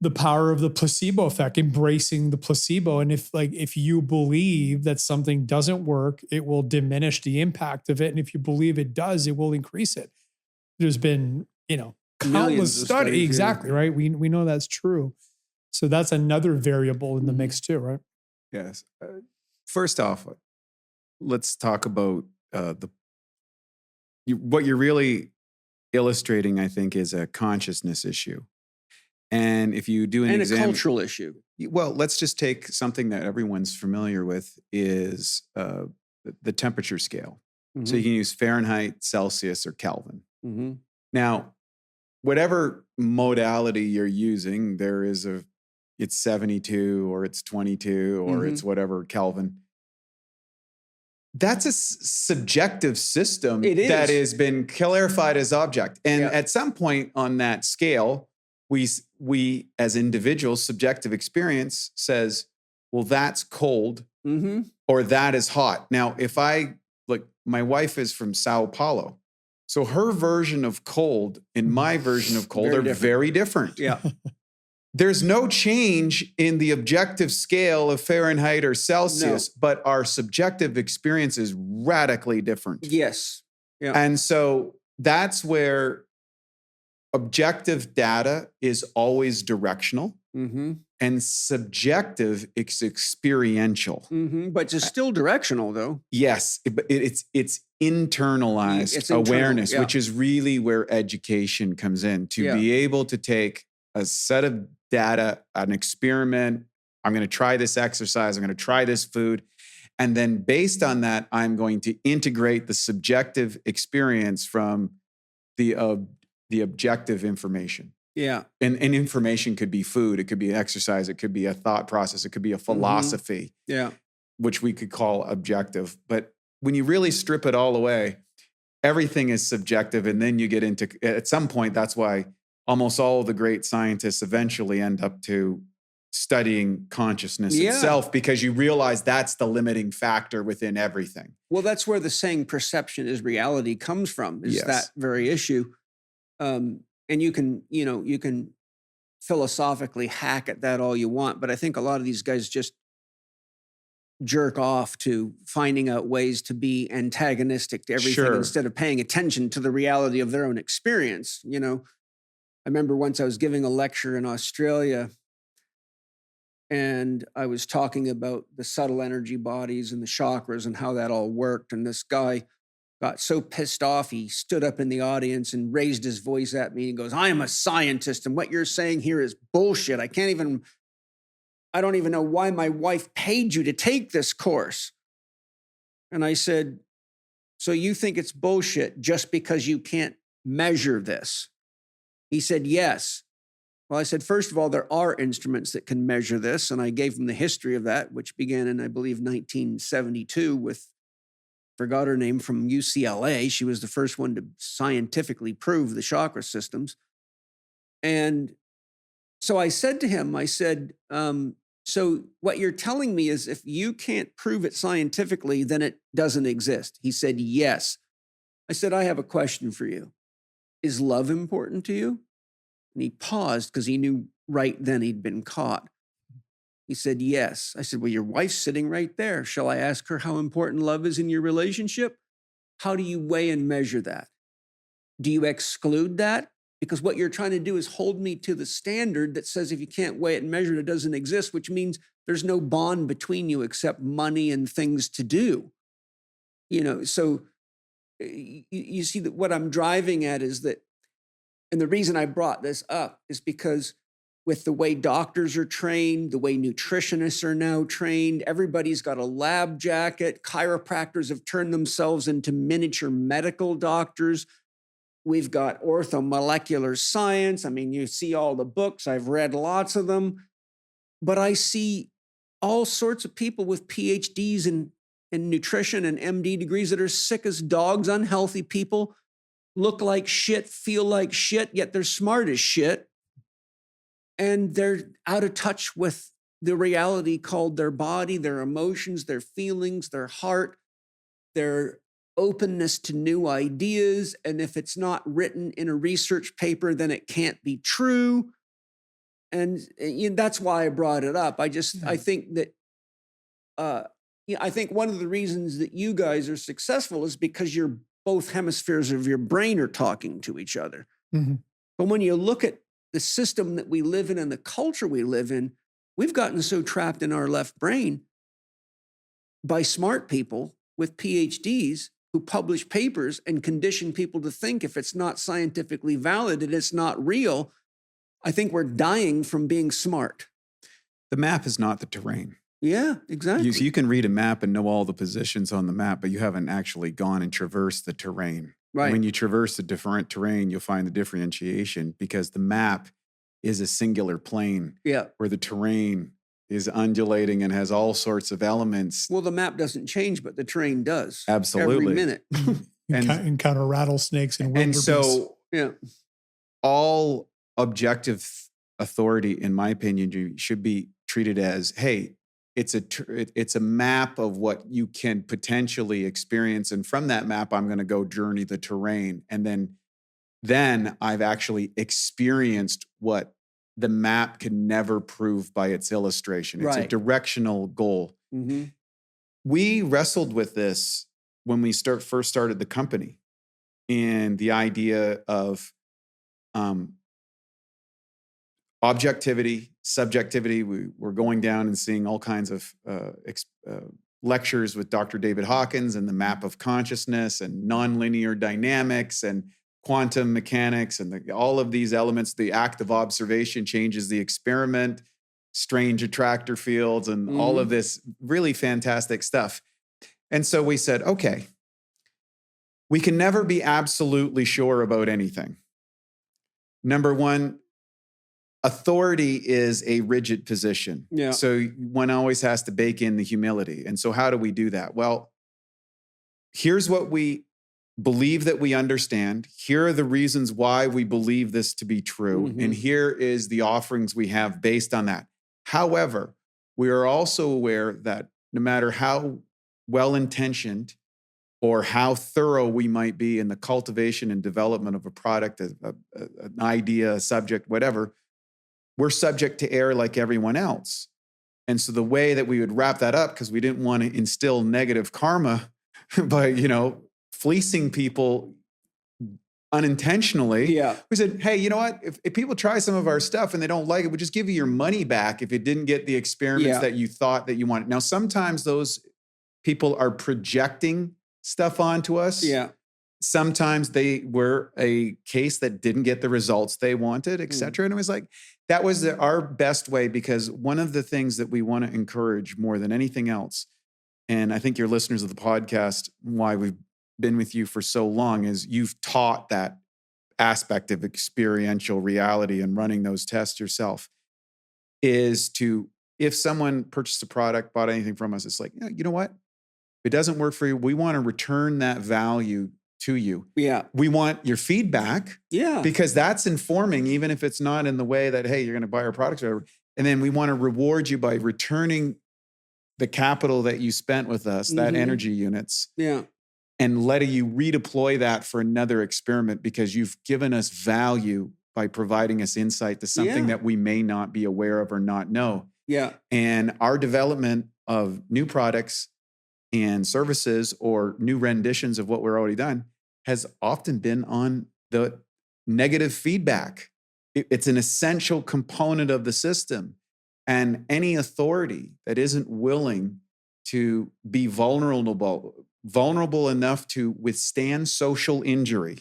the power of the placebo effect, embracing the placebo. And if you believe that something doesn't work, it will diminish the impact of it. And if you believe it does, it will increase it. There's been, countless studies. Exactly, right? We know that's true. So that's another variable in the mix too, right? Yes. First off, let's talk about what you're really illustrating, I think, is a consciousness issue. And if you do a cultural issue. Well, let's just take something that everyone's familiar with is the temperature scale. So you can use Fahrenheit, Celsius, or Kelvin. Now, whatever modality you're using, it's 72 or it's 22 or it's whatever Kelvin. That's a subjective system that has been clarified as object. And at some point on that scale, we as individuals, subjective experience says, well, that's cold or that is hot. Now, my wife is from Sao Paulo. So her version of cold and my version of cold very different. Yeah. There's no change in the objective scale of Fahrenheit or Celsius, but our subjective experience is radically different. Yes. Yeah. And so that's where objective data is always directional and subjective is experiential. But it's still directional though. Yes, it's internalized awareness, which is really where education comes in, to be able to take a set of data, an experiment. I'm going to try this exercise. I'm going to try this food. And then based on that, I'm going to integrate the subjective experience from the objective information. Yeah. And information could be food. It could be exercise. It could be a thought process. It could be a philosophy. Yeah. which we could call objective. But when you really strip it all away, everything is subjective. And then you get into, at some point, that's why almost all of the great scientists eventually end up to studying consciousness itself, because you realize that's the limiting factor within everything. Well, that's where the saying perception is reality comes from, is that very issue. And you can philosophically hack at that all you want, but I think a lot of these guys just jerk off to finding out ways to be antagonistic to everything instead of paying attention to the reality of their own experience. You know, I remember once I was giving a lecture in Australia, and I was talking about the subtle energy bodies and the chakras and how that all worked. And this guy got so pissed off, he stood up in the audience and raised his voice at me and goes, "I am a scientist, and what you're saying here is bullshit. I don't even know why my wife paid you to take this course." And I said, "So you think it's bullshit just because you can't measure this?" He said, "Yes." Well, I said, first of all, there are instruments that can measure this. And I gave him the history of that, which began in, I believe, 1972 with, forgot her name, from UCLA. She was the first one to scientifically prove the chakra systems. And so I said to him, I said, so what you're telling me is if you can't prove it scientifically, then it doesn't exist. He said, yes. I said, I have a question for you. Is love important to you? And he paused because he knew right then he'd been caught. He said, yes. I said, well, your wife's sitting right there. Shall I ask her how important love is in your relationship? How do you weigh and measure that? Do you exclude that? Because what you're trying to do is hold me to the standard that says if you can't weigh it and measure it, it doesn't exist, which means there's no bond between you except money and things to do. You know, so you see that what I'm driving at is that, and the reason I brought this up is because with the way doctors are trained, the way nutritionists are now trained, everybody's got a lab jacket. Chiropractors have turned themselves into miniature medical doctors. We've got orthomolecular science. I mean, you see all the books. I've read lots of them. But I see all sorts of people with PhDs in nutrition and MD degrees that are sick as dogs, unhealthy people, look like shit, feel like shit, yet they're smart as shit. And they're out of touch with the reality called their body, their emotions, their feelings, their heart, their openness to new ideas. And if it's not written in a research paper, then it can't be true. And that's why I brought it up. I think that, I think one of the reasons that you guys are successful is because both hemispheres of your brain are talking to each other. Mm-hmm. But when you look at the system that we live in and the culture we live in, we've gotten so trapped in our left brain by smart people with PhDs who publish papers and condition people to think if it's not scientifically valid and it's not real. I think we're dying from being smart. The map is not the terrain. Yeah, exactly. You can read a map and know all the positions on the map, but you haven't actually gone and traversed the terrain. Right. When you traverse the different terrain, you'll find the differentiation because the map is a singular plane where the terrain is undulating and has all sorts of elements. Well, the map doesn't change, but the terrain does. Absolutely. Every minute. Encounter rattlesnakes and wildebeest. And so all objective authority, in my opinion, should be treated as, hey, it's a map of what you can potentially experience. And from that map, I'm going to go journey the terrain. And then I've actually experienced what the map can never prove by its illustration. It's a directional goal. Mm-hmm. We wrestled with this when we first started the company, and the idea of objectivity, subjectivity. We're going down and seeing all kinds of lectures with Dr. David Hawkins and the map of consciousness and nonlinear dynamics and quantum mechanics and all of these elements. The act of observation changes the experiment, strange attractor fields, and all of this really fantastic stuff. And so we said, okay, we can never be absolutely sure about anything. Number one, authority is a rigid position. Yeah. So one always has to bake in the humility. And so how do we do that? Well, here's what we believe that we understand. Here are the reasons why we believe this to be true. Mm-hmm. And here is the offerings we have based on that. However, we are also aware that no matter how well-intentioned or how thorough we might be in the cultivation and development of a product, an idea, a subject, whatever, we're subject to error like everyone else. And so the way that we would wrap that up, because we didn't want to instill negative karma by, fleecing people unintentionally. Yeah. We said, hey, you know what? If people try some of our stuff and they don't like it, we'll just give you your money back if it didn't get the experiments that you thought that you wanted. Now, sometimes those people are projecting stuff onto us. Yeah. Sometimes they were a case that didn't get the results they wanted, et cetera. And it was like, that was our best way, because one of the things that we want to encourage more than anything else, and I think your listeners of the podcast, why we've been with you for so long, is you've taught that aspect of experiential reality and running those tests yourself, is to, if someone purchased a product, bought anything from us, it's like, you know what? If it doesn't work for you, we want to return that value to you. Yeah. We want your feedback. Yeah. Because that's informing, even if it's not in the way that, hey, you're going to buy our products or whatever. And then we want to reward you by returning the capital that you spent with us, that energy units. Yeah. And letting you redeploy that for another experiment, because you've given us value by providing us insight to something that we may not be aware of or not know. Yeah. And our development of new products and services or new renditions of what we're already done has often been on the negative feedback. It's an essential component of the system. And any authority that isn't willing to be vulnerable enough to withstand social injury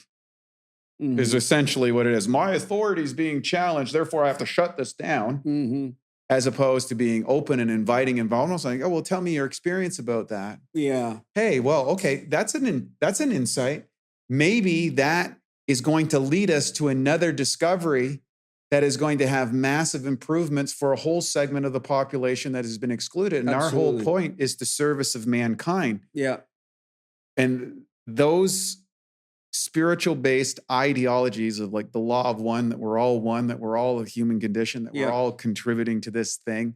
is essentially what it is. My authority is being challenged, therefore I have to shut this down, as opposed to being open and inviting and vulnerable, saying, oh, well, tell me your experience about that. Yeah. Hey, well, okay, that's an insight. Maybe that is going to lead us to another discovery that is going to have massive improvements for a whole segment of the population that has been excluded. And Absolutely. our whole point is the service of mankind. Yeah. And those spiritual-based ideologies of like the law of one, that we're all a human condition, that we're all contributing to this thing,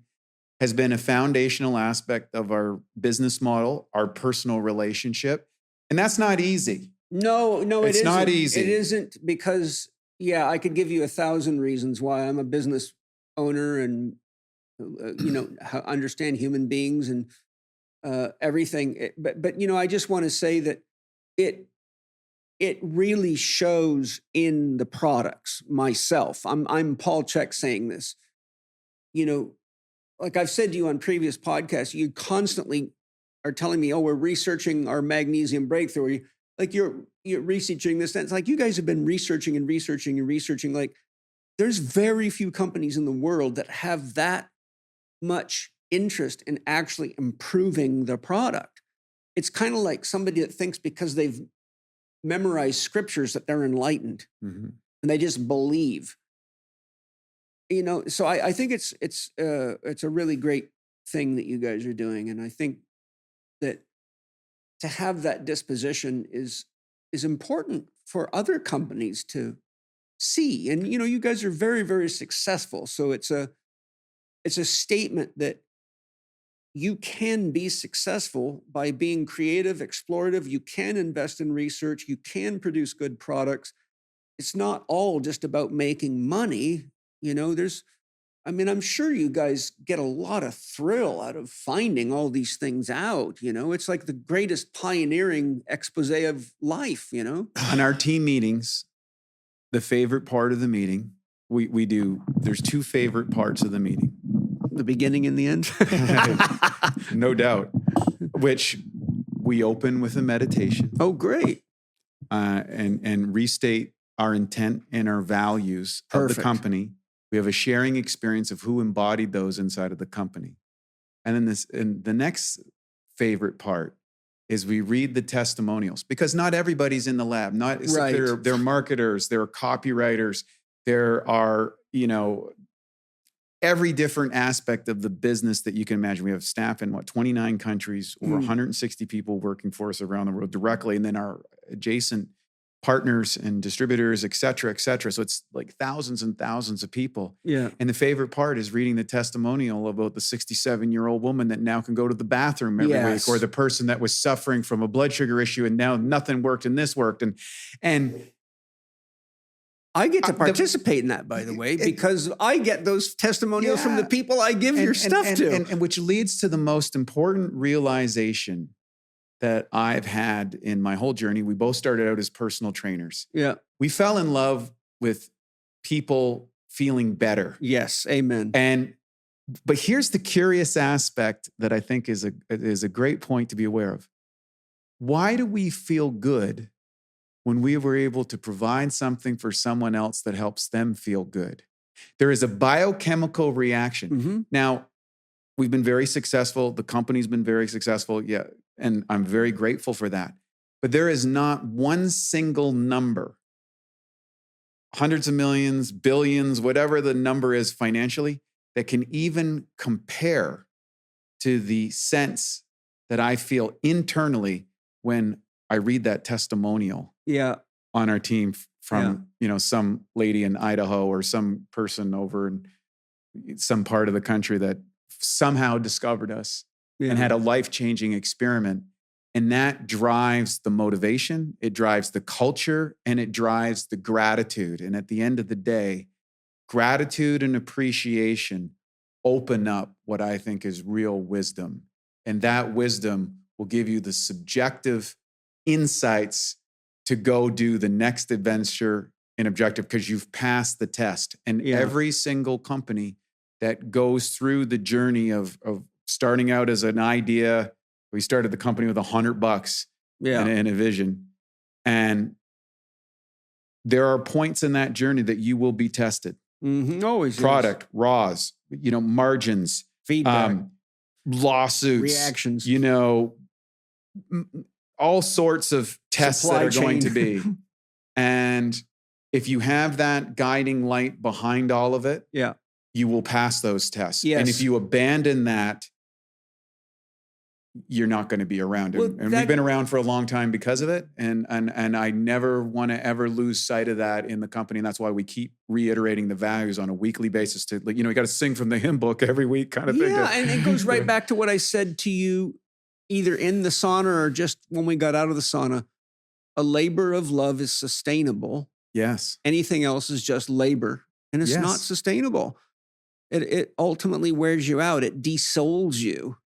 has been a foundational aspect of our business model, our personal relationship. And that's not easy. No, It's not easy. It isn't, because, I could give you 1,000 reasons why I'm a business owner and, understand human beings and everything. But I just want to say that it really shows in the products myself. I'm Paul Chek saying this. Like I've said to you on previous podcasts, you constantly are telling me, oh, we're researching our magnesium breakthrough. Like you're researching this. It's like you guys have been researching and researching and researching. Like there's very few companies in the world that have that much interest in actually improving the product. It's kind of like somebody that thinks because they've memorized scriptures that they're enlightened and they just believe. So I think it's a really great thing that you guys are doing, and I think that to have that disposition is important for other companies to see. And you guys are very, very successful, so it's a statement that you can be successful by being creative, explorative. You can invest in research. You can produce good products. It's not all just about making money. I'm sure you guys get a lot of thrill out of finding all these things out. It's like the greatest pioneering expose of life, On our team meetings, the favorite part of the meeting, there's two favorite parts of the meeting. The beginning and the end. No doubt. Which we open with a meditation. Oh, great. And restate our intent and our values of the company. We have a sharing experience of who embodied those inside of the company. And then the next favorite part is we read the testimonials, because not everybody's in the lab. They're marketers, there are copywriters, there are, every different aspect of the business that you can imagine. We have staff in 29 countries, over 160 people working for us around the world directly, and then our adjacent partners and distributors, et cetera, et cetera. So it's like thousands and thousands of people. Yeah. And the favorite part is reading the testimonial about the 67-year-old woman that now can go to the bathroom every week, or the person that was suffering from a blood sugar issue and now nothing worked and this worked. And I get to participate in that, by the way, because I get those testimonials from the people I give your stuff to. And which leads to the most important realization that I've had in my whole journey. We both started out as personal trainers. Yeah. We fell in love with people feeling better. Yes. Amen. But here's the curious aspect that I think is a great point to be aware of. Why do we feel good when we were able to provide something for someone else that helps them feel good? There is a biochemical reaction. Mm-hmm. Now, we've been very successful. The company's been very successful. Yeah. And I'm very grateful for that. But there is not one single number, hundreds of millions, billions, whatever the number is financially, that can even compare to the sense that I feel internally when I read that testimonial on our team from some lady in Idaho or some person over in some part of the country that somehow discovered us and had a life-changing experiment. And that drives the motivation, it drives the culture, and it drives the gratitude. And at the end of the day, gratitude and appreciation open up what I think is real wisdom. And that wisdom will give you the subjective insights to go do the next adventure and objective because you've passed the test. And every single company that goes through the journey of starting out as an idea, we started the company with $100 and a vision. And there are points in that journey that you will be tested. Mm-hmm. Always. Product, raws, margins, feedback, lawsuits, reactions, all sorts of tests supply that are chain. going to be. And if you have that guiding light behind all of it, you will pass those tests. Yes. And if you abandon that, you're not going to be around. And we've been around for a long time because of it. And I never want to ever lose sight of that in the company. And that's why we keep reiterating the values on a weekly basis to, you got to sing from the hymn book every week kind of thing. Yeah, and it goes right back to what I said to you either in the sauna or just when we got out of the sauna. A labor of love is sustainable. Yes. Anything else is just labor, and it's not sustainable. It ultimately wears you out. It desouls you.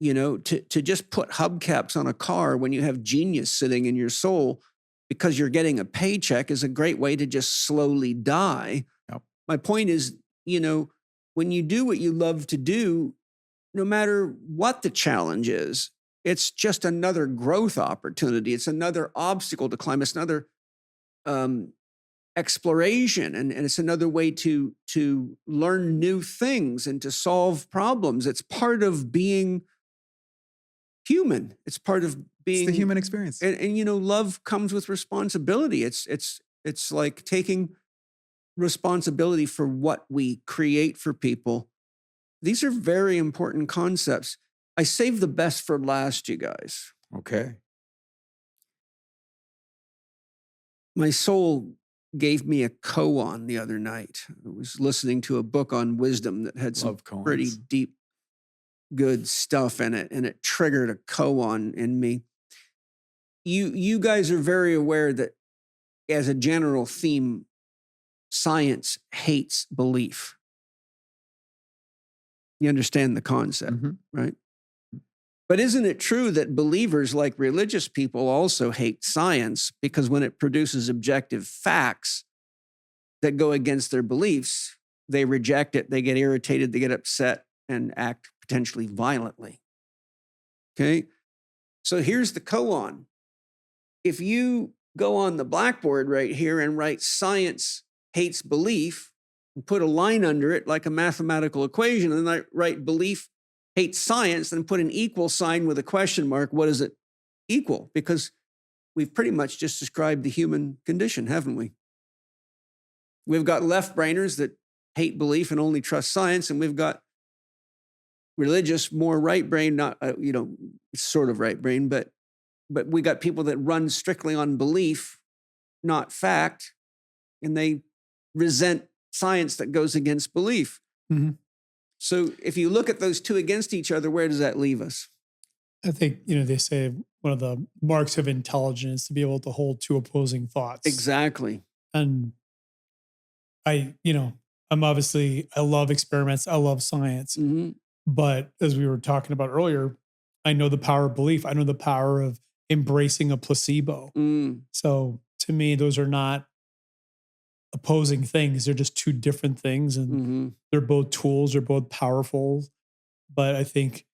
To just put hubcaps on a car when you have genius sitting in your soul because you're getting a paycheck is a great way to just slowly die. Yep. My point is, when you do what you love to do, no matter what the challenge is, it's just another growth opportunity. It's another obstacle to climb. It's another exploration, and it's another way to learn new things and to solve problems. It's part of being human. It's part of being the human experience. And love comes with responsibility. It's like taking responsibility for what we create for people. These are very important concepts. I saved the best for last, you guys. Okay. My soul gave me a koan the other night. I was listening to a book on wisdom that had some pretty deep, good stuff in it, and it triggered a koan in me. You guys are very aware that as a general theme, science hates belief. You understand the concept, right? But isn't it true that believers, like religious people, also hate science because when it produces objective facts that go against their beliefs, they reject it, they get irritated, they get upset, and act potentially violently? Okay? So here's the koan. If you go on the blackboard right here and write science hates belief and put a line under it like a mathematical equation, and then I write belief hates science, then put an equal sign with a question mark, what does it equal? Because we've pretty much just described the human condition, haven't we? We've got left brainers that hate belief and only trust science. And we've got religious, more right brain, not, sort of right brain, but we got people that run strictly on belief, not fact, and they resent science that goes against belief. Mm-hmm. So if you look at those two against each other, where does that leave us? I think, they say one of the marks of intelligence is to be able to hold two opposing thoughts. Exactly. And I love experiments. I love science. Mm-hmm. But as we were talking about earlier, I know the power of belief. I know the power of embracing a placebo. Mm. So to me, those are not opposing things. They're just two different things. And Mm-hmm. they're both tools. They're both powerful. But I think,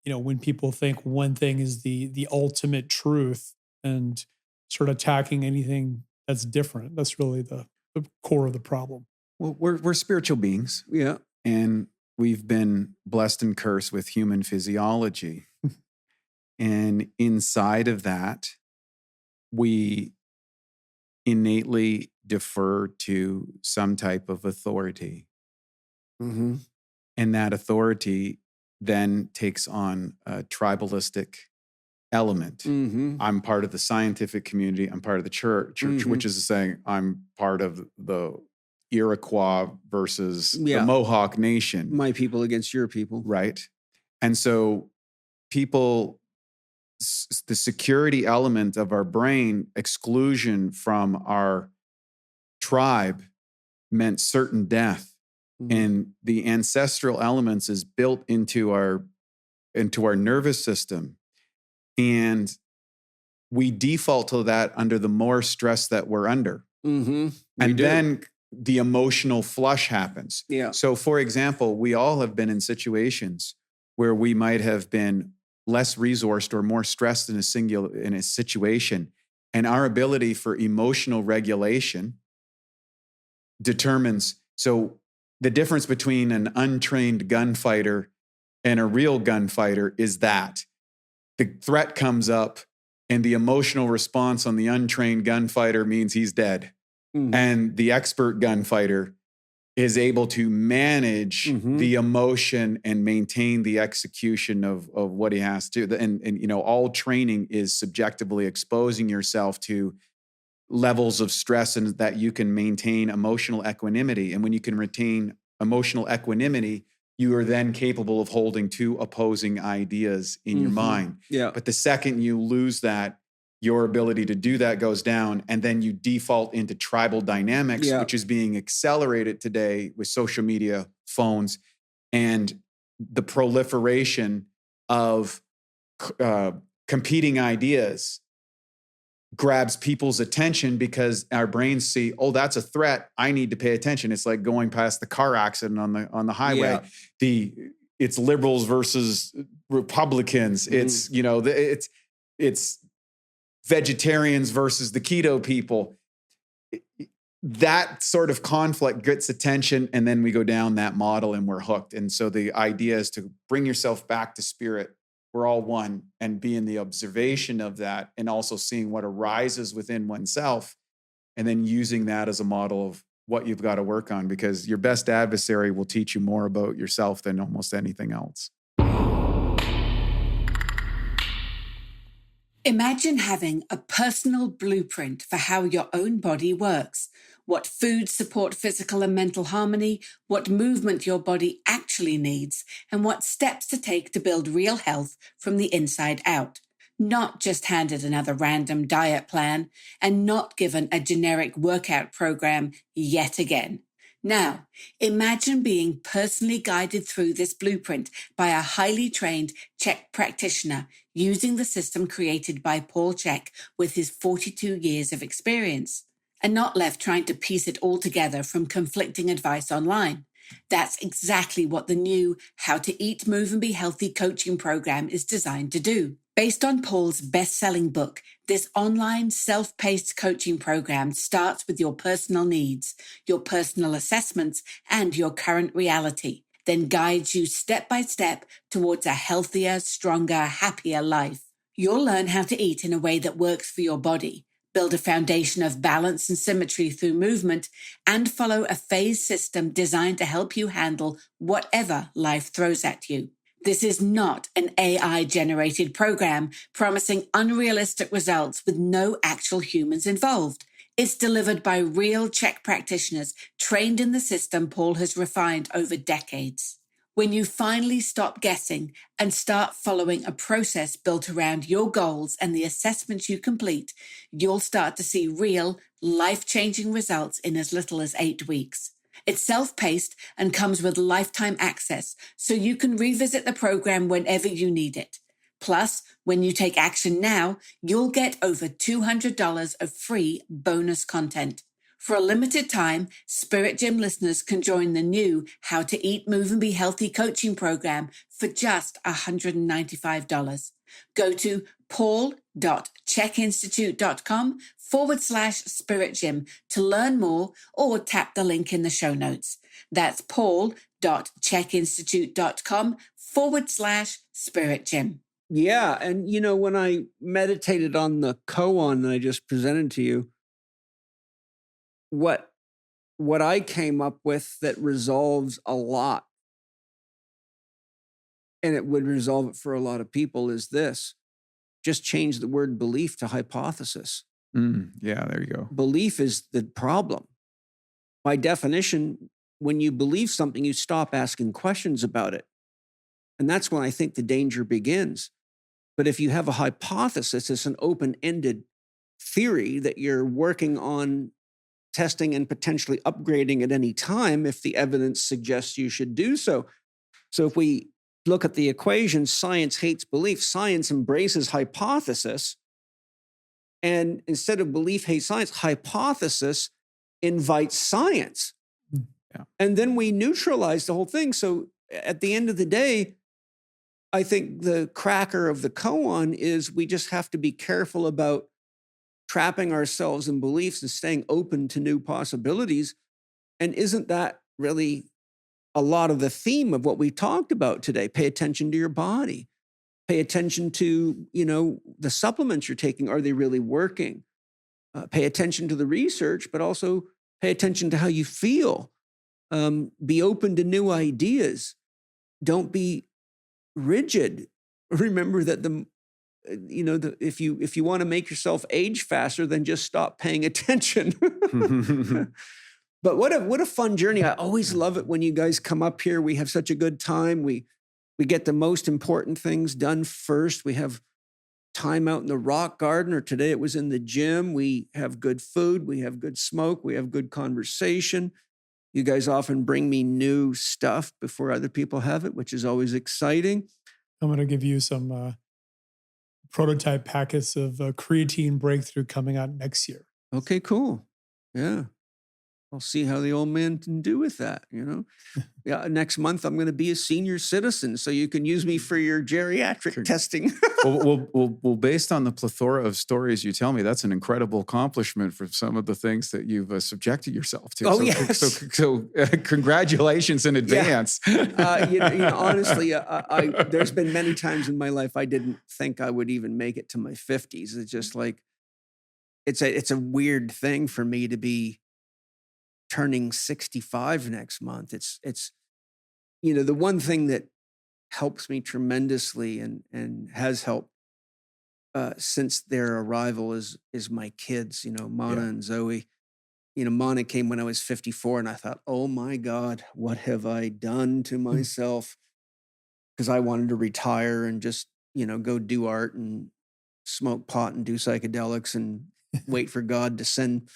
when people think one thing is the ultimate truth and sort of attacking anything that's different, that's really the core of the problem. Well, we're spiritual beings. Yeah. And we've been blessed and cursed with human physiology. And inside of that, we innately defer to some type of authority. Mm-hmm. And that authority then takes on a tribalistic element. Mm-hmm. I'm part of the scientific community. I'm part of the church, Mm-hmm. which is saying I'm part of the Iroquois versus Yeah. the Mohawk Nation. My people against your people. Right. And so people, the security element of our brain, exclusion from our tribe meant certain death. Mm-hmm. And the ancestral elements is built into our nervous system. And we default to that under the more stress that we're under. Mm-hmm. And then the emotional flush happens. Yeah. So for example, we all have been in situations where we might have been less resourced or more stressed in a situation. And our ability for emotional regulation determines, so the difference between an untrained gunfighter and a real gunfighter is that the threat comes up and the emotional response on the untrained gunfighter means he's dead. Mm-hmm. And the expert gunfighter is able to manage Mm-hmm. the emotion and maintain the execution of what he has to. And all training is subjectively exposing yourself to levels of stress and that you can maintain emotional equanimity. And when you can retain emotional equanimity, you are then capable of holding two opposing ideas in your Mm-hmm. mind. Yeah. But the second you lose that, your ability to do that goes down, and then you default into tribal dynamics, Yeah. which is being accelerated today with social media, phones, and the proliferation of competing ideas grabs people's attention because our brains see, oh, that's a threat. I need to pay attention. It's like going past the car accident on the highway. Yeah. It's liberals versus Republicans. Mm-hmm. It's vegetarians versus the keto people. That sort of conflict gets attention, and then we go down that model and we're hooked. And so the idea is to bring yourself back to spirit. We're all one, and be in the observation of that, and also seeing what arises within oneself, and then using that as a model of what you've got to work on, because your best adversary will teach you more about yourself than almost anything else. Imagine having a personal blueprint for how your own body works, what foods support physical and mental harmony, what movement your body actually needs, and what steps to take to build real health from the inside out. Not just handed another random diet plan and not given a generic workout program yet again. Now, imagine being personally guided through this blueprint by a highly trained Chek practitioner using the system created by Paul Chek with his 42 years of experience, and not left trying to piece it all together from conflicting advice online. That's exactly what the new How to Eat, Move and Be Healthy coaching program is designed to do. Based on Paul's best-selling book, this online self-paced coaching program starts with your personal needs, your personal assessments, and your current reality, then guides you step by step towards a healthier, stronger, happier life. You'll learn how to eat in a way that works for your body, build a foundation of balance and symmetry through movement, and follow a phase system designed to help you handle whatever life throws at you. This is not an AI-generated program promising unrealistic results with no actual humans involved. It's delivered by real Chek practitioners trained in the system Paul has refined over decades. When you finally stop guessing and start following a process built around your goals and the assessments you complete, you'll start to see real, life-changing results in as little as 8 weeks. It's self-paced and comes with lifetime access, so you can revisit the program whenever you need it. Plus, when you take action now, you'll get over $200 of free bonus content. For a limited time, Spirit Gym listeners can join the new How to Eat, Move, and Be Healthy coaching program for just $195. Go to paul.chekinstitute.com/Spirit Gym to learn more or tap the link in the show notes. That's paul.chekinstitute.com/Spirit Gym. Yeah. And, when I meditated on the koan that I just presented to you, what I came up with that resolves a lot, and it would resolve it for a lot of people, is this: just change the word belief to hypothesis. Yeah, there you go. Belief is the problem. By definition, when you believe something, you stop asking questions about it. And that's when I think the danger begins. But if you have a hypothesis, it's an open-ended theory that you're working on testing and potentially upgrading at any time if the evidence suggests you should do so. So if we look at the equation, science hates belief, science embraces hypothesis. And instead of belief hates science, hypothesis invites science. Yeah. And then we neutralize the whole thing. So at the end of the day, I think the cracker of the koan is we just have to be careful about trapping ourselves in beliefs and staying open to new possibilities. And isn't that really a lot of the theme of what we talked about today? Pay attention to your body. Pay attention to, the supplements you're taking. Are they really working? Pay attention to the research, but also pay attention to how you feel. Be open to new ideas. Don't be rigid. Remember that if you want to make yourself age faster, then just stop paying attention. But what a fun journey. I always love it when you guys come up here. We have such a good time. We get the most important things done first. We have time out in the rock garden, or today it was in the gym. We have good food. We have good smoke. We have good conversation. You guys often bring me new stuff before other people have it, which is always exciting. I'm going to give you some prototype packets of creatine breakthrough coming out next year. Okay, cool. Yeah. I'll see how the old man can do with that, Yeah, next month I'm going to be a senior citizen, so you can use me for your geriatric testing. well, based on the plethora of stories you tell me, that's an incredible accomplishment for some of the things that you've subjected yourself to. Oh, so, yes. So congratulations in advance. Yeah. Honestly, there's been many times in my life I didn't think I would even make it to my 50s. It's just like, it's a weird thing for me to be turning 65 next month. It's the one thing that helps me tremendously and has helped since their arrival is my kids, Mana and Zoe. Mana came when I was 54, and I thought, oh my God, what have I done to myself? Because I wanted to retire and just, go do art and smoke pot and do psychedelics and wait for God to send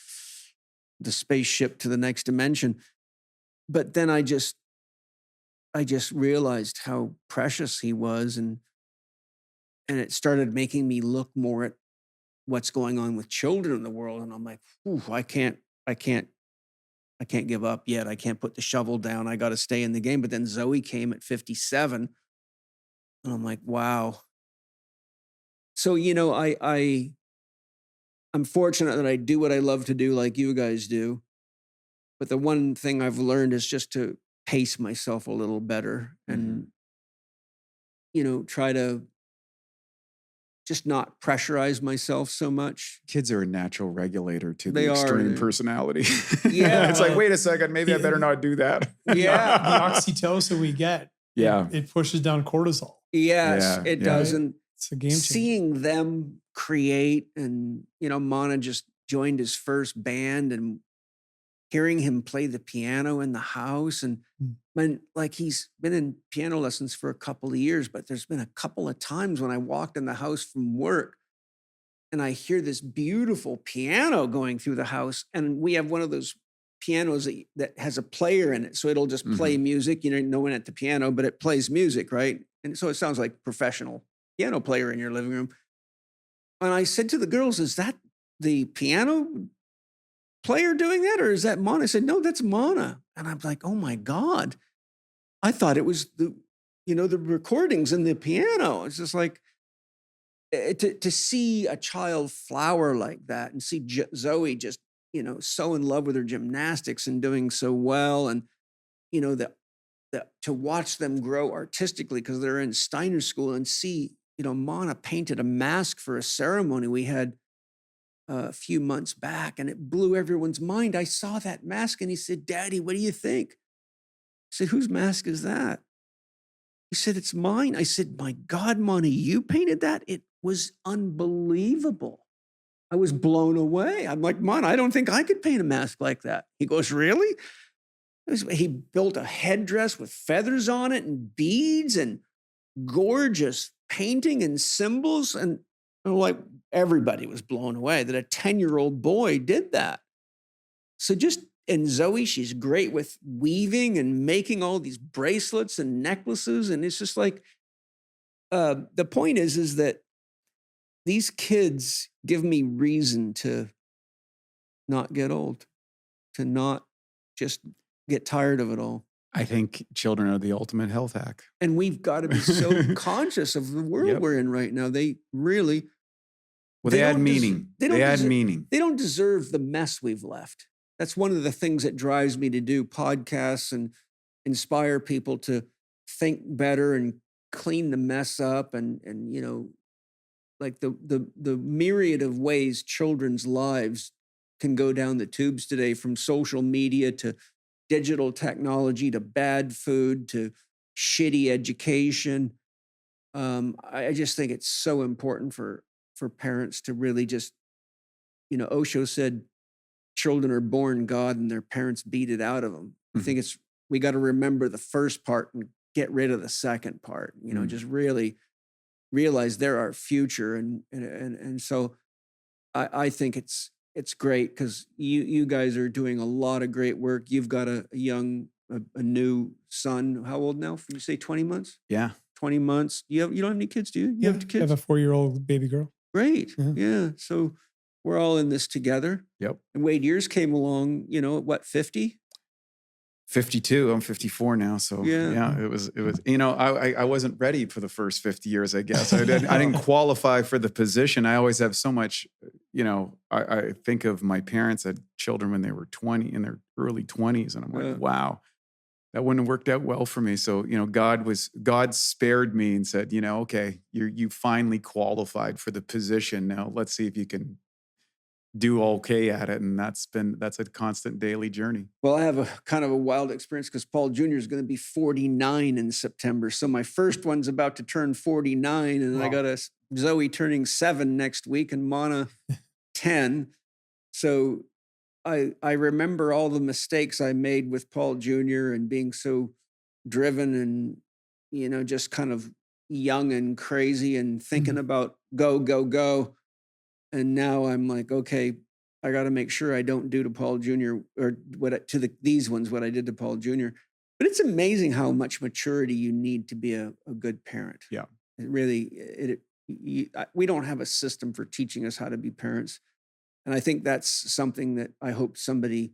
the spaceship to the next dimension. But then I just realized how precious he was, and it started making me look more at what's going on with children in the world. And I'm like, I can't give up yet. I can't put the shovel down. I got to stay in the game. But then Zoe came at 57, and I'm like, wow. So, I'm fortunate that I do what I love to do, like you guys do. But the one thing I've learned is just to pace myself a little better and, try to just not pressurize myself so much. Kids are a natural regulator to They the are. extreme personality. Yeah. It's like, wait a second, maybe I better not do that. Yeah. The oxytocin we get, Yeah. it pushes down cortisol. Yes, Yeah, it yeah. does. And It's a game changer. seeing them create, and, Mana just joined his first band, and hearing him play the piano in the house. And when, like, he's been in piano lessons for a couple of years, but there's been a couple of times when I walked in the house from work and I hear this beautiful piano going through the house. And we have one of those pianos that has a player in it. So it'll just play music, no one at the piano, but it plays music, right? And so it sounds like professional piano player in your living room. And I said to the girls, is that the piano player doing that, or is that Mana? I said, no, that's Mana. And I'm like, oh my God. I thought it was the recordings and the piano. It's just like, to see a child flower like that, and see Zoe just, so in love with her gymnastics and doing so well. And, to watch them grow artistically, because they're in Steiner school, and see, Mana painted a mask for a ceremony we had a few months back, and it blew everyone's mind. I saw that mask, and he said, Daddy, what do you think? I said, whose mask is that? He said, it's mine. I said, my God, Mana, you painted that? It was unbelievable. I was blown away. I'm like, Mana, I don't think I could paint a mask like that. He goes, really? He built a headdress with feathers on it and beads and gorgeous painting and symbols. And like, everybody was blown away that a 10-year-old boy did that. So and Zoe, she's great with weaving and making all these bracelets and necklaces. And it's just like, the point is that these kids give me reason to not get old, to not just get tired of it all. I think children are the ultimate health hack. And we've got to be so conscious of the world we're in right now. They really... Well, they add meaning. They add meaning. They don't deserve the mess we've left. That's one of the things that drives me to do podcasts and inspire people to think better and clean the mess up. And like the myriad of ways children's lives can go down the tubes today, from social media to digital technology to bad food to shitty education. I just think it's so important for parents to really just, Osho said, children are born God and their parents beat it out of them. I think we got to remember the first part and get rid of the second part, just really realize they're our future. And so I think it's great, because you guys are doing a lot of great work. You've got a new son. How old now? You say 20 months? Yeah. 20 months. You don't have any kids, do you? You have kids? I have a 4-year-old baby girl. Great. Yeah. So we're all in this together. Yep. And Wade, years came along, at 50? 52. I'm 54 now. So yeah, it was, I wasn't ready for the first 50 years, I guess. I didn't qualify for the position. I always have so much, I think of my parents had children when they were 20, in their early 20s. And I'm like, wow, that wouldn't have worked out well for me. So, God spared me and said, okay, you finally qualified for the position. Now let's see if you can do okay at it. And that's a constant daily journey. Well, I have a kind of a wild experience, because Paul Jr. is going to be 49 in September. So my first one's about to turn 49, and I got a Zoe turning 7 next week, and Mana 10. So I remember all the mistakes I made with Paul Jr. and being so driven and, just kind of young and crazy and thinking about go, go, go. And now I'm like, okay, I got to make sure I don't do to Paul Jr. or these ones what I did to Paul Jr. But it's amazing how much maturity you need to be a good parent. Yeah. It really, we don't have a system for teaching us how to be parents. And I think that's something that I hope somebody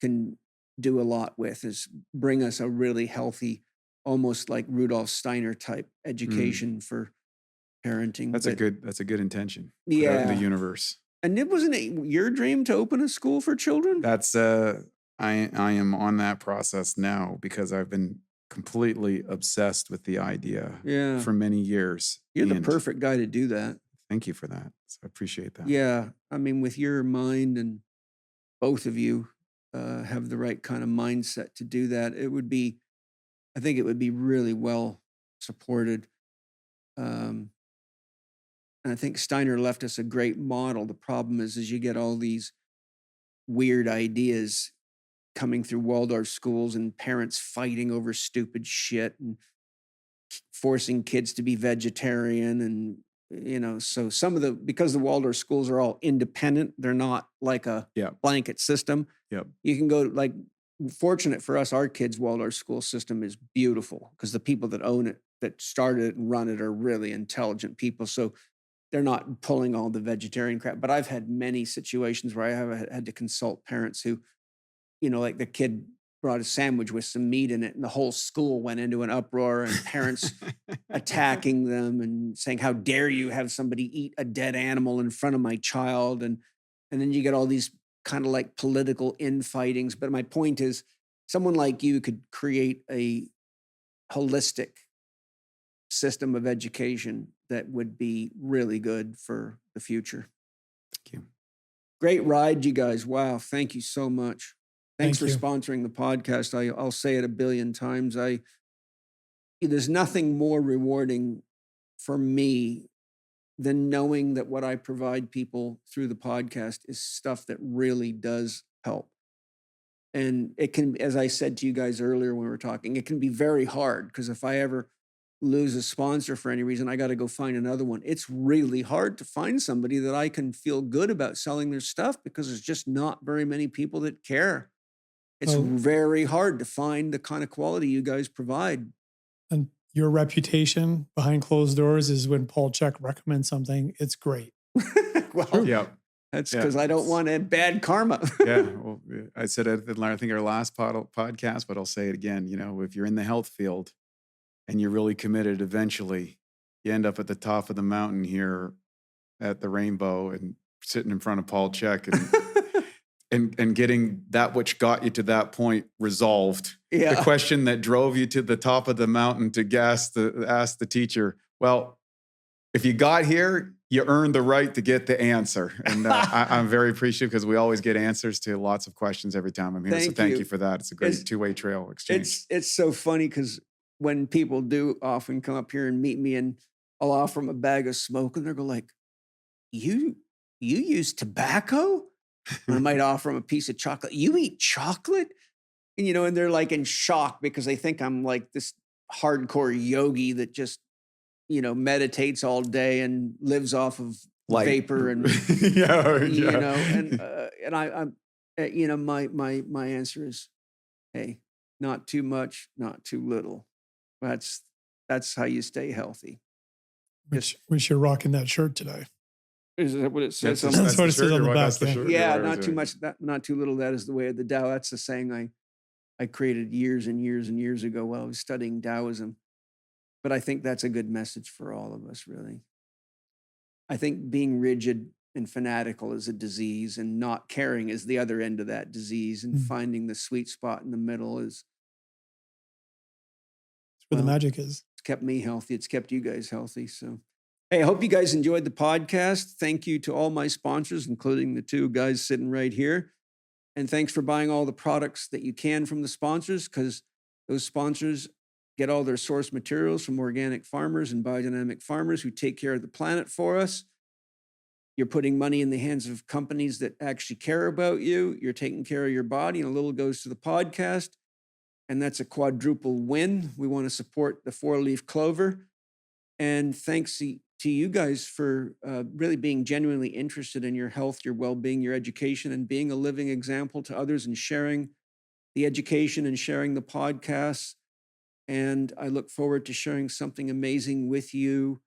can do a lot with, is bring us a really healthy, almost like Rudolf Steiner type education for parenting. That's a good intention. Yeah. The universe. And wasn't it your dream to open a school for children? That's I am on that process now, because I've been completely obsessed with the idea for many years. You're the perfect guy to do that. Thank you for that. So I appreciate that. Yeah. I mean, with your mind, and both of you have the right kind of mindset to do that, I think it would be really well supported. And I think Steiner left us a great model. The problem is you get all these weird ideas coming through Waldorf schools and parents fighting over stupid shit and forcing kids to be vegetarian. And, so because the Waldorf schools are all independent, they're not like a blanket system. Yep. You can go, like, fortunate for us, our kids' Waldorf school system is beautiful because the people that own it, that started it and run it, are really intelligent people. So they're not pulling all the vegetarian crap. But I've had many situations where I have had to consult parents who, like the kid brought a sandwich with some meat in it and the whole school went into an uproar, and parents attacking them and saying, how dare you have somebody eat a dead animal in front of my child? And then you get all these kind of like political infightings. But my point is, someone like you could create a holistic system of education that would be really good for the future. Thank you. Great ride, you guys. Wow. Thank you so much. Thanks Thank for you. sponsoring the podcast. I'll say it a billion times. There's nothing more rewarding for me than knowing that what I provide people through the podcast is stuff that really does help. And it can, as I said to you guys earlier when we were talking, it can be very hard, because if I ever lose a sponsor for any reason, I got to go find another one. It's really hard to find somebody that I can feel good about selling their stuff, because there's just not very many people that care. It's very hard to find the kind of quality you guys provide. And your reputation behind closed doors is when Paul Chek recommends something, it's great. Well, Yeah. that's because I don't want bad karma. Yeah. Well, I said it, I think our last podcast, but I'll say it again. If you're in the health field and you're really committed, eventually you end up at the top of the mountain here at the Rainbow and sitting in front of Paul Chek and getting that which got you to that point resolved. Yeah. The question that drove you to the top of the mountain to ask the teacher, well, if you got here, you earned the right to get the answer. And I'm very appreciative, because we always get answers to lots of questions every time I'm here. Thank you for that. It's a great two-way trail exchange. It's so funny, because when people do often come up here and meet me, and I'll offer them a bag of smoke, and they'll go like, you use tobacco? And I might offer them a piece of chocolate. You eat chocolate? And, and they're like in shock, because they think I'm like this hardcore yogi that just, meditates all day and lives off of vapor and, and I'm, my answer is, hey, not too much, not too little. That's how you stay healthy. Wish you're rocking that shirt today. Is that what it says? That's what it says on the back. Yeah, not too much, not too little. That is the way of the Tao. That's the saying I created years and years and years ago while I was studying Taoism. But I think that's a good message for all of us, really. I think being rigid and fanatical is a disease, and not caring is the other end of that disease. And finding the sweet spot in the middle is where the magic is. It's kept me healthy. It's kept you guys healthy. So, hey, I hope you guys enjoyed the podcast. Thank you to all my sponsors, including the two guys sitting right here. And thanks for buying all the products that you can from the sponsors, because those sponsors get all their source materials from organic farmers and biodynamic farmers who take care of the planet for us. You're putting money in the hands of companies that actually care about you. You're taking care of your body, and a little goes to the podcast. And that's a quadruple win. We want to support the 4-leaf clover. And thanks to you guys for really being genuinely interested in your health, your well-being, your education, and being a living example to others, and sharing the education and sharing the podcasts. And I look forward to sharing something amazing with you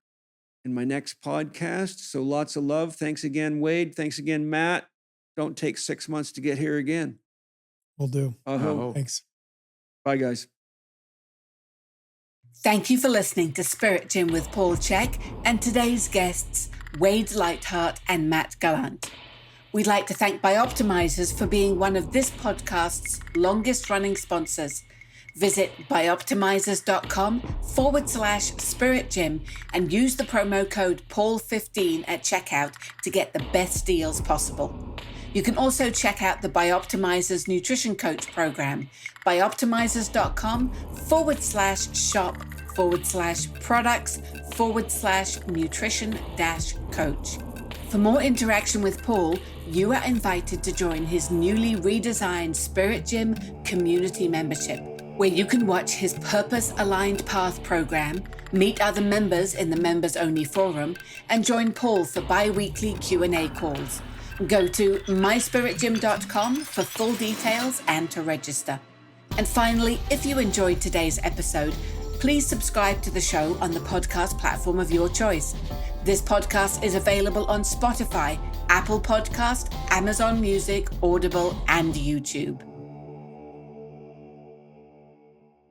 in my next podcast. So lots of love. Thanks again, Wade. Thanks again, Matt. Don't take 6 months to get here again. Will do. Thanks. Bye, guys. Thank you for listening to Spirit Gym with Paul Chek and today's guests, Wade Lightheart and Matt Gallant. We'd like to thank BIOptimizers for being one of this podcast's longest running sponsors. Visit BIOptimizers.com/Spirit Gym and use the promo code PAUL15 at checkout to get the best deals possible. You can also check out the BIOptimizers Nutrition Coach program, bioptimizers.com/shop/products/nutrition-coach. For more interaction with Paul, you are invited to join his newly redesigned Spirit Gym community membership, where you can watch his Purpose Aligned Path program, meet other members in the members-only forum, and join Paul for bi-weekly Q&A calls. Go to myspiritgym.com for full details and to register. And finally, if you enjoyed today's episode, please subscribe to the show on the podcast platform of your choice. This podcast is available on Spotify, Apple Podcast, Amazon Music, Audible, and YouTube.